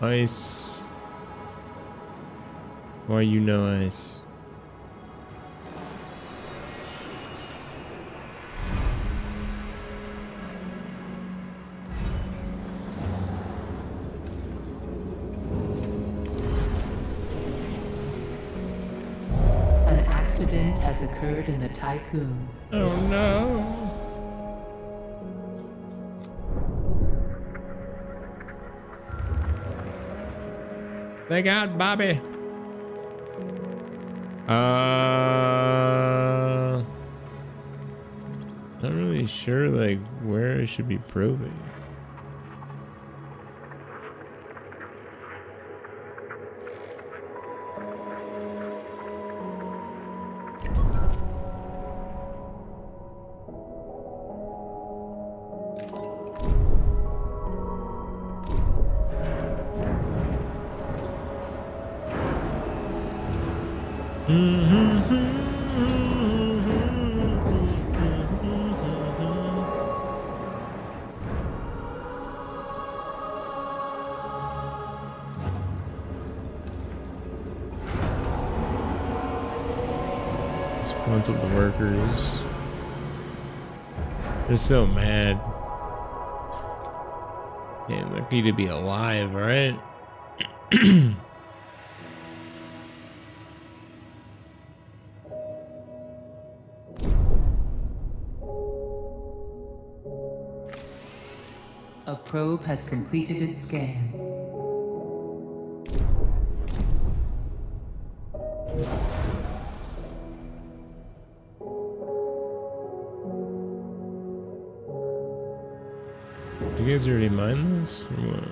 Ice. Why you know ice? An accident has occurred in the Tycoon. Oh no. They got Bobby. Not really sure like where I should be probing. Disgruntled workers. They're so mad. Man, lucky to be alive, right? A probe has completed its scan. You guys already mine this or what?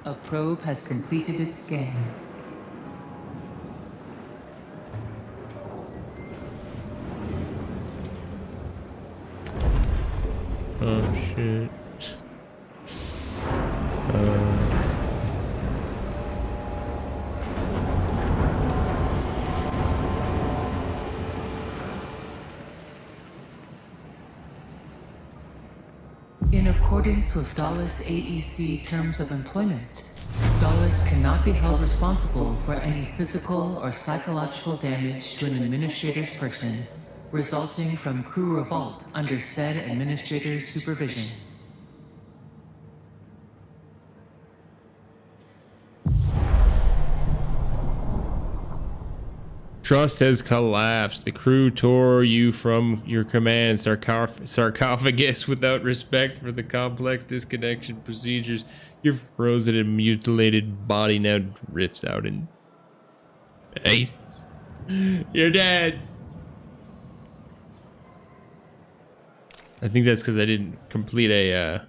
A probe has completed its scan. Oh shit. In accordance with Dallas AEC terms of employment, Dallas cannot be held responsible for any physical or psychological damage to an administrator's person resulting from crew revolt under said administrator's supervision. Trust has collapsed. The crew tore you from your command sarcophagus without respect for the complex disconnection procedures. Your frozen and mutilated body now rips out in... Hey, you're dead. I think that's because I didn't complete a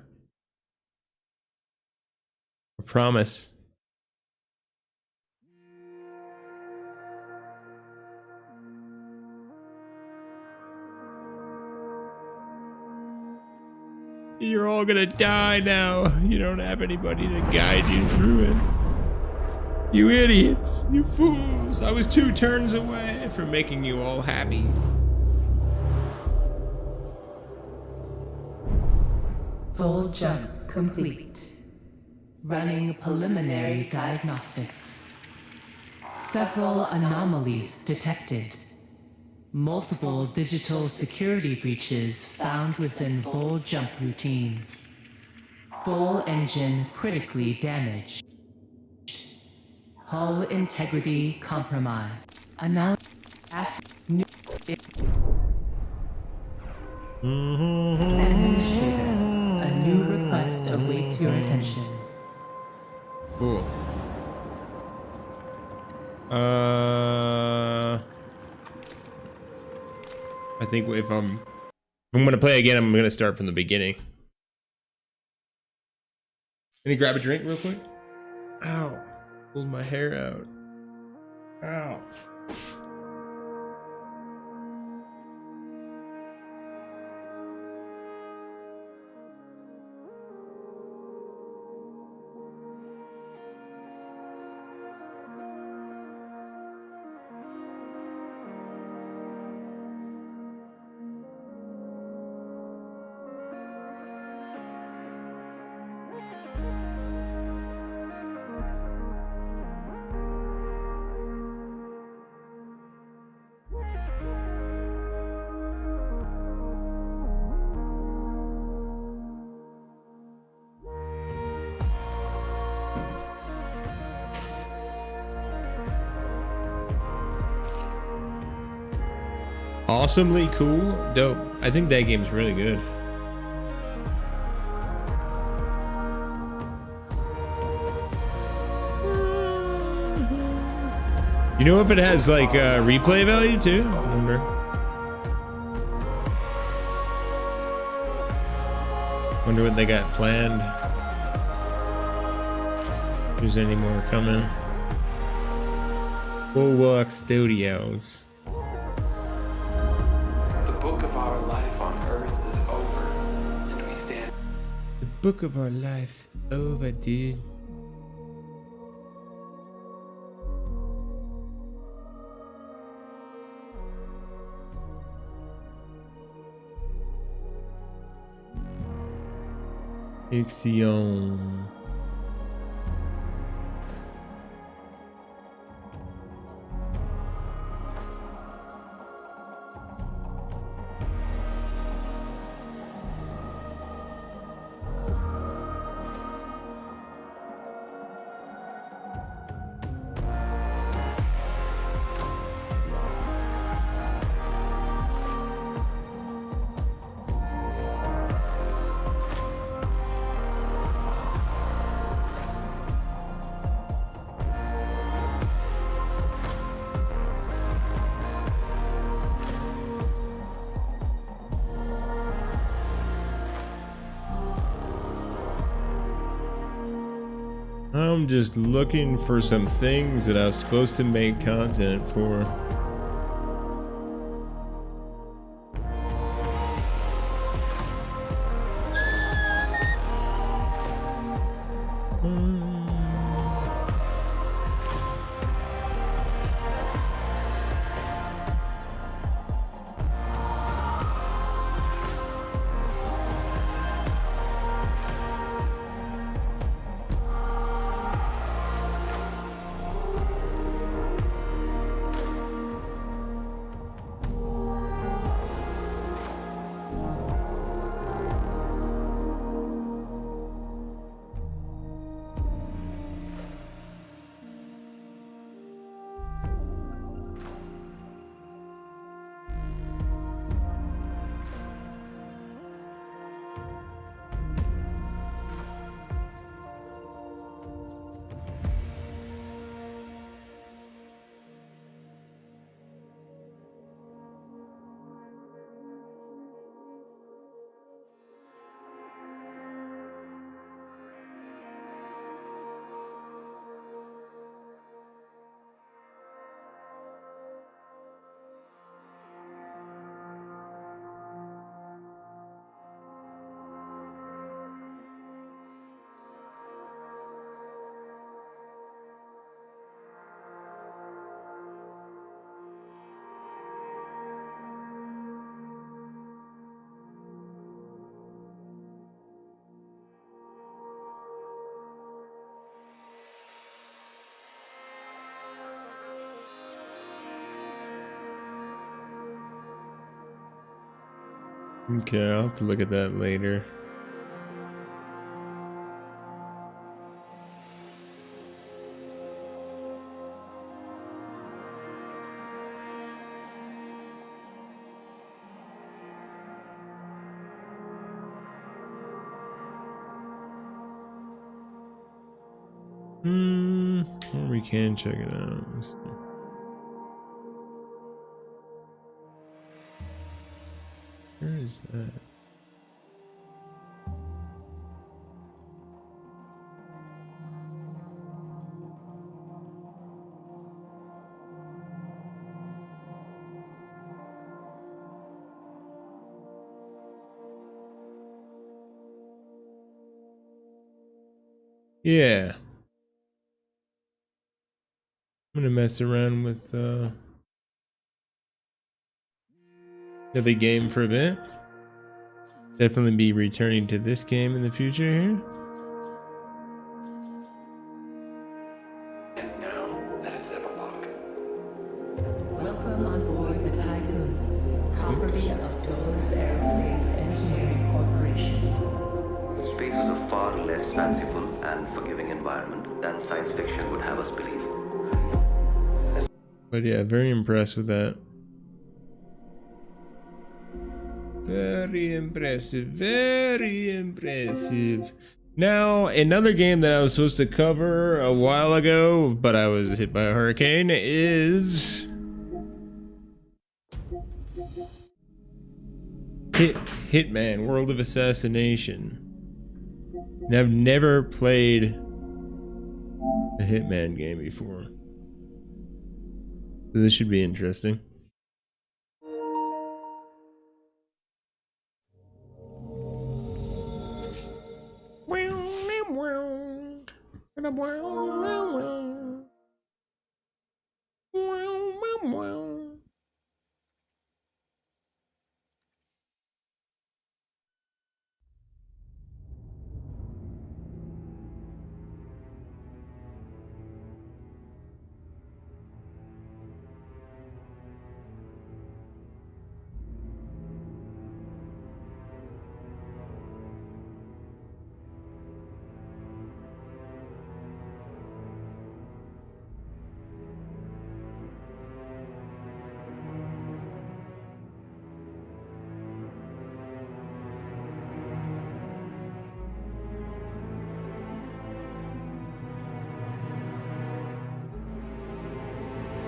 promise. You're all gonna die now. You don't have anybody to guide you through it. You idiots. You fools. I was 2 turns away from making you all happy. Full jump complete. Running preliminary diagnostics. Several anomalies detected. Multiple digital security breaches found within full jump routines. Full engine critically damaged. Hull integrity compromised. Administrator, a new request awaits your attention. Cool. I think if I'm gonna play again, I'm gonna start from the beginning. Can you grab a drink real quick? Ow. Pulled my hair out. Ow. Awesomely cool. Dope. I think that game's really good. You know if it has like replay value too? I wonder what they got planned. If there's any more coming. Bulwark Studios. Book of our life is over, dude. Ixion. I'm just looking for some things that I was supposed to make content for. Okay, I'll have to look at that later. Or we can check it out. Let's see. Where is that? Yeah. I'm gonna mess around with the game for a bit. Definitely be returning to this game in the future here. And now that it's epilogue. Welcome on board the Tycoon, property of Dolores Aerospace Engineering Corporation. Space is a far less fanciful and forgiving environment than science fiction would have us believe. But yeah, very impressed with that. Very impressive, very impressive. Now, another game that I was supposed to cover a while ago, but I was hit by a hurricane, is Hitman, World of Assassination. And I've never played a Hitman game before. So this should be interesting.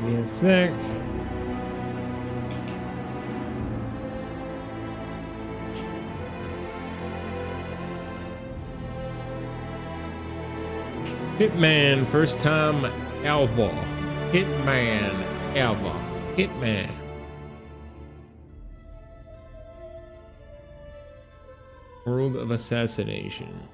Yes, sir. Hitman, first time ever. Hitman ever. Hitman. World of Assassination.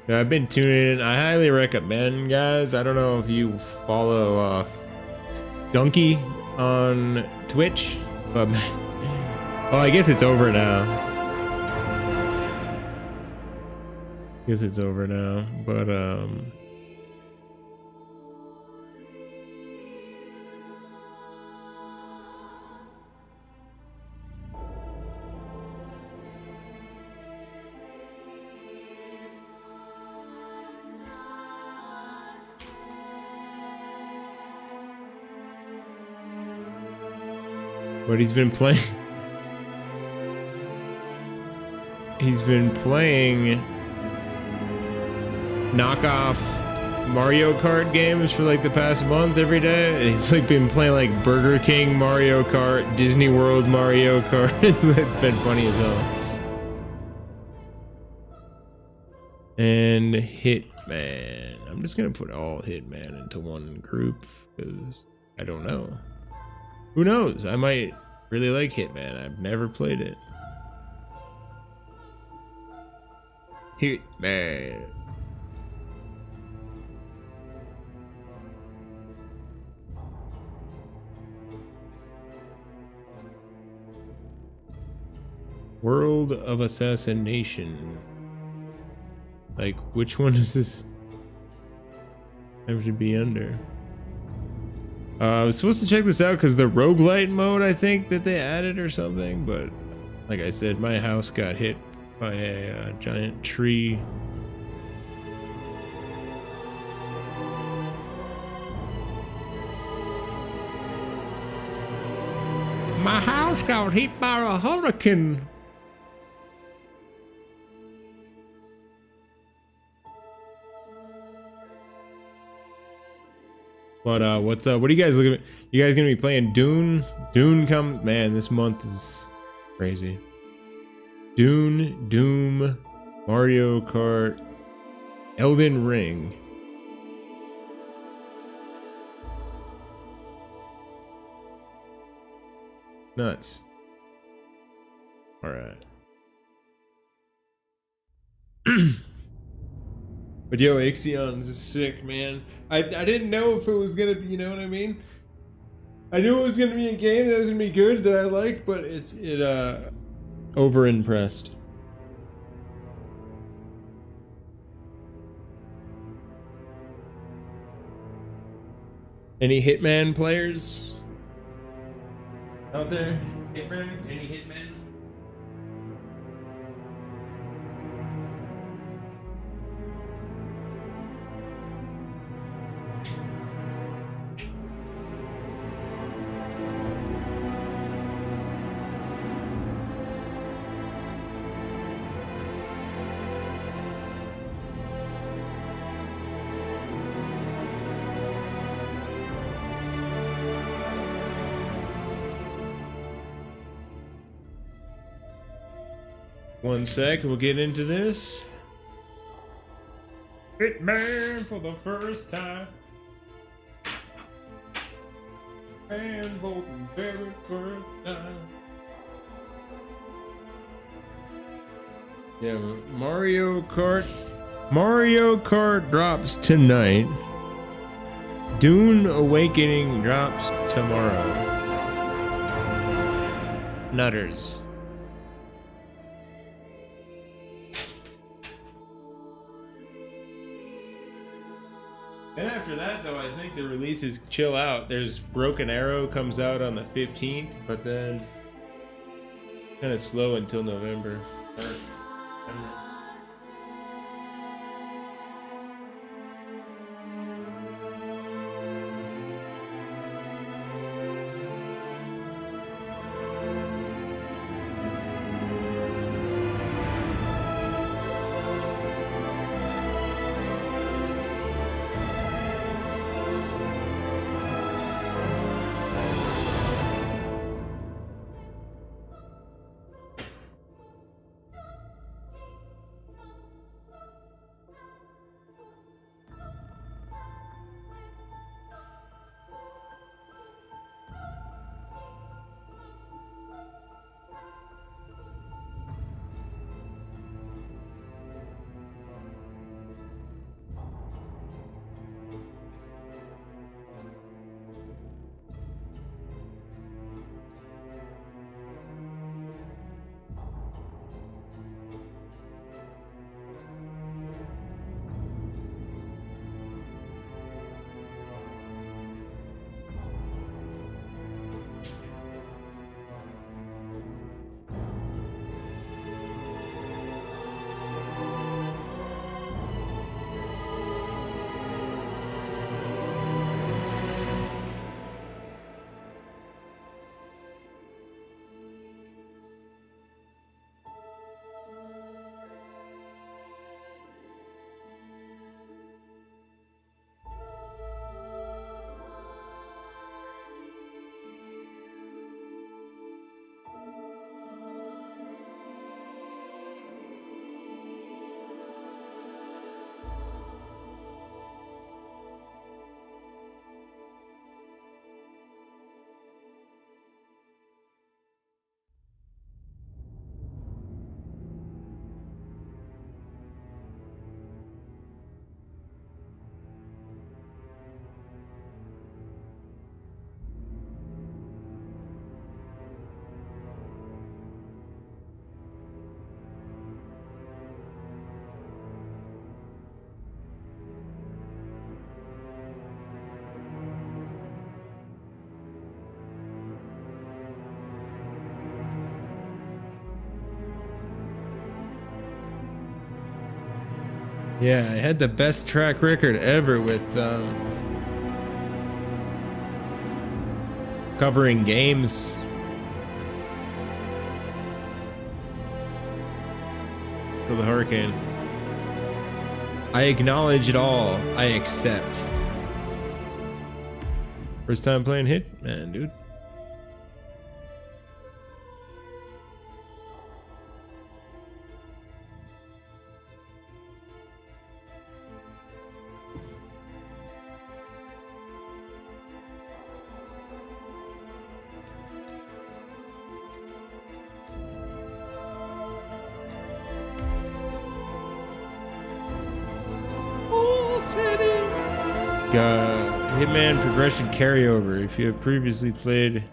Yeah, I've been tuning in. I highly recommend, guys. I don't know if you follow Donkey on Twitch, but oh, I guess it's over now. Guess it's over now, but he's been playing. He's been playing knockoff Mario Kart games for like the past month every day. And he's like been playing like Burger King Mario Kart, Disney World Mario Kart. It's been funny as hell. And Hitman. I'm just gonna put all Hitman into one group because I don't know. Who knows? I might really like Hitman. I've never played it. Hitman. World of Assassination. Like, which one does this have to be under? I was supposed to check this out because the roguelite mode, I think, that they added or something, but like I said, my house got hit by a giant tree. My house got hit by a hurricane. But what's up? What are you guys looking at? You guys gonna be playing Dune? Dune comes, man, this month is crazy. Dune, Doom, Mario Kart, Elden Ring. Nuts. All right. But yo, Ixion is sick, man. I didn't know if it was gonna be, you know what I mean? I knew it was gonna be a game that was gonna be good, that I like, but it Over impressed. Any Hitman players out there? Hitman? Any Hitman? One sec, we'll get into this. Hitman for the first time. And for the very first time. Yeah, Mario Kart drops tonight. Dune Awakening drops tomorrow. Nutters. And after that, though, I think the releases chill out. There's Broken Arrow comes out on the 15th, but then kind of slow until November. Yeah, I had the best track record ever with covering games. To the hurricane. I acknowledge it all. I accept. First time playing Hitman, dude. Hitman progression carryover. If you have previously played,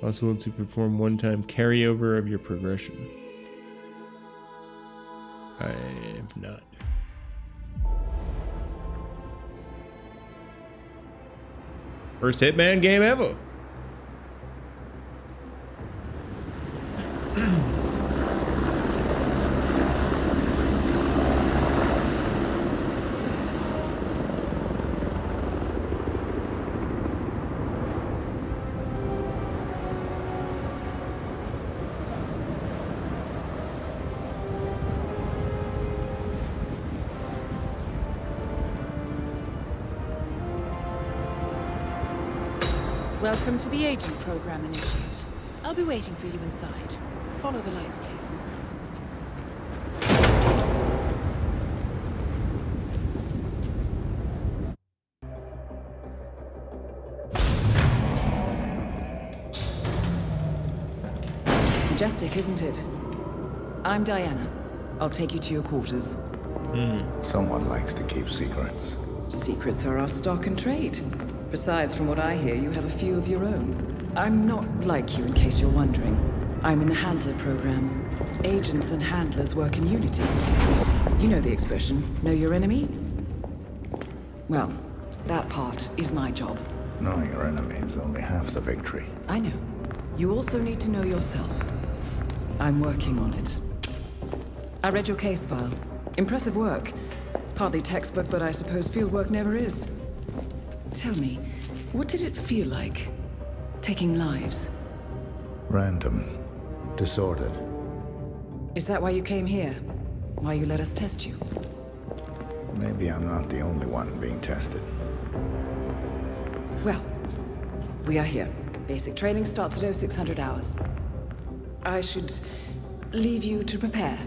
possible to perform one-time carryover of your progression. I have not. First Hitman game ever. Welcome to the agent program, Initiate. I'll be waiting for you inside. Follow the lights, please. Majestic, isn't it? I'm Diana. I'll take you to your quarters. Someone likes to keep secrets. Secrets are our stock and trade. Besides, from what I hear, you have a few of your own. I'm not like you, in case you're wondering. I'm in the Handler program. Agents and handlers work in unity. You know the expression, know your enemy? Well, that part is my job. Knowing your enemy is only half the victory. I know. You also need to know yourself. I'm working on it. I read your case file. Impressive work. Hardly textbook, but I suppose field work never is. Tell me, what did it feel like, taking lives? Random. Disordered. Is that why you came here? Why you let us test you? Maybe I'm not the only one being tested. Well, we are here. Basic training starts at 0600 hours. I should leave you to prepare.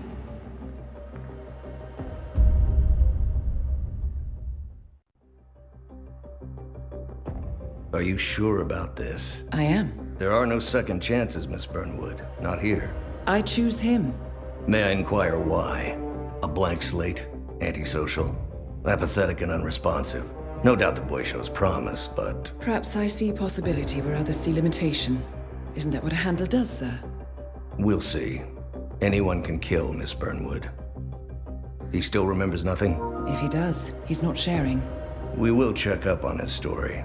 Are you sure about this? I am. There are no second chances, Miss Burnwood. Not here. I choose him. May I inquire why? A blank slate? Antisocial? Apathetic and unresponsive? No doubt the boy shows promise, but... Perhaps I see possibility where others see limitation. Isn't that what a handler does, sir? We'll see. Anyone can kill Miss Burnwood. He still remembers nothing? If he does, he's not sharing. We will check up on his story.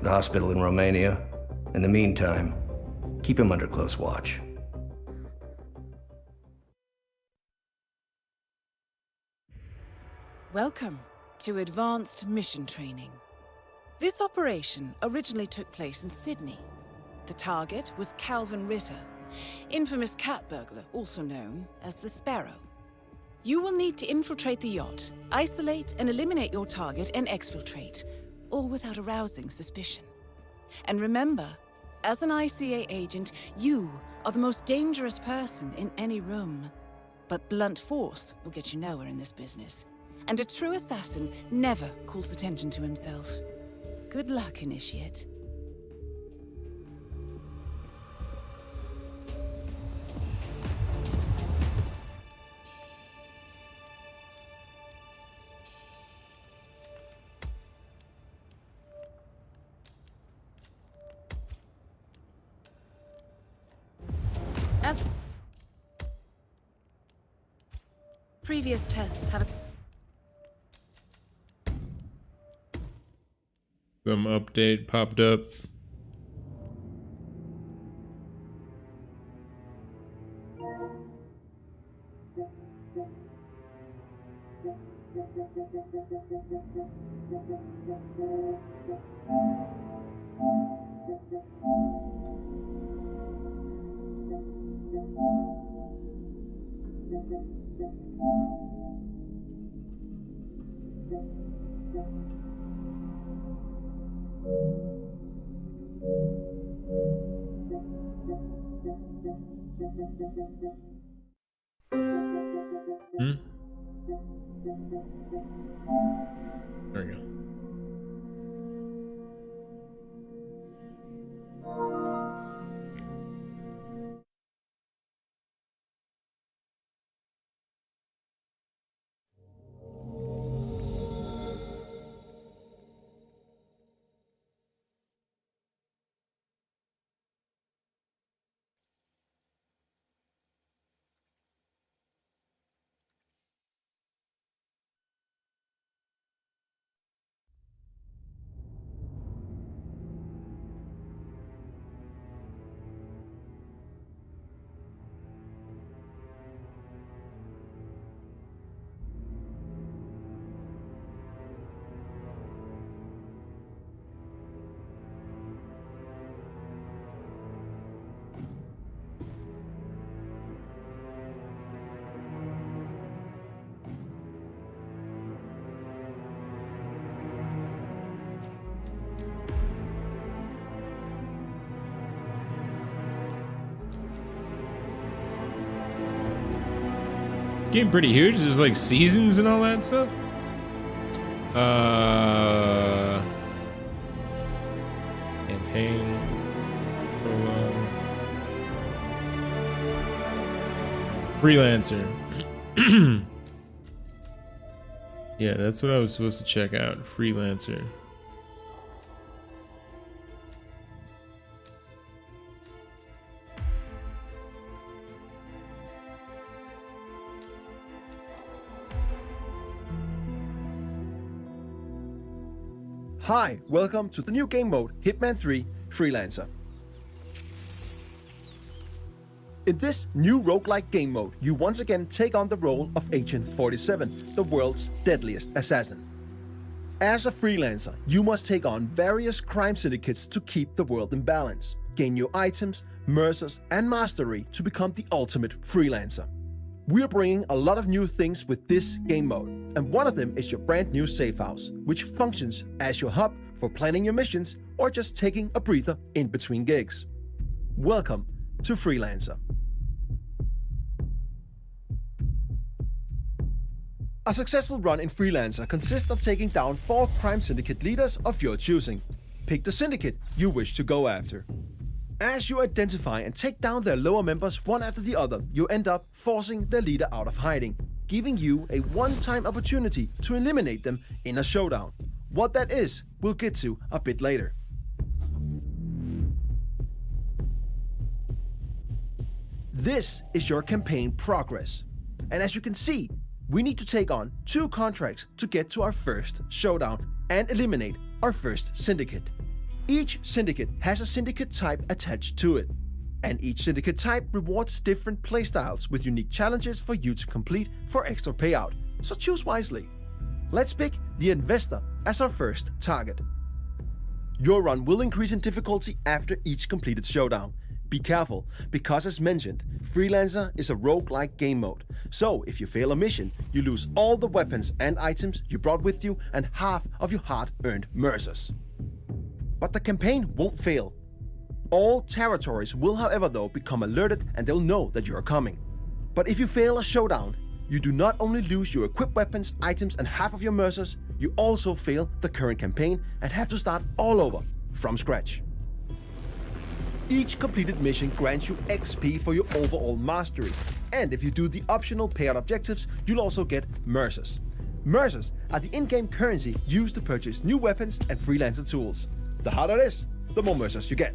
The hospital in Romania. In the meantime, keep him under close watch. Welcome to Advanced Mission Training. This operation originally took place in Sydney. The target was Calvin Ritter, infamous cat burglar, also known as the Sparrow. You will need to infiltrate the yacht, isolate and eliminate your target, and exfiltrate, all without arousing suspicion. And remember, as an ICA agent, you are the most dangerous person in any room. But blunt force will get you nowhere in this business. And a true assassin never calls attention to himself. Good luck, Initiate. As previous tests have... Some update popped up. There we go. Game pretty huge. There's like seasons and all that stuff. Campaigns. Freelancer. Yeah, that's what I was supposed to check out. Freelancer. Hi, welcome to the new game mode, Hitman 3 Freelancer. In this new roguelike game mode, you once again take on the role of Agent 47, the world's deadliest assassin. As a freelancer, you must take on various crime syndicates to keep the world in balance, gain new items, mercers, and mastery to become the ultimate freelancer. We are bringing a lot of new things with this game mode, and one of them is your brand new safe house, which functions as your hub for planning your missions or just taking a breather in between gigs. Welcome to Freelancer. A successful run in Freelancer consists of taking down 4 crime syndicate leaders of your choosing. Pick the syndicate you wish to go after. As you identify and take down their lower members one after the other, you end up forcing their leader out of hiding, giving you a one-time opportunity to eliminate them in a showdown. What that is, we'll get to a bit later. This is your campaign progress. And as you can see, we need to take on 2 contracts to get to our first showdown and eliminate our first syndicate. Each syndicate has a syndicate type attached to it, and each syndicate type rewards different playstyles with unique challenges for you to complete for extra payout, so choose wisely. Let's pick the Investor as our first target. Your run will increase in difficulty after each completed showdown. Be careful, because as mentioned, Freelancer is a roguelike game mode, so if you fail a mission, you lose all the weapons and items you brought with you and half of your hard-earned mercers. But the campaign won't fail. All territories will, however, though, become alerted and they'll know that you are coming. But if you fail a showdown, you do not only lose your equipped weapons, items, and half of your mercers, you also fail the current campaign and have to start all over from scratch. Each completed mission grants you XP for your overall mastery, and if you do the optional paired objectives, you'll also get mercers. Mercers are the in-game currency used to purchase new weapons and freelancer tools. The harder it is, the more mercers you get.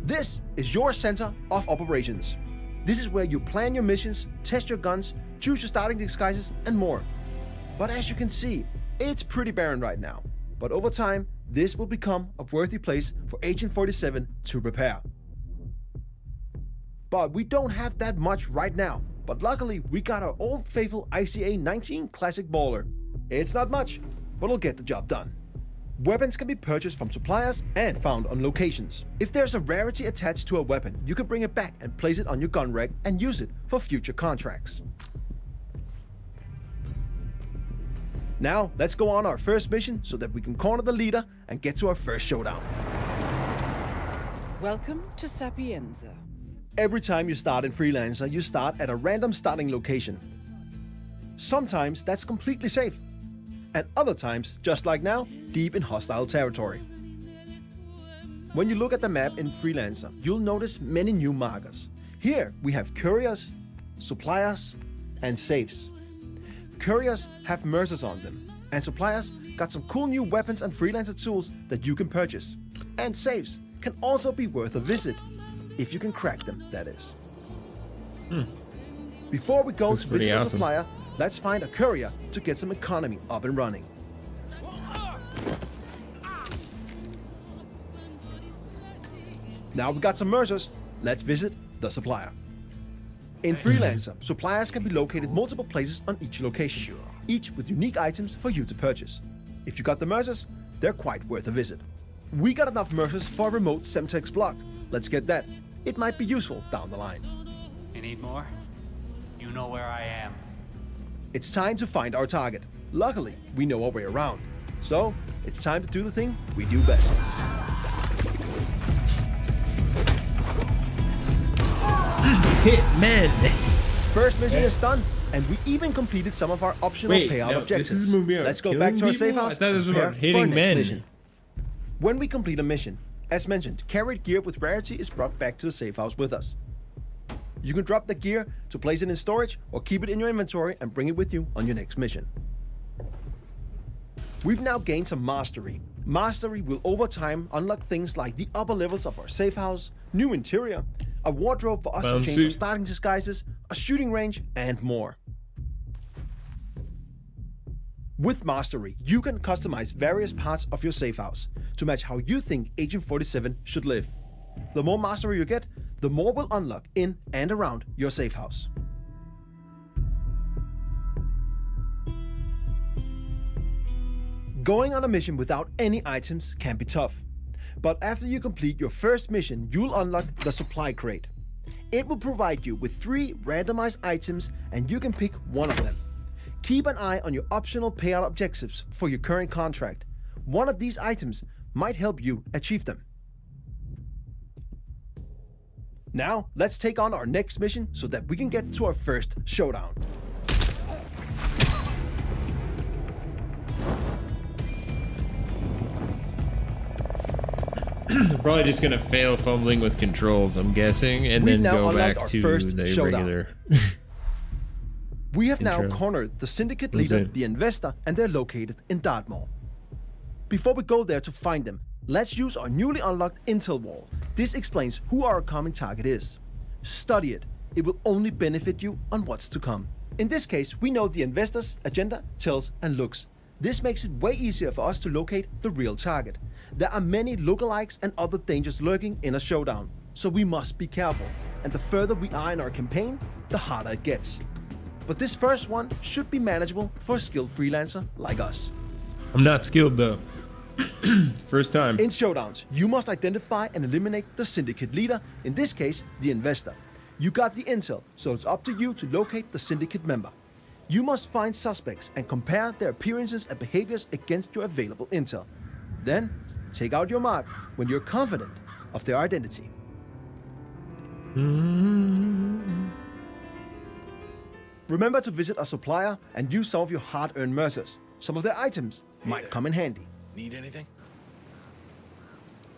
This is your center of operations. This is where you plan your missions, test your guns, choose your starting disguises, and more. But as you can see, it's pretty barren right now. But over time, this will become a worthy place for Agent 47 to prepare. But we don't have that much right now. but luckily we got our old faithful ICA-19 Classic Baller. It's not much, but it'll get the job done. Weapons can be purchased from suppliers and found on locations. If there's a rarity attached to a weapon, you can bring it back and place it on your gun rack and use it for future contracts. Now, let's go on our first mission so that we can corner the leader and get to our first showdown. Welcome to Sapienza. Every time you start in Freelancer, you start at a random starting location. Sometimes that's completely safe, and other times, just like now, deep in hostile territory. When you look at the map in Freelancer, you'll notice many new markers. Here we have couriers, suppliers, and safes. Couriers have mercers on them, and suppliers got some cool new weapons and Freelancer tools that you can purchase. And safes can also be worth a visit, if you can crack them, that is. Before we go to visit a supplier, let's find a courier to get some economy up and running. Now we got some mercers, let's visit the supplier. In Freelancer, suppliers can be located multiple places on each location, each with unique items for you to purchase. If you got the mercers, they're quite worth a visit. We got enough mercers for a remote Semtex block. Let's get that. It might be useful down the line. You need more? You know where I am. It's time to find our target. Luckily, we know our way around. So, it's time to do the thing we do best. Hitman! First mission is done, and we even completed some of our optional payout objectives. This is a movie about Let's go back to our safe house. I thought this was about for hitting our next men. mission. When we complete a mission, as mentioned, carried gear with rarity is brought back to the safe house with us. You can drop the gear to place it in storage or keep it in your inventory and bring it with you on your next mission. We've now gained some mastery. Mastery will over time unlock things like the upper levels of our safe house, new interior, a wardrobe for us to change our starting disguises, a shooting range, and more. With Mastery, you can customize various parts of your safe house to match how you think Agent 47 should live. The more mastery you get, the more will unlock in and around your safe house. Going on a mission without any items can be tough. But after you complete your first mission, you'll unlock the supply crate. It will provide you with 3 randomized items and you can pick one of them. Keep an eye on your optional payout objectives for your current contract. One of these items might help you achieve them. Now, let's take on our next mission so that we can get to our first showdown. Probably just gonna fail fumbling with controls, I'm guessing, and then go back to the regular. We have now cornered the syndicate leader, the investor, and they're located in Dartmoor. Before we go there to find them, let's use our newly unlocked intel wall. This explains who our common target is. Study it. It will only benefit you on what's to come. In this case, we know the investor's agenda, tells, and looks. This makes it way easier for us to locate the real target. There are many lookalikes and other dangers lurking in a showdown, so we must be careful. And the further we are in our campaign, the harder it gets. But this first one should be manageable for a skilled freelancer like us. I'm not skilled though. First time. In showdowns, you must identify and eliminate the syndicate leader, in this case, the investor. You got the intel, so it's up to you to locate the syndicate member. You must find suspects and compare their appearances and behaviors against your available intel. Then, take out your mark when you're confident of their identity. Remember to visit a supplier and use some of your hard-earned mercers. Some of their items might come in handy. Need anything?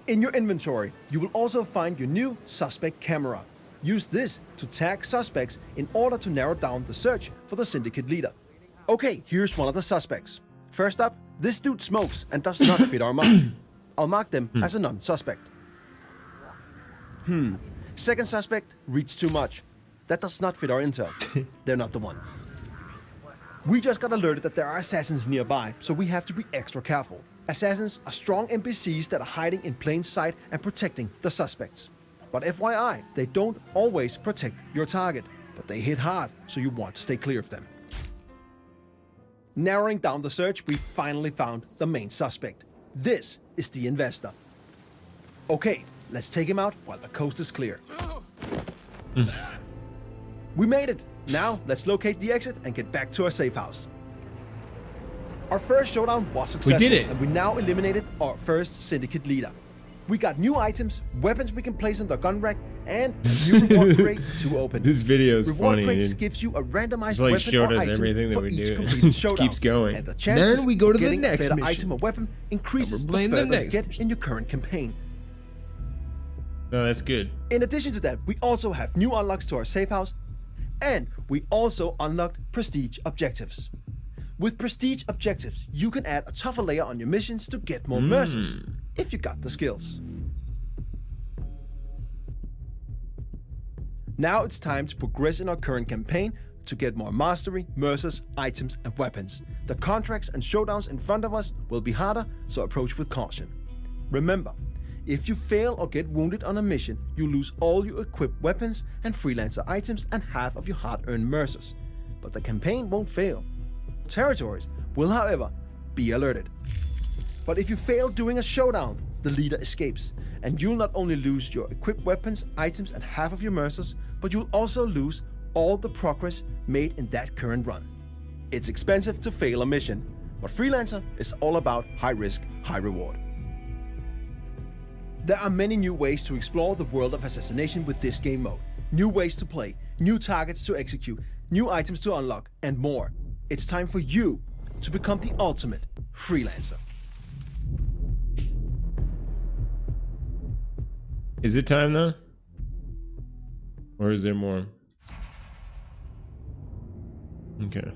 In your inventory, you will also find your new suspect camera. Use this to tag suspects in order to narrow down the search for the syndicate leader. Okay, here's one of the suspects. First up, this dude smokes and does not fit our mark. I'll mark them as a non-suspect. Second suspect reads too much. That does not fit our intel. They're not the one. We just got alerted that there are assassins nearby, so we have to be extra careful. Assassins are strong NPCs that are hiding in plain sight and protecting the suspects. But FYI, they don't always protect your target. but they hit hard, so you want to stay clear of them. Narrowing down the search, we finally found the main suspect. This is the investor. Okay, let's take him out while the coast is clear. We made it! Now, let's locate the exit and get back to our safe house. Our first showdown was successful, We did it. and we now eliminated our first syndicate leader. We got new items, weapons we can place in the gun rack, and a new reward crate to open. This video is Reward funny, crates dude. gives you a randomized It's like weapon showed or us item everything that for we each do. completed Just showdown. keeps going. And the chances Then we go to of the getting next a better mission. item or weapon increases And the we're playing the further you next get in your current campaign. No, that's good. In addition to that, we also have new unlocks to our safe house, and we also unlocked prestige objectives. With prestige objectives, you can add a tougher layer on your missions to get more mercers, if you got the skills. Now it's time to progress in our current campaign to get more mastery, mercers, items, and weapons. The contracts and showdowns in front of us will be harder, so approach with caution. Remember, if you fail or get wounded on a mission, you lose all your equipped weapons and freelancer items and half of your hard-earned mercers. But the campaign won't fail. Territories will, however, be alerted. But if you fail doing a showdown, the leader escapes, and you'll not only lose your equipped weapons, items, and half of your mercers, but you'll also lose all the progress made in that current run. It's expensive to fail a mission, but Freelancer is all about high risk, high reward. There are many new ways to explore the world of assassination with this game mode. New ways to play, new targets to execute, new items to unlock, and more. It's time for you to become the ultimate freelancer. Is it time though? Or is there more? Okay.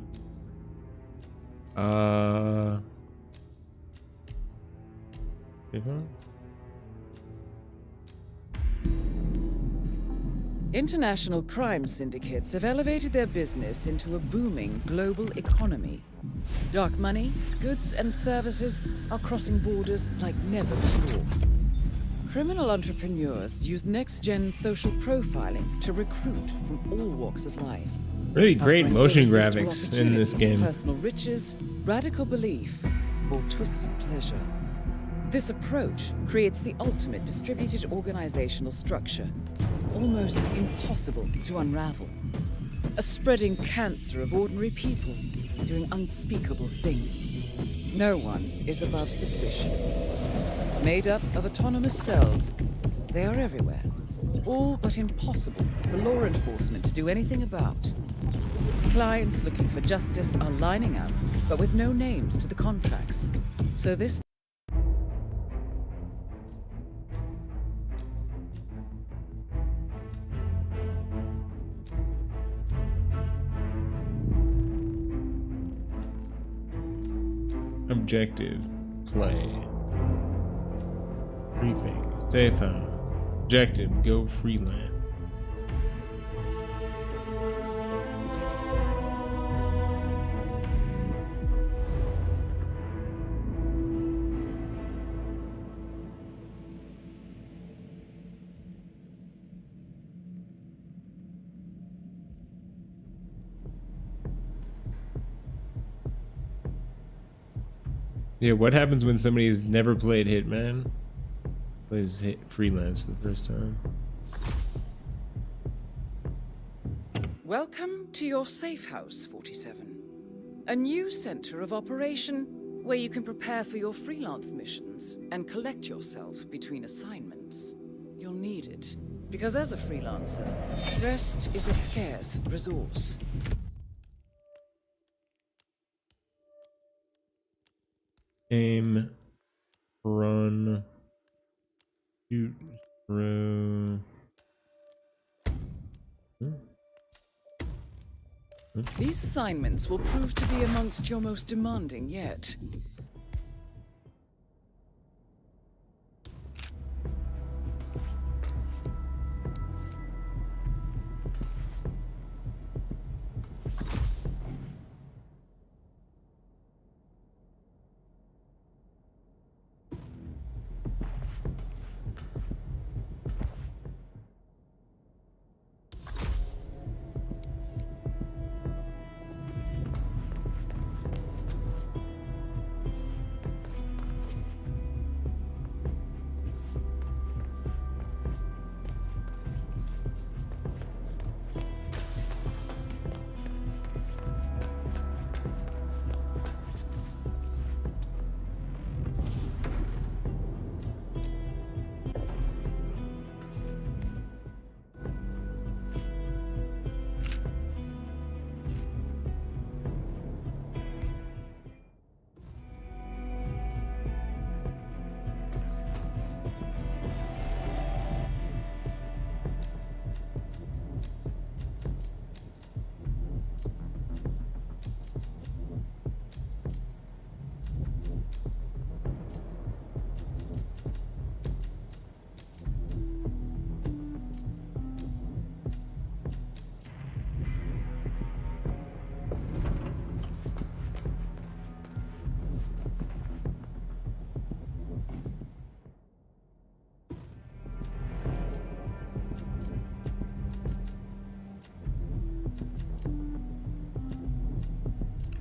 International crime syndicates have elevated their business into a booming global economy. Dark money, goods and services are crossing borders like never before. Criminal entrepreneurs use next-gen social profiling to recruit from all walks of life. Really great offering motion irresistible graphics in this opportunity, game. Personal riches, radical belief, or twisted pleasure. This approach creates the ultimate distributed organizational structure, almost impossible to unravel. A spreading cancer of ordinary people doing unspeakable things. No one is above suspicion. Made up of autonomous cells, they are everywhere. All but impossible for law enforcement to do anything about. Clients looking for justice are lining up, but with no names to the contracts. So this Objective. Play. Briefing. Safe house. Objective. Go freelance. Yeah, what happens when somebody has never played Hitman? Plays freelance the first time. Welcome to your safe house, 47. A new center of operation where you can prepare for your freelance missions and collect yourself between assignments. You'll need it, because as a freelancer, rest is a scarce resource. Aim, run, shoot, throw. These assignments will prove to be amongst your most demanding yet.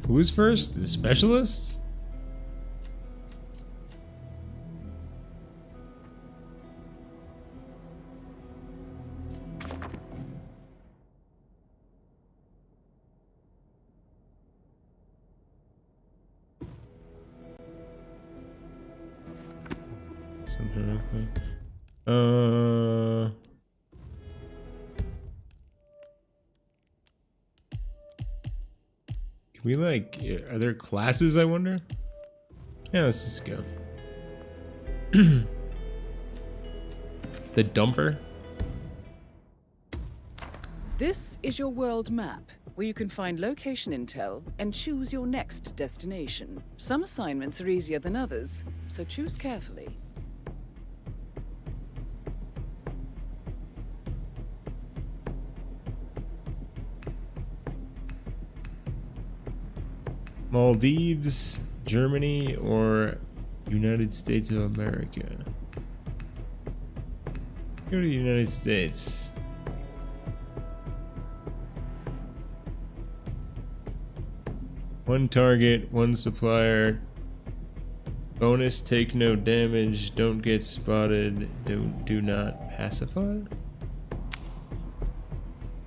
Who's first? The specialists? Something real quick. Can we like, are there classes, I wonder? Yeah, let's just go. The dumper? This is your world map, where you can find location intel and choose your next destination. Some assignments are easier than others, so choose carefully. Maldives, Germany, or United States of America? Go to the United States. One target, one supplier. Bonus, take no damage, don't get spotted, do not pacify.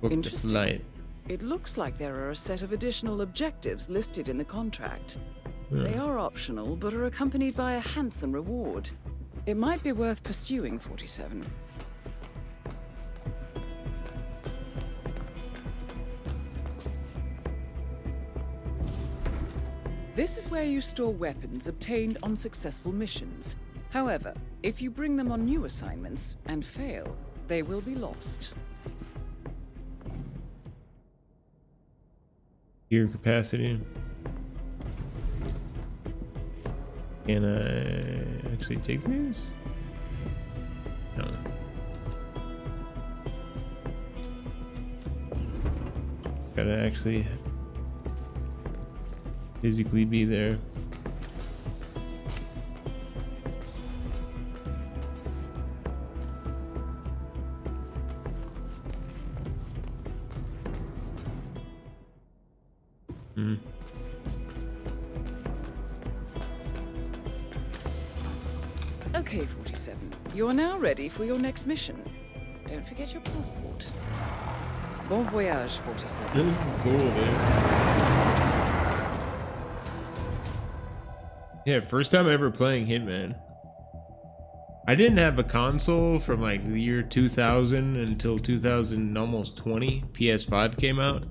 Book the Interesting. flight. It looks like there are a set of additional objectives listed in the contract. Yeah. They are optional, but are accompanied by a handsome reward. It might be worth pursuing, 47. This is where you store weapons obtained on successful missions. However, if you bring them on new assignments and fail, they will be lost. Gear capacity. Can I actually take these? No. Gotta actually physically be there. Okay, 47. You are now ready for your next mission. Don't forget your passport. Bon voyage, 47. This is cool, dude. Yeah, first time ever playing Hitman. I didn't have a console from like the year 2000 until 2000, almost 20. PS5 came out.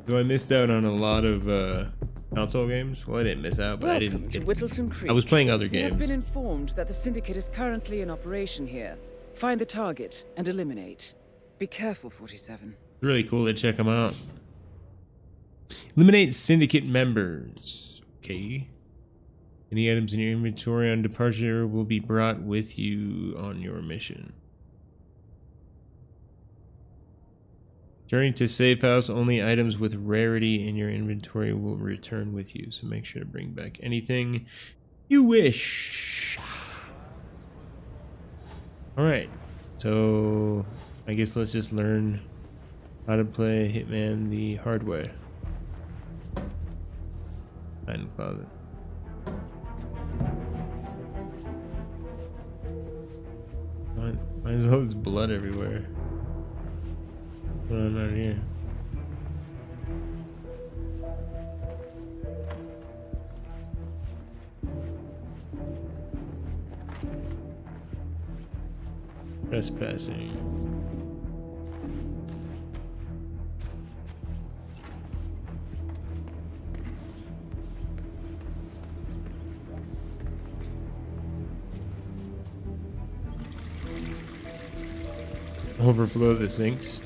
So I missed out on a lot of console games. Well, I didn't miss out, but I Welcome didn't. to Whittleton Creek. I was playing other We have games. been informed that the Syndicate is currently in operation here. Find the target and eliminate. Be careful, 47. Really cool to check them out. Eliminate Syndicate members. Okay. Any items in your inventory on departure will be brought with you on your mission. Returning to safe house, only items with rarity in your inventory will return with you, so make sure to bring back anything you wish. Alright, so I guess let's just learn how to play Hitman the hard way. Hide in the closet. Why is all this blood everywhere? What's going on out here? Trespassing. Overflow the sinks.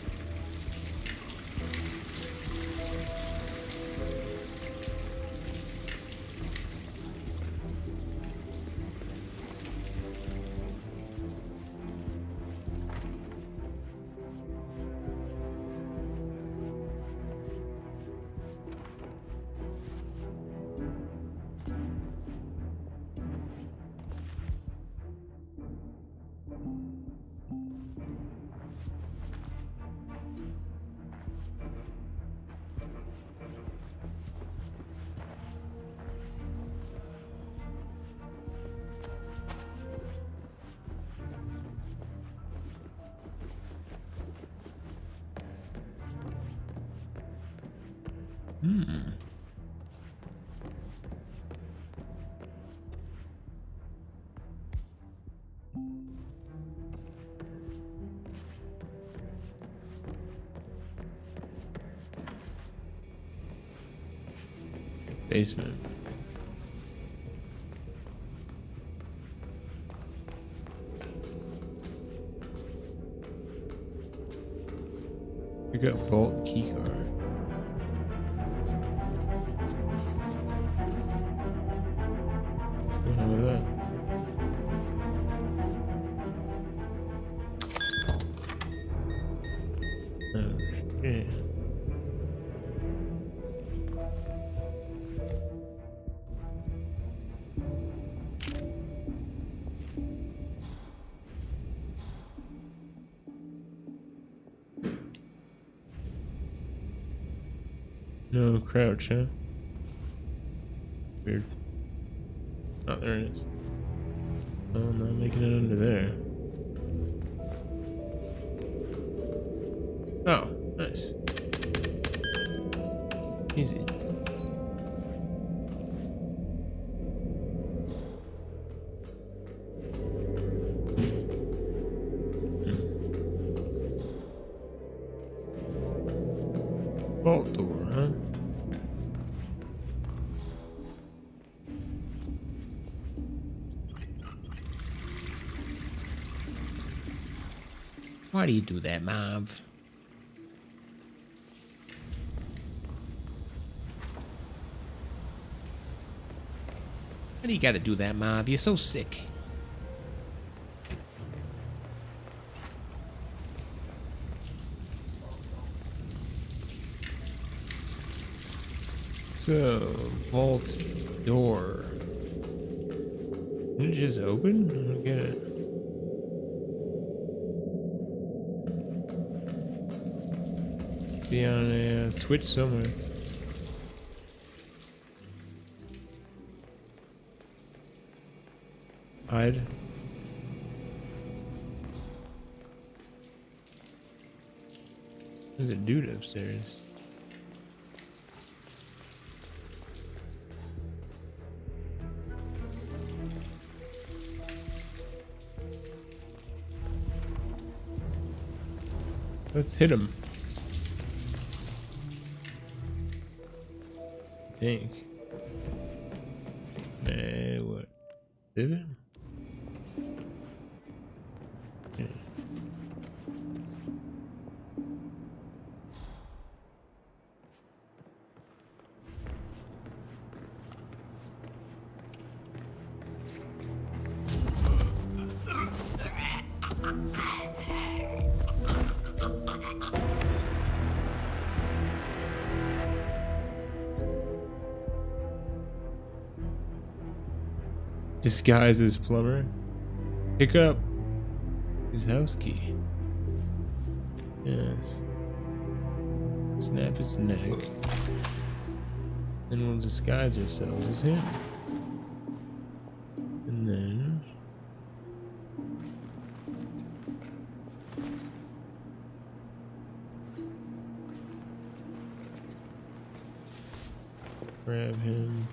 Basement. Pick up vault keycard. What's going on with that? Oh shit. No crouch, huh? Weird. Oh, there it is. Oh, I'm not making it under there. Oh, nice. Easy. Vault door, huh? Why do you do that, Mav? Why do you gotta do that, Mav? You're so sick. So, vault door. Did it just open? I don't get it. Be on a switch somewhere. Hide. There's a dude upstairs. Let's hit him. I think. What? Did it? Yeah. Disguise as plumber. Pick up his house key. Yes. Snap his neck. Then we'll disguise ourselves as him. And then grab him.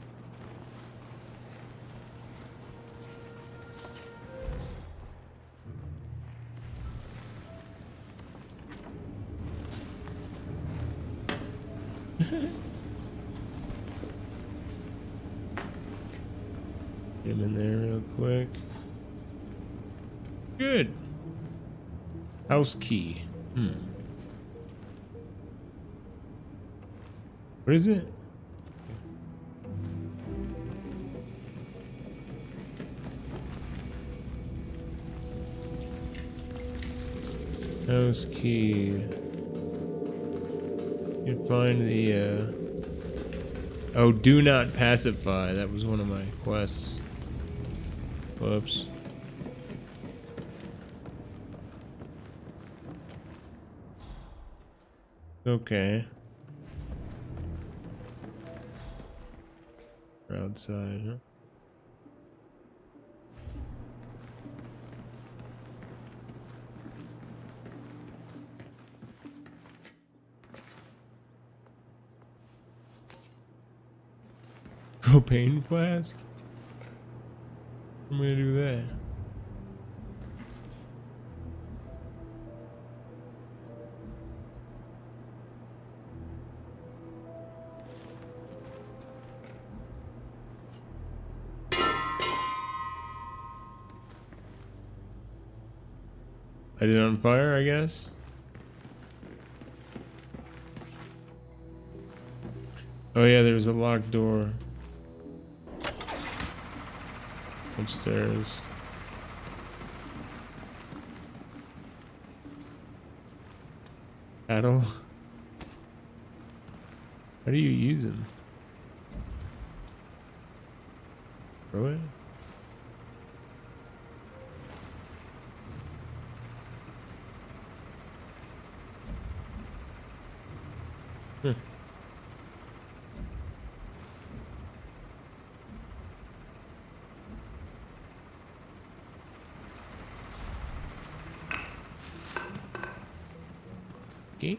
Get him in there real quick. Good. House key. What is it? House key. You can find the oh, do not pacify. That was one of my quests. Whoops. Okay. We're outside, huh? Propane flask? I'm gonna do that. Light it on fire, I guess. Oh yeah, there's a locked door upstairs. Paddle. How do you use them? Throw it? Huh. Okay.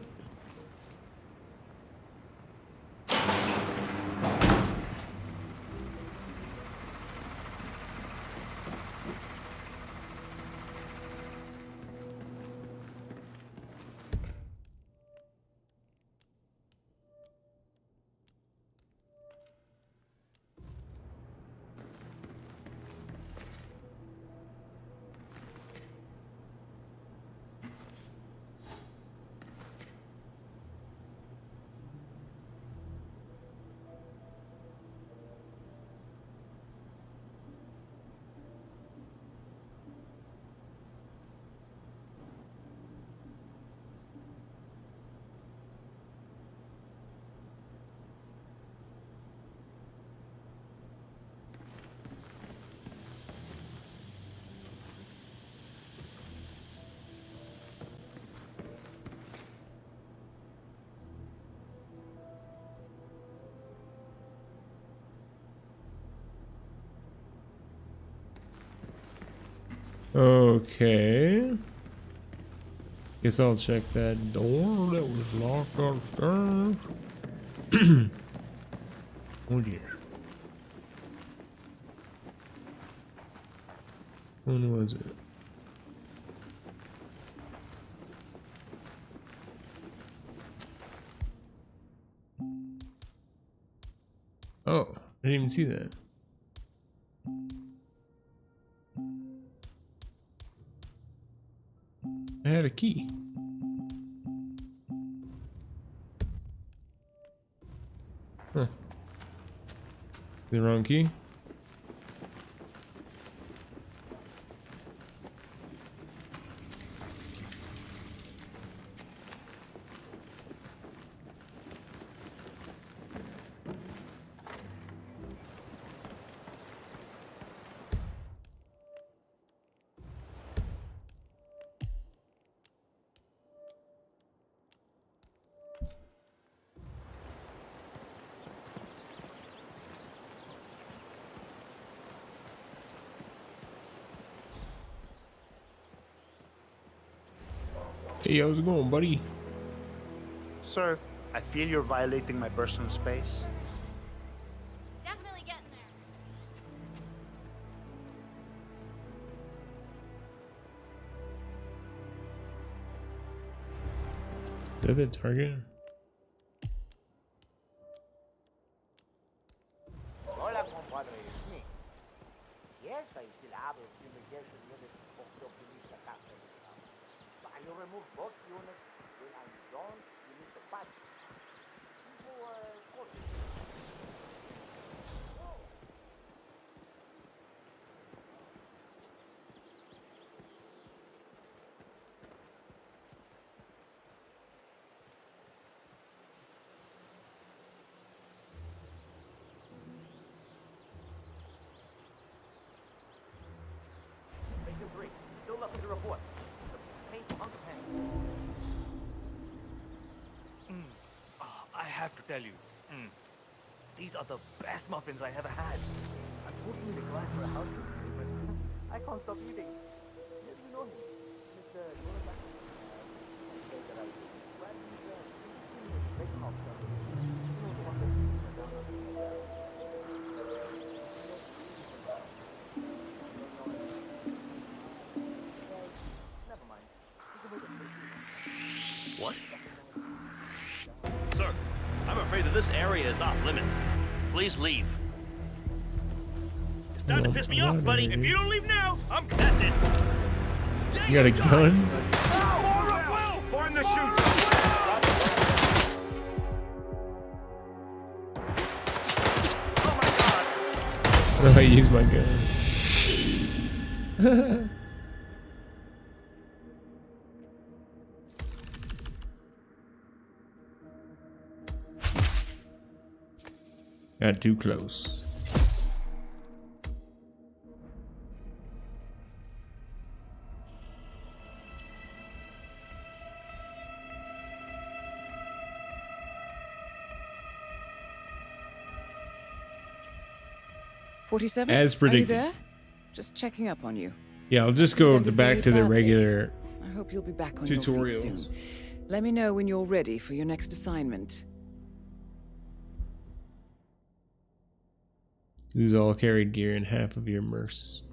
Okay. Guess I'll check that door that was locked upstairs. Oh dear. When was it? Oh, I didn't even see that. I had a key. Huh. The wrong key? Hey, how's it going, buddy? Sir, I feel you're violating my personal space. Definitely getting there. Is that the target? Hola, compadre, it's me. Yes, I still have a fumigation unit hooked up to this capacity. While you remove both units, when I'm done, you need to patch. Simple code. Mission 3, still nothing to report. I have to tell you, these are the best muffins I ever had. Unfortunately, the client for a house but I can't stop eating. Yes, you know him, Mr. Jonathan. This area is off limits. Please leave. It's time to piss me off, buddy. If you don't leave now, that's it. You got a gun? Find the chute. How do I use my gun? Got too close. As Are you predicted. there? Just checking up on you. Yeah, I'll just go back to the regular I hope you'll be back on your feet tutorials. soon. Let me know when you're ready for your next assignment. Lose all carried gear and half of your Mercis?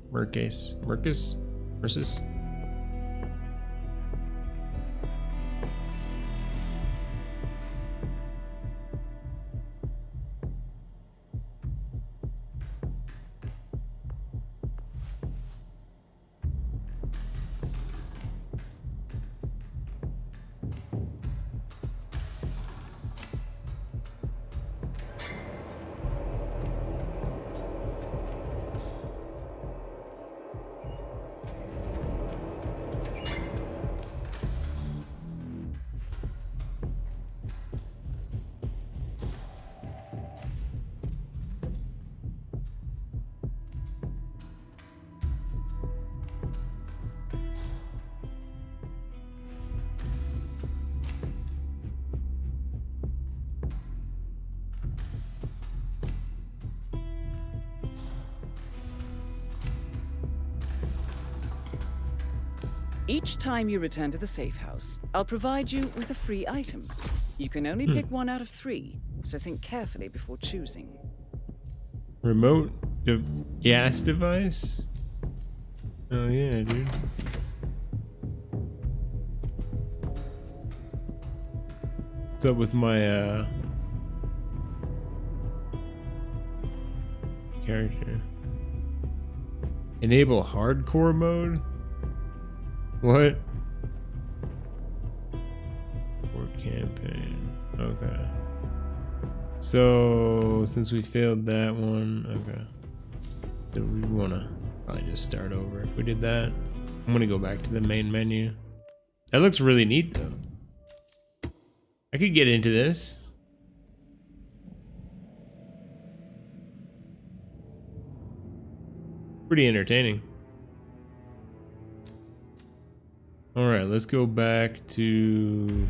Each time you return to the safe house, I'll provide you with a free item. You can only pick one out of 3, so think carefully before choosing. Remote gas device? Oh yeah, dude. What's up with my character? Enable hardcore mode? What? For campaign. Okay. So since we failed that one, okay. So we wanna probably just start over if we did that. I'm gonna go back to the main menu. That looks really neat though. I could get into this. Pretty entertaining. All right, let's go back to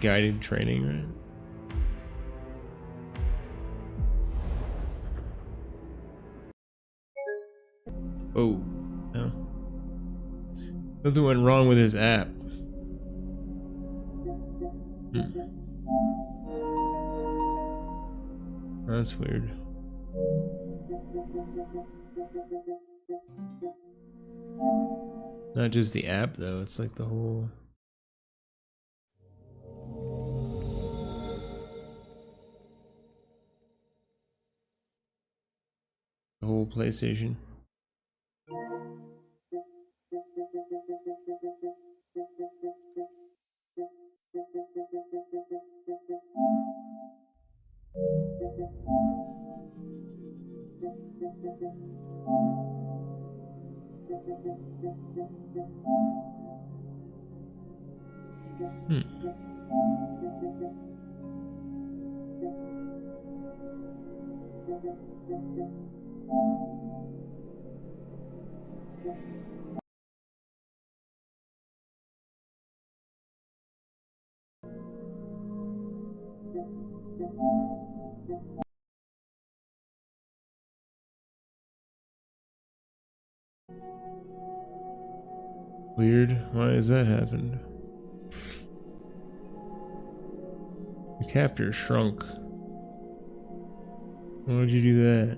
guided training, right? Oh, no. Something went wrong with his app. That's weird. Not just the app though, it's like the whole PlayStation. Weird. Why has that happened? The capture shrunk. Why would you do that?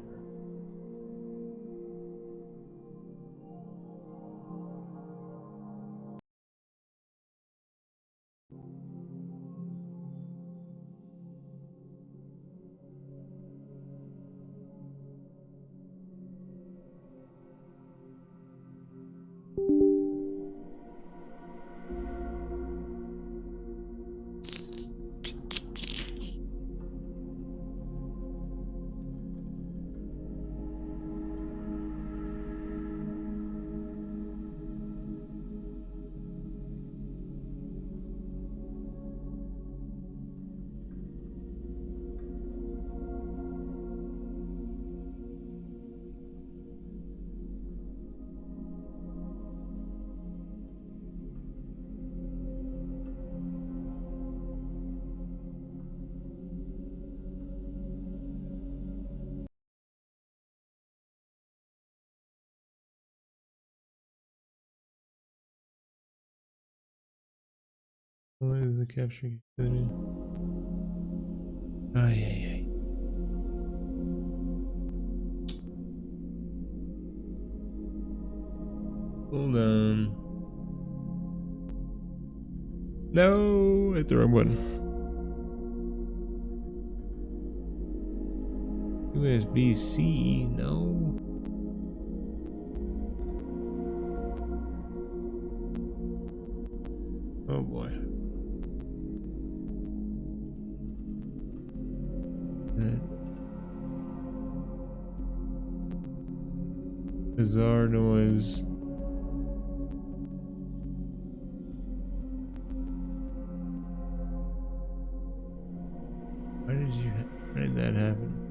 What is the capture activity? Oh, yeah. Hold on. No, I hit the wrong button. USB-C, no. Oh boy. Bizarre noise. Why did that happen?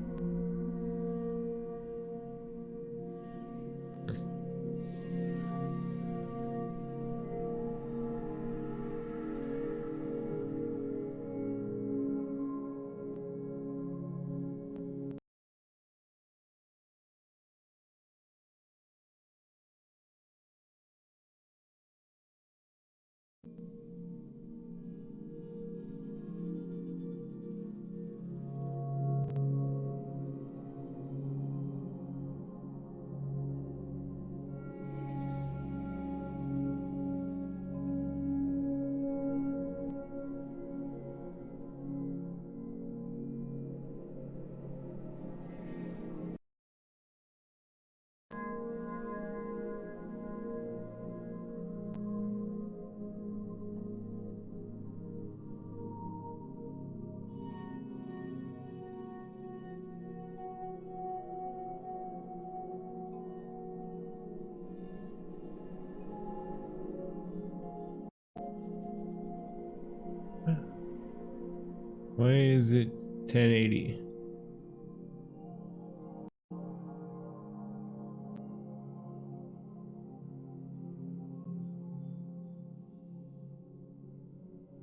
Why is it 1080?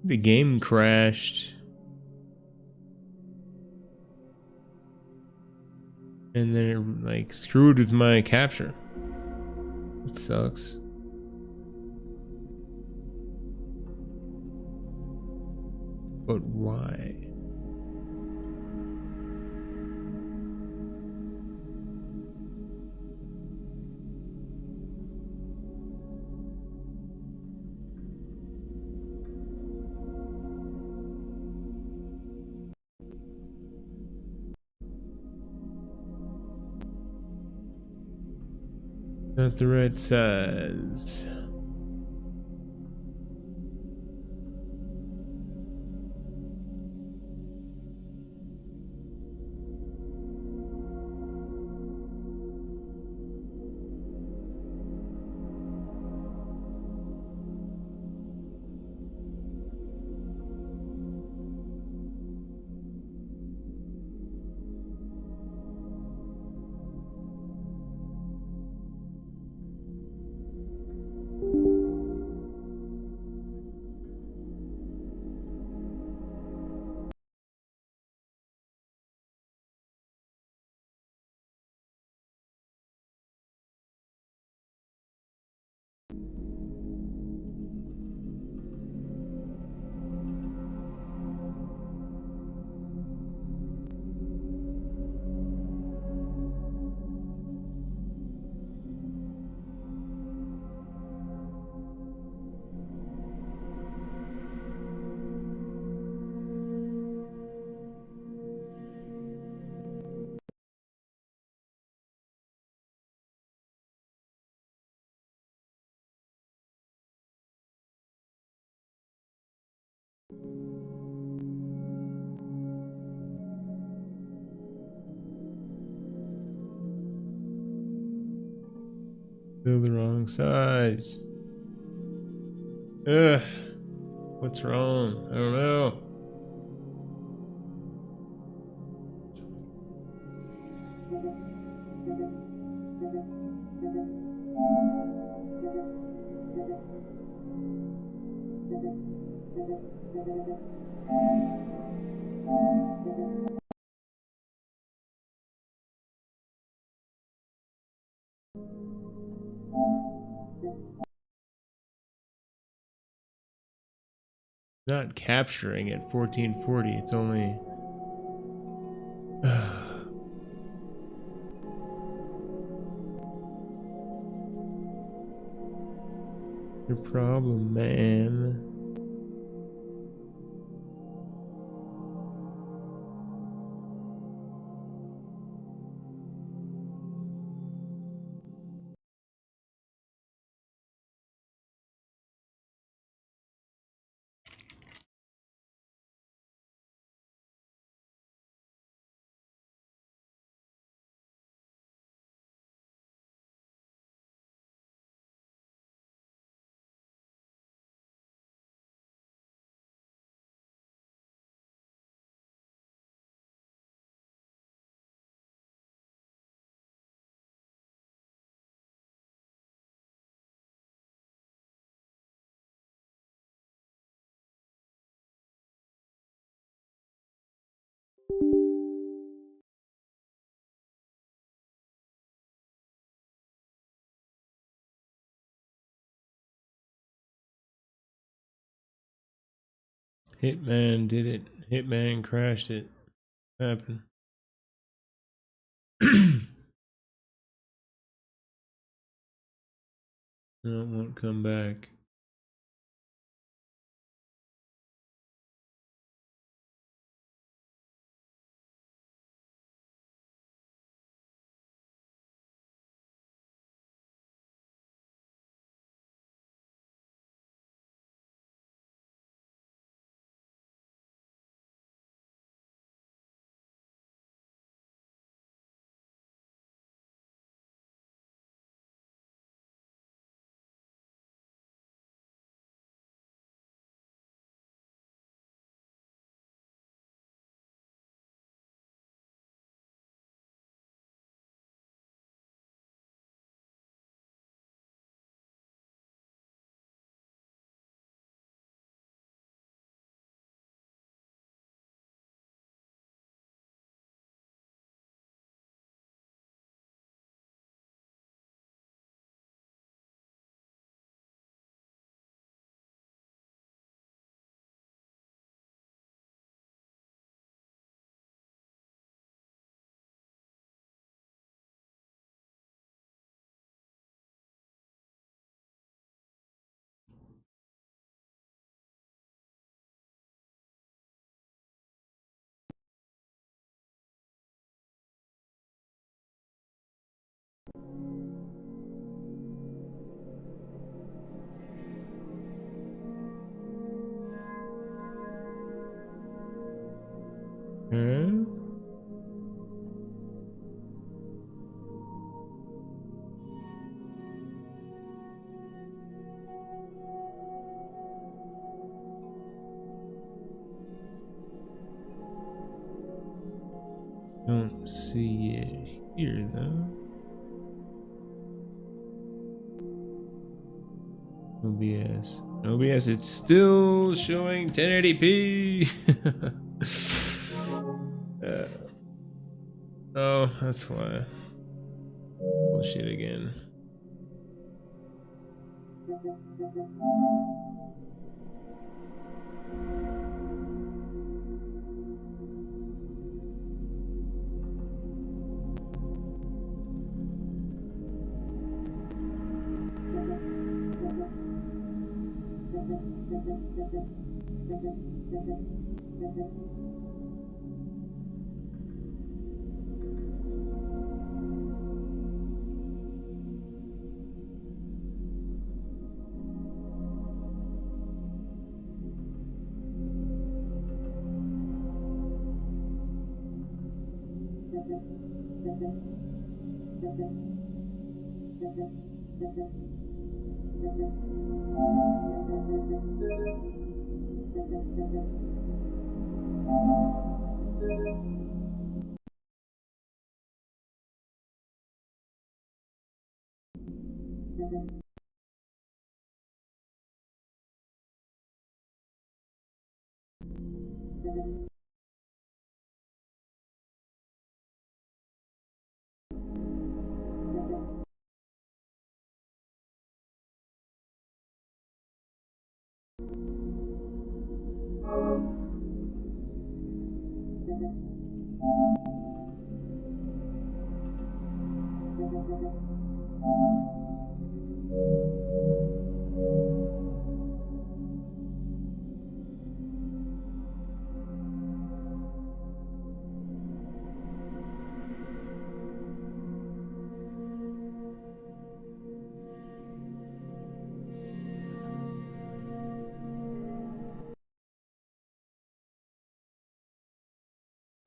The game crashed. And then it like screwed with my capture. It sucks. But why? Not the right size. Still the wrong size. Ugh. What's wrong? I don't know. not capturing at 1440. It's only. Your problem, man. Hitman did it. Hitman crashed it. What happened? No, it won't come back. Hmm? Don't see it here though. OBS. OBS, it's still showing 1080p. Oh, that's why. Bullshit again.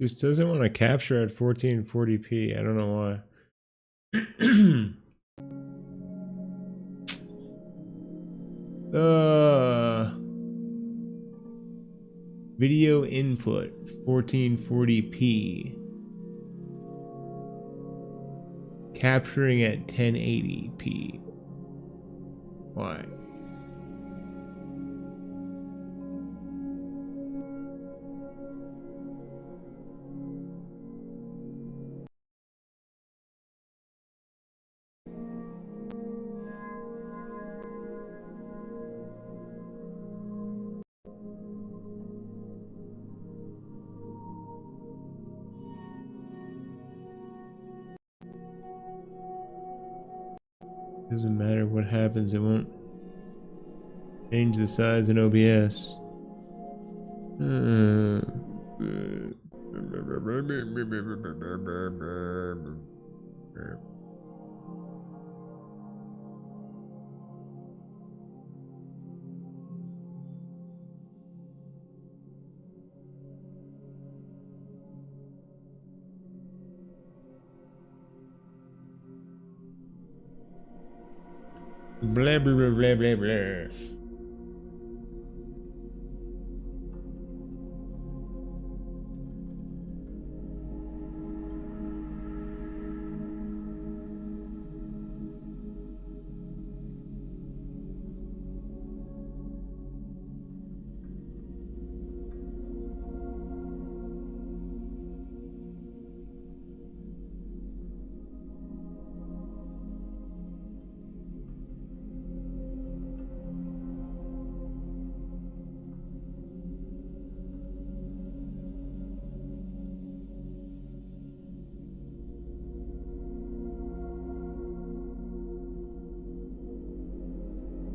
This doesn't want to capture at 1440p. I don't know why. Video input 1440p. Capturing at 1080p. Why? Doesn't matter what happens, it won't change the size in OBS. Blah blah blah blah blah blah.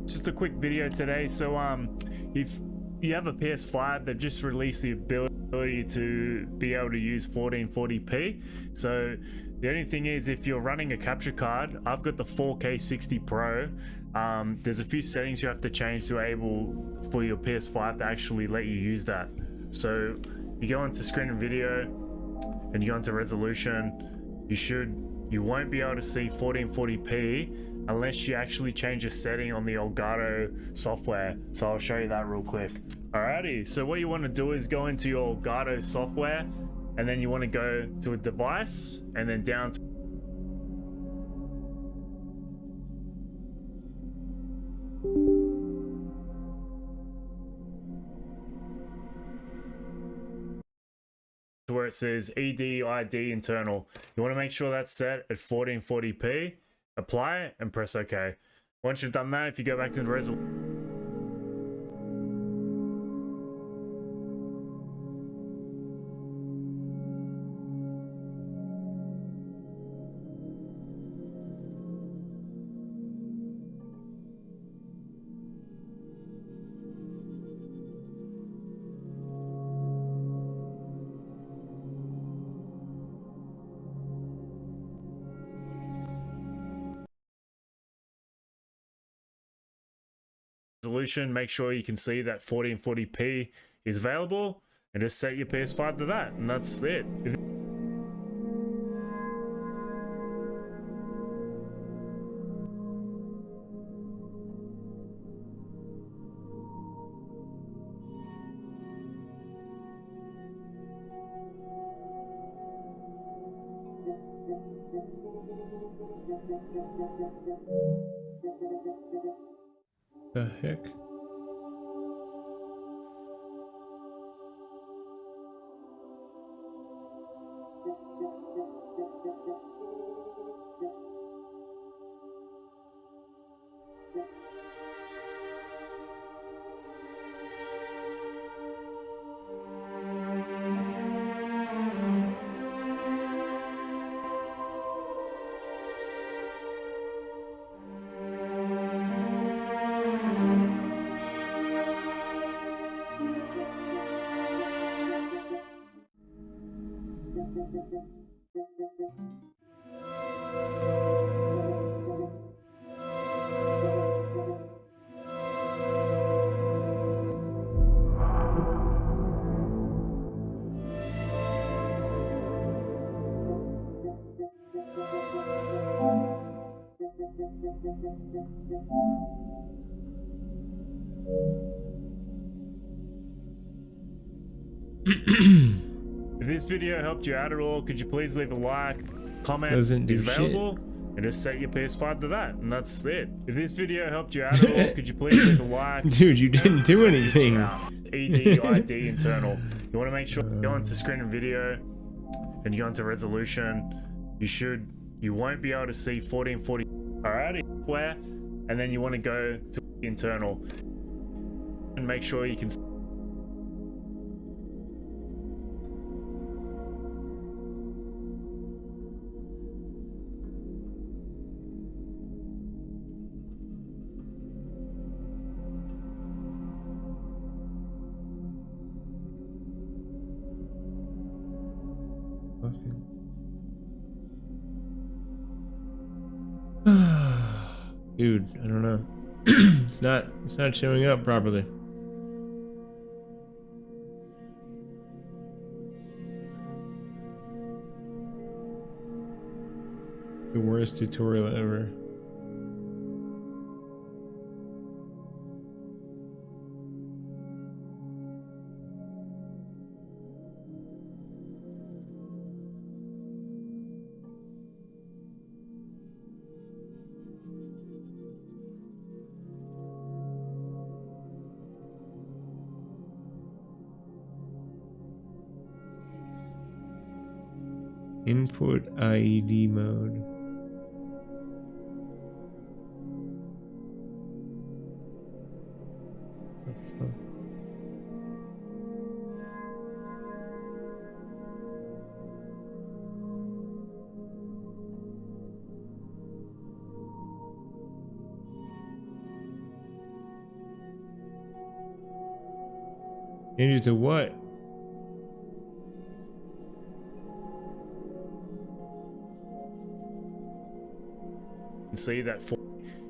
Just a quick video today. So if you have a PS5 that just released the ability to be able to use 1440p, so the only thing is, if you're running a capture card, I've got the 4K 60 Pro. There's a few settings you have to change to able for your PS5 to actually let you use that. So you go into screen and video and you go into resolution, you won't be able to see 1440p unless you actually change a setting on the Elgato software. So I'll show you that real quick. Alrighty, so what you want to do is go into your Elgato software, and then you want to go to a device and then down to where it says EDID internal. You want to make sure that's set at 1440p. Apply it and press OK. Once you've done that, if you go back to the resolution, make sure you can see that 1440p is available, and just set your PS5 to that, and that's it. The heck? If this video helped you out at all, could you please leave a like, comment, Doesn't do is available, and just set your PS5 to that, and that's it. If this video helped you out at all, could you please leave a like? Dude, you didn't do anything. EDID internal. You want to make sure you go into screen and video, and you go into resolution. You won't be able to see 1440. Alright, where, and then you want to go to internal, and make sure you can. Dude, I don't know. It's not showing up properly. The worst tutorial ever. Input IED mode. That's change it to what? See that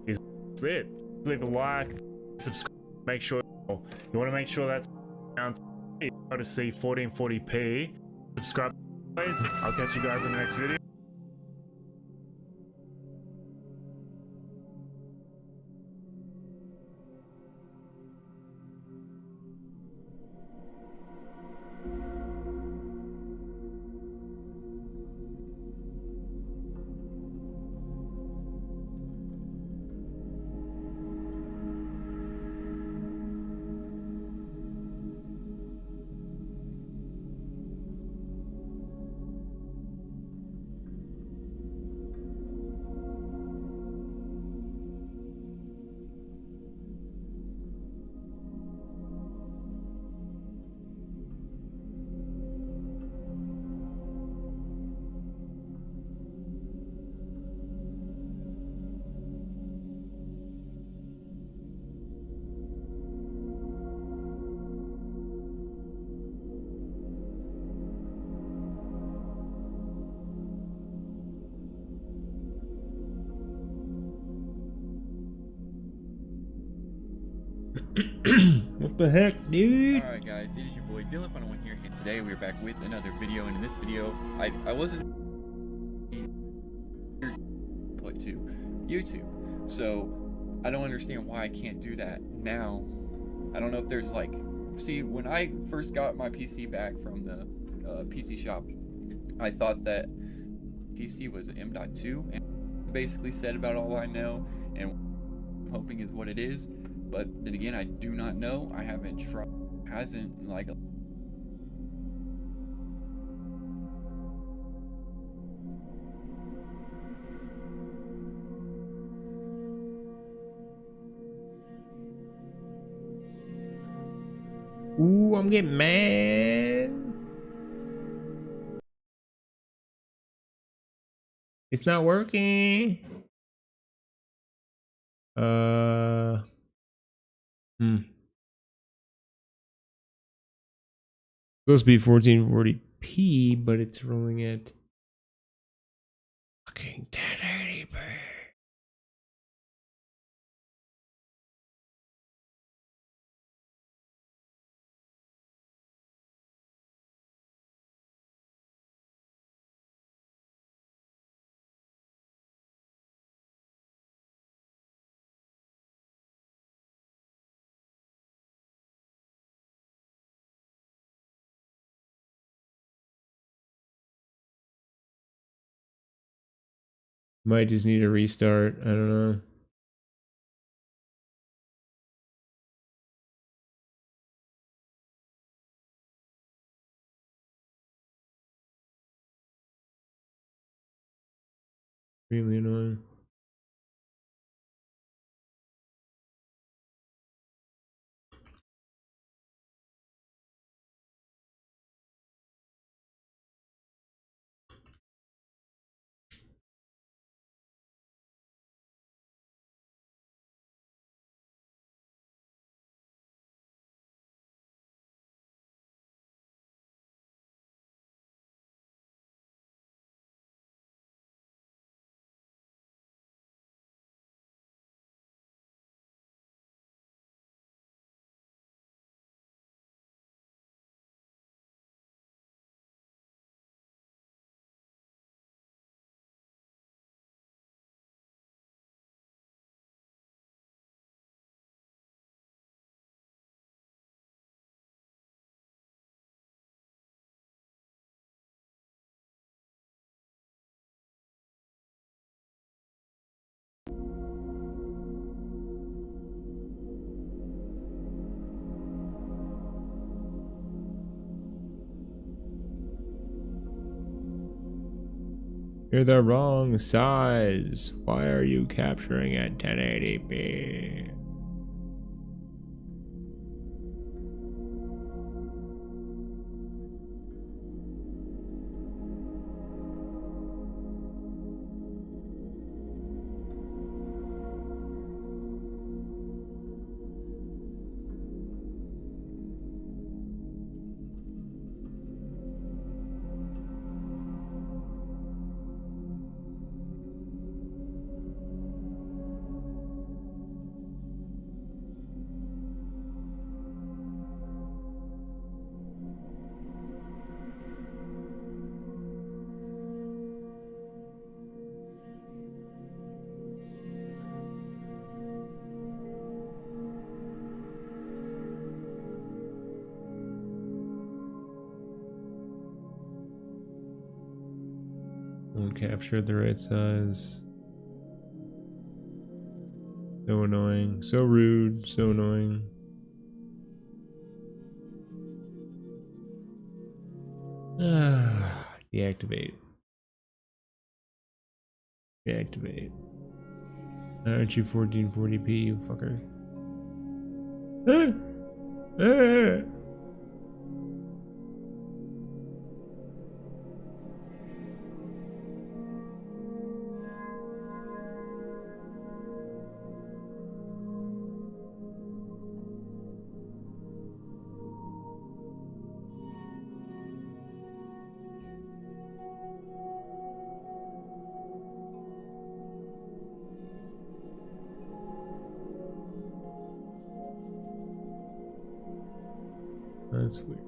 is it. Leave a like, subscribe, make sure you want to make sure that's down to see 1440p. Subscribe, please. I'll catch you guys in the next video. What the heck, dude? Alright guys, it is your boy Dylan Fun1 here, and today we're back with another video, and in this video, I wasn't put to YouTube, so I don't understand why I can't do that now. I don't know if there's like, see, when I first got my PC back from the PC shop, I thought that PC was M.2, and basically said about all I know, and hoping is what it is. But then again, I do not know. I haven't tried. Hasn't like. Ooh, I'm getting mad. It's not working. Supposed to be 1440 1080p, but it's rolling at fucking 1080p. Might just need a restart. I don't know. Really annoying. You're the wrong size. Why are you capturing at 1080p? Won't capture the right size. So annoying. So rude. So annoying. Deactivate. Deactivate. Aren't you 1440p, you fucker? That's weird.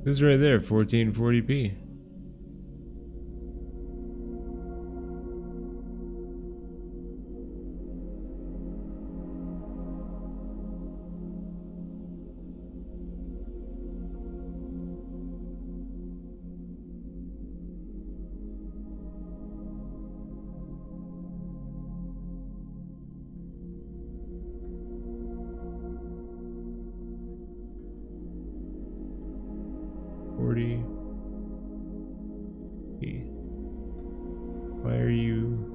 This is right there, 1440p. 40. Why are you?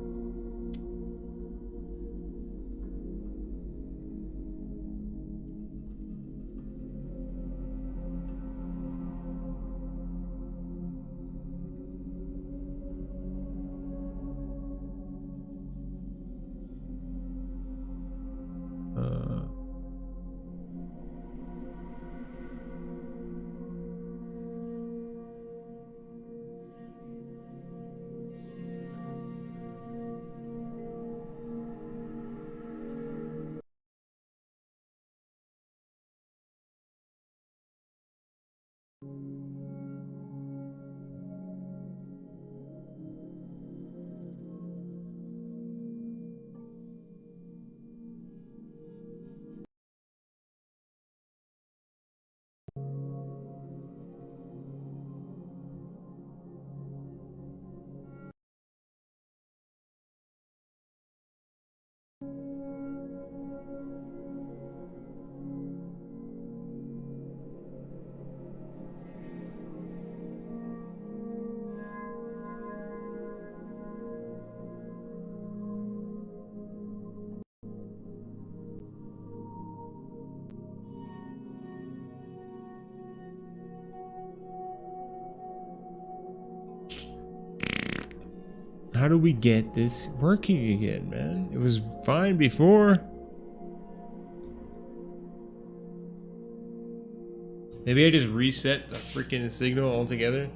How do we get this working again, man? It was fine before. Maybe I just reset the freaking signal altogether.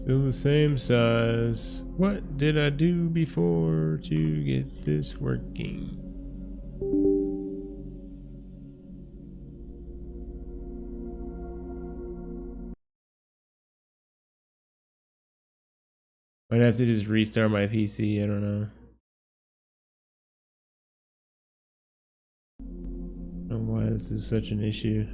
Still the same size. What did I do before to get this working? I'd have to just restart my PC, I don't know. I don't know why this is such an issue.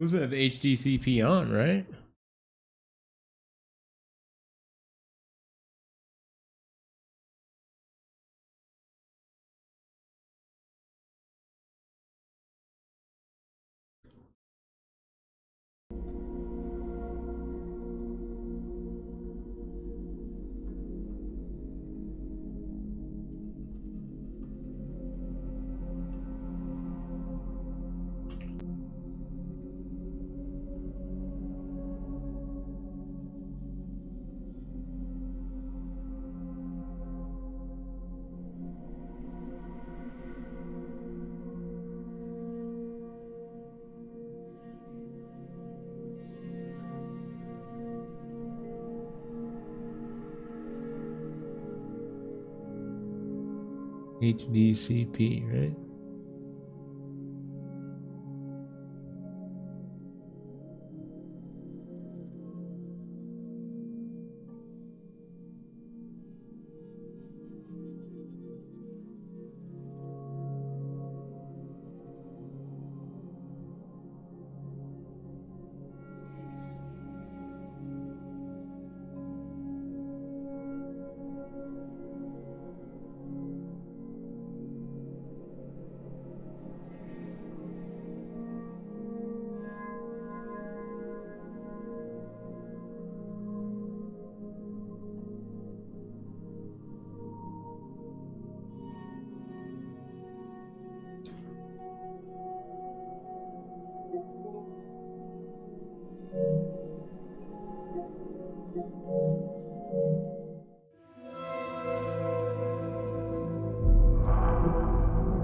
Those have HDCP on, right? HDCP, right?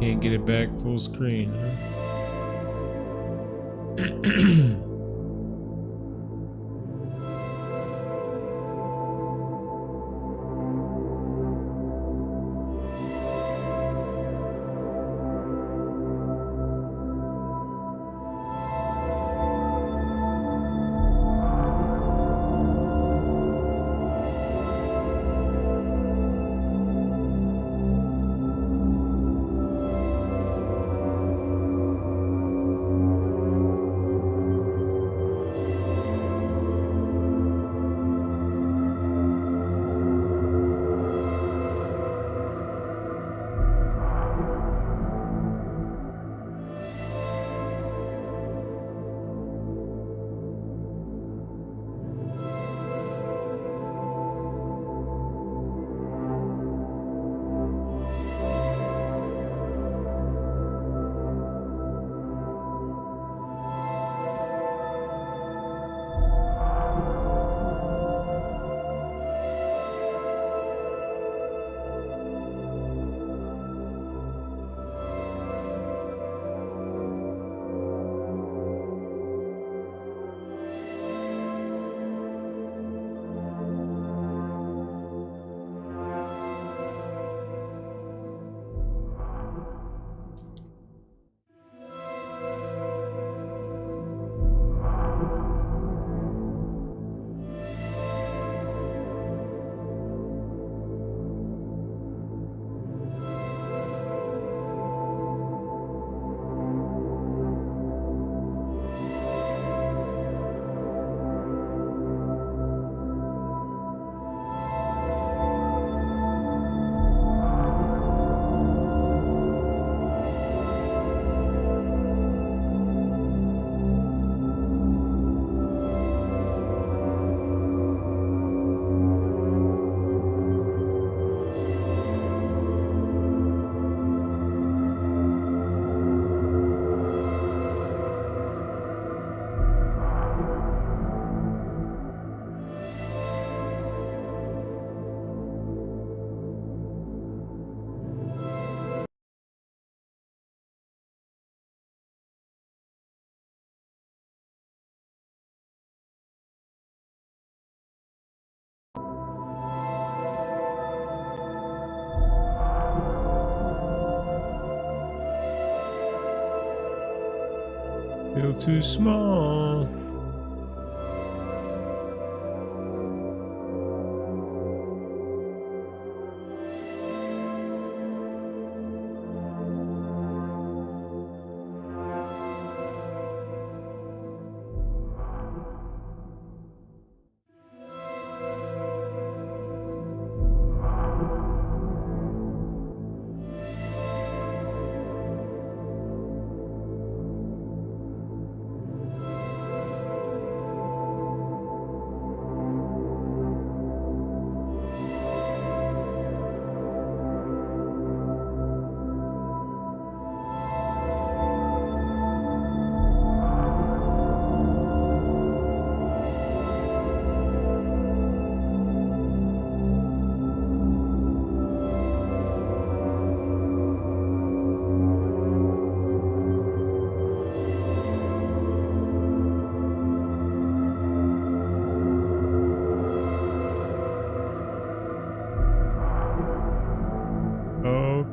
Can't get it back full screen, huh? Feel too small.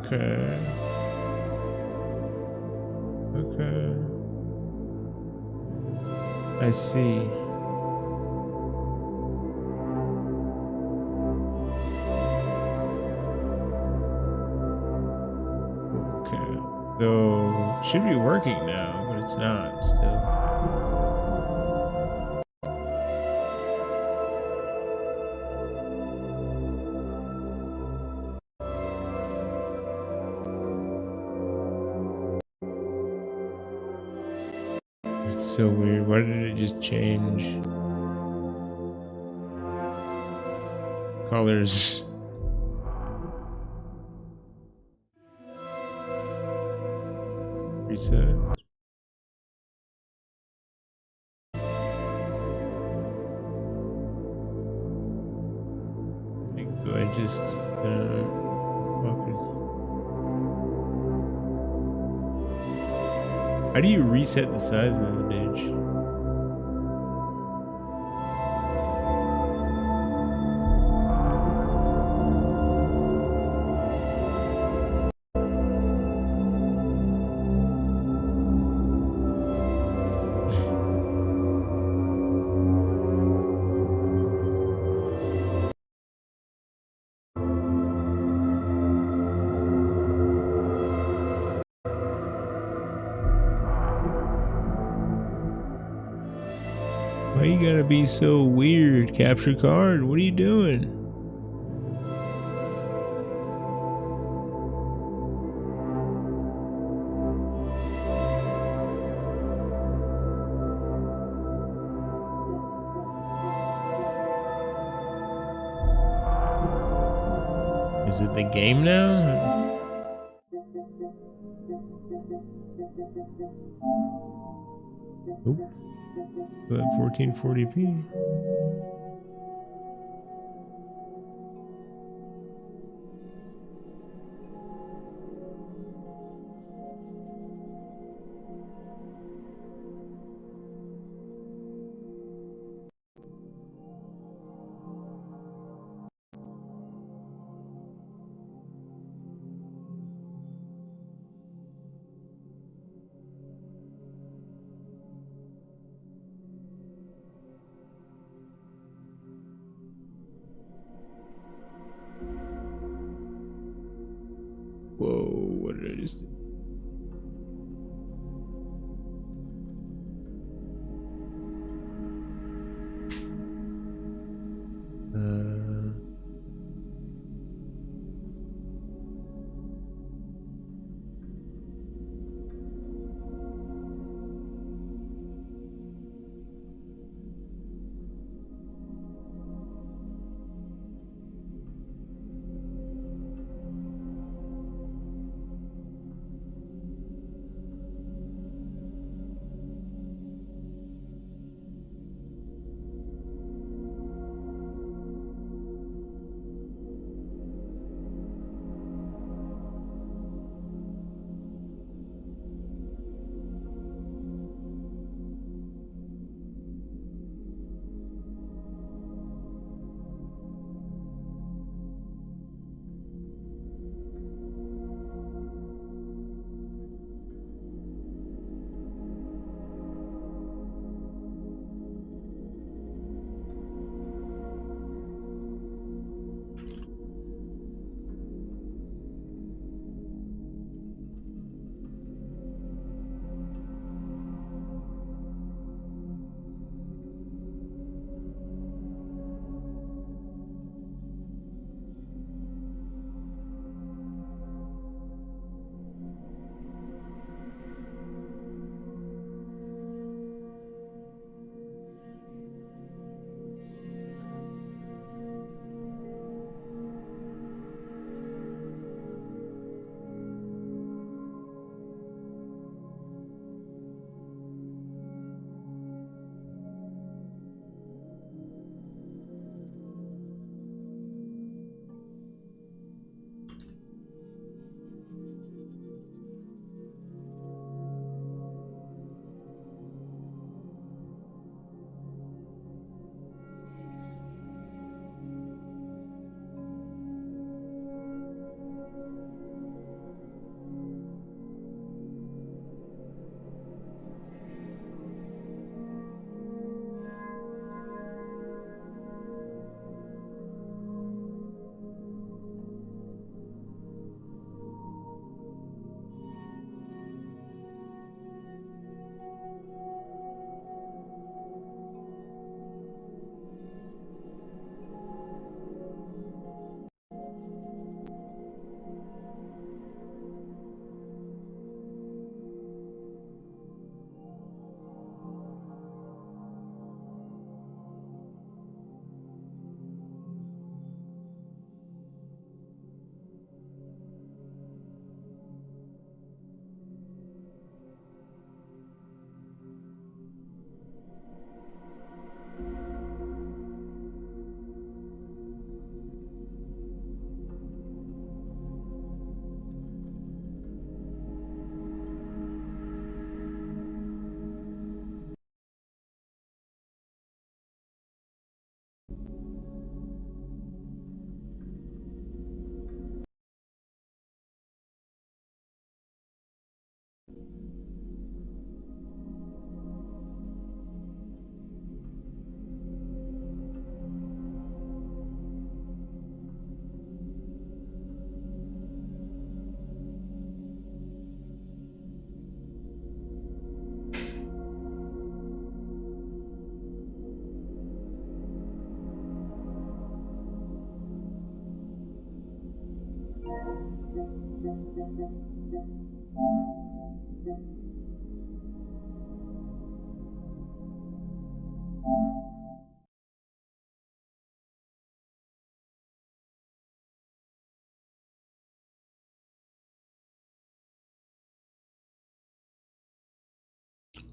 Okay. Okay. I see. Okay. So, should be working now, but it's not still. It's so weird. Why did it just change colors? Reset. Do I just focus? How do you reset the size of this bitch? Why you gotta be so weird, capture card? What are you doing? Is it the game now? Nope. But 1440p. Whoa, what did I just do?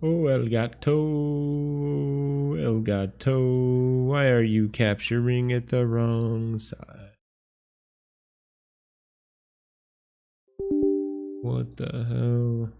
Oh, El Gato, El Gato, why are you capturing it the wrong side? What the hell?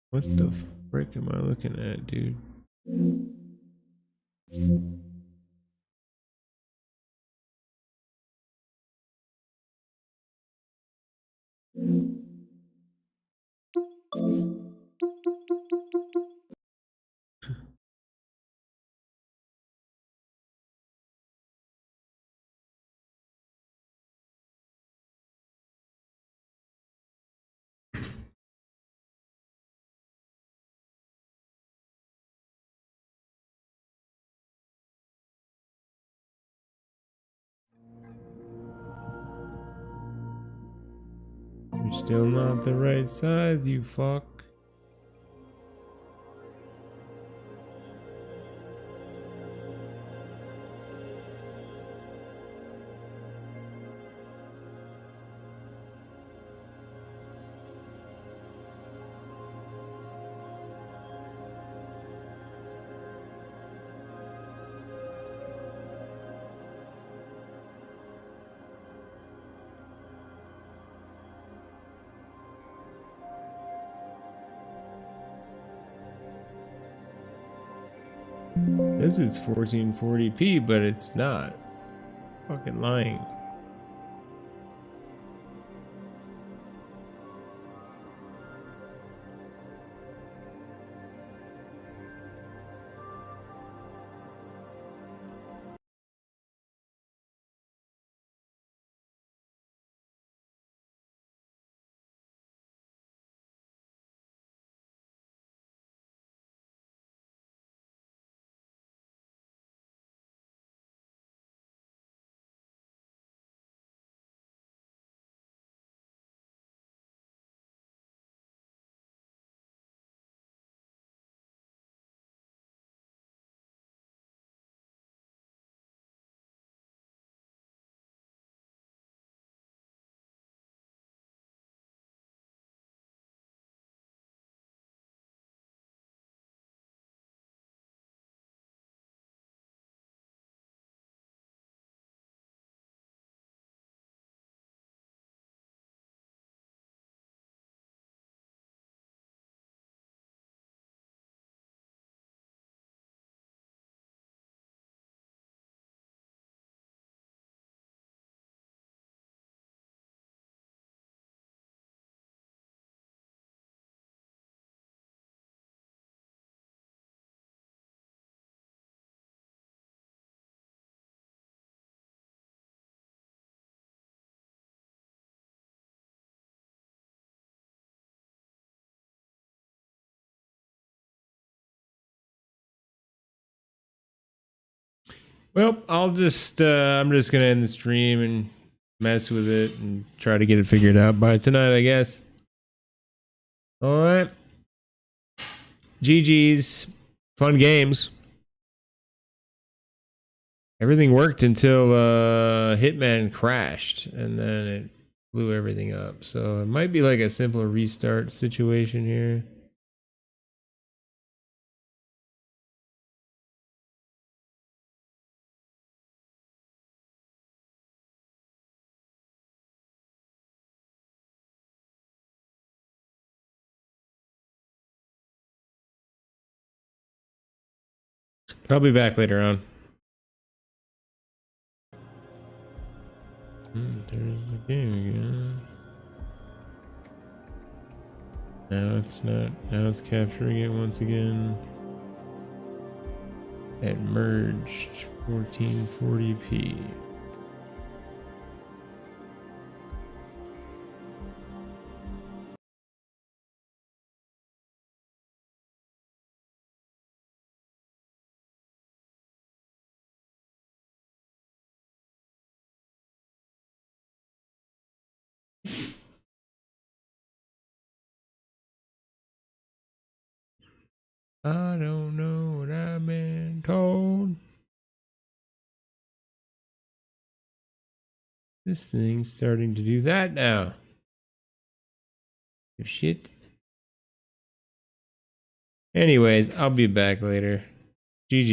What the frick am I looking at, dude? You're still not the right size, you fuck. This is 1440p, but it's not. Fucking lying. Well, I'm just gonna end the stream and mess with it and try to get it figured out by tonight, I guess. All right. GG's. Fun games. Everything worked until Hitman crashed and then it blew everything up. So it might be like a simple restart situation here. I'll be back later on. There's the game again. Now it's not. Now it's capturing it once again. At merged 1440p. I don't know what I've been told. This thing's starting to do that now. Oh, shit. Anyways, I'll be back later. GG.